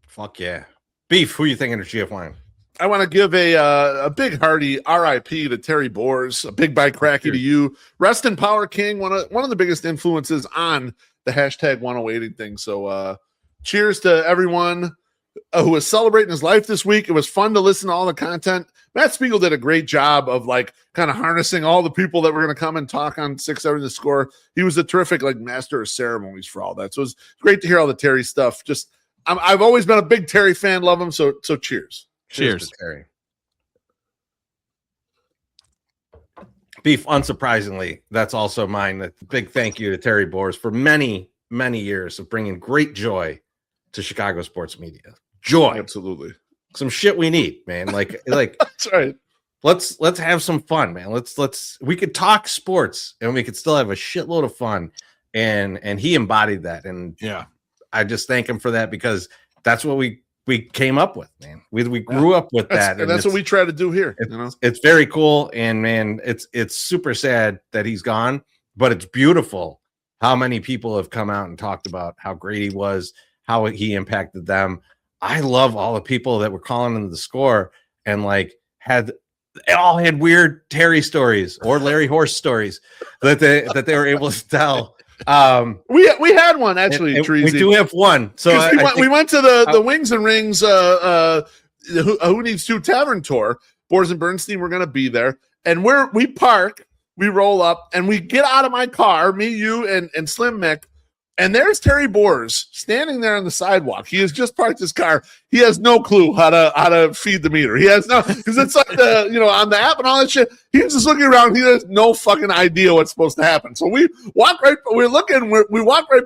Fuck yeah. Beef, who you thinking of GFY? I want to give a big hearty RIP to Terry Boers, a big bye cracky to you. Rest in power, King. One of the biggest influences on the hashtag 108 thing. So cheers to everyone who was celebrating his life this week. It was fun to listen to all the content. Matt Spiegel did a great job of kind of harnessing all the people that were going to come and talk on 6-7 The Score. He was a terrific master of ceremonies for all that. So it was great to hear all the Terry stuff. Just I've always been a big Terry fan. Love him. So cheers. Cheers. Terry. Beef, unsurprisingly, that's also mine. A big thank you to Terry Boers for many, many years of bringing great joy to Chicago sports media. Joy. Absolutely. Some shit we need, man. Like that's right. Let's have some fun, man. We could talk sports and we could still have a shitload of fun. And he embodied that. And yeah, I just thank him for that because that's what we came up with, man. We grew up with that. And that's what we try to do here. It's very cool. And man, it's super sad that he's gone, but it's beautiful how many people have come out and talked about how great he was, how he impacted them. I love all the people that were calling into The Score and all had weird Terry stories or Larry Horse stories that they were able to tell. We had one actually. And we do have one. So we went to the Wings and Rings Who Needs To Tavern tour. Boers and Bernstein were going to be there, and we park, we roll up, and we get out of my car, me, you, and Slim Mick. And there's Terry Boers standing there on the sidewalk. He has just parked his car. He has no clue how to feed the meter. He has no, because it's like on the app and all that shit. He's just looking around. He has no fucking idea what's supposed to happen. So we walk right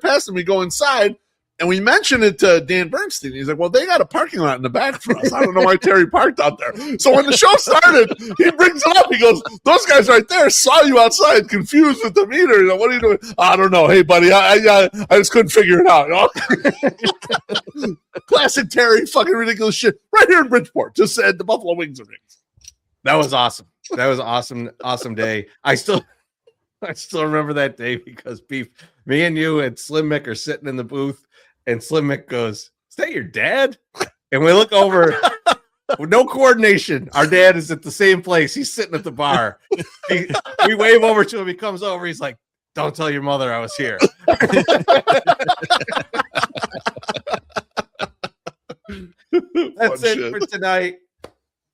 past him. We go inside and we mention it to Dan Bernstein. He's like, well, they got a parking lot in the back for us. I don't know why Terry parked out there. So when the show started, he brings it up. He goes, those guys right there saw you outside confused with the meter. What are you doing? I don't know. Hey, buddy, I just couldn't figure it out. Classic Terry, fucking ridiculous shit. Right here in Bridgeport. Just said the Buffalo Wings and Rings. That was awesome. That was awesome. Awesome day. I still remember that day because Beef, me and you and Slim Mick are sitting in the booth. And Slim Mick goes, is that your dad? And we look over with no coordination. Our dad is at the same place. He's sitting at the bar. We wave over to him. He comes over. He's like, don't tell your mother I was here. That's it for tonight.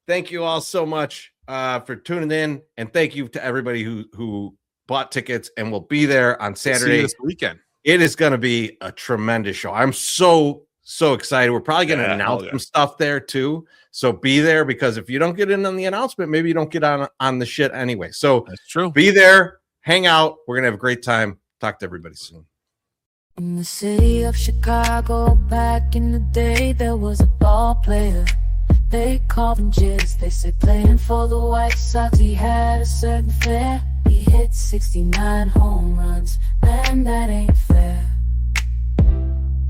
Thank you all so much for tuning in. And thank you to everybody who bought tickets and will be there on Saturday. This weekend. It is going to be a tremendous show. I'm so excited. We're probably going to announce some stuff there too. So be there because if you don't get in on the announcement, maybe you don't get on the shit anyway. So that's true. Be there, hang out. We're going to have a great time. Talk to everybody soon. In the city of Chicago, back in the day, there was a ball player. They called him Getz. They said playing for the White Sox, he had a certain flair. He hit 69 home runs, man, that ain't fair.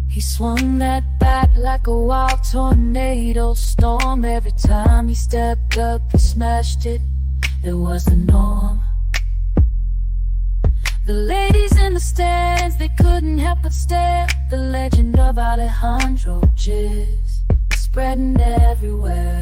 He swung that bat like a wild tornado storm. Every time he stepped up, he smashed it. It was the norm. The ladies in the stands, they couldn't help but stare. the legend of Alejandro jizz spreading everywhere.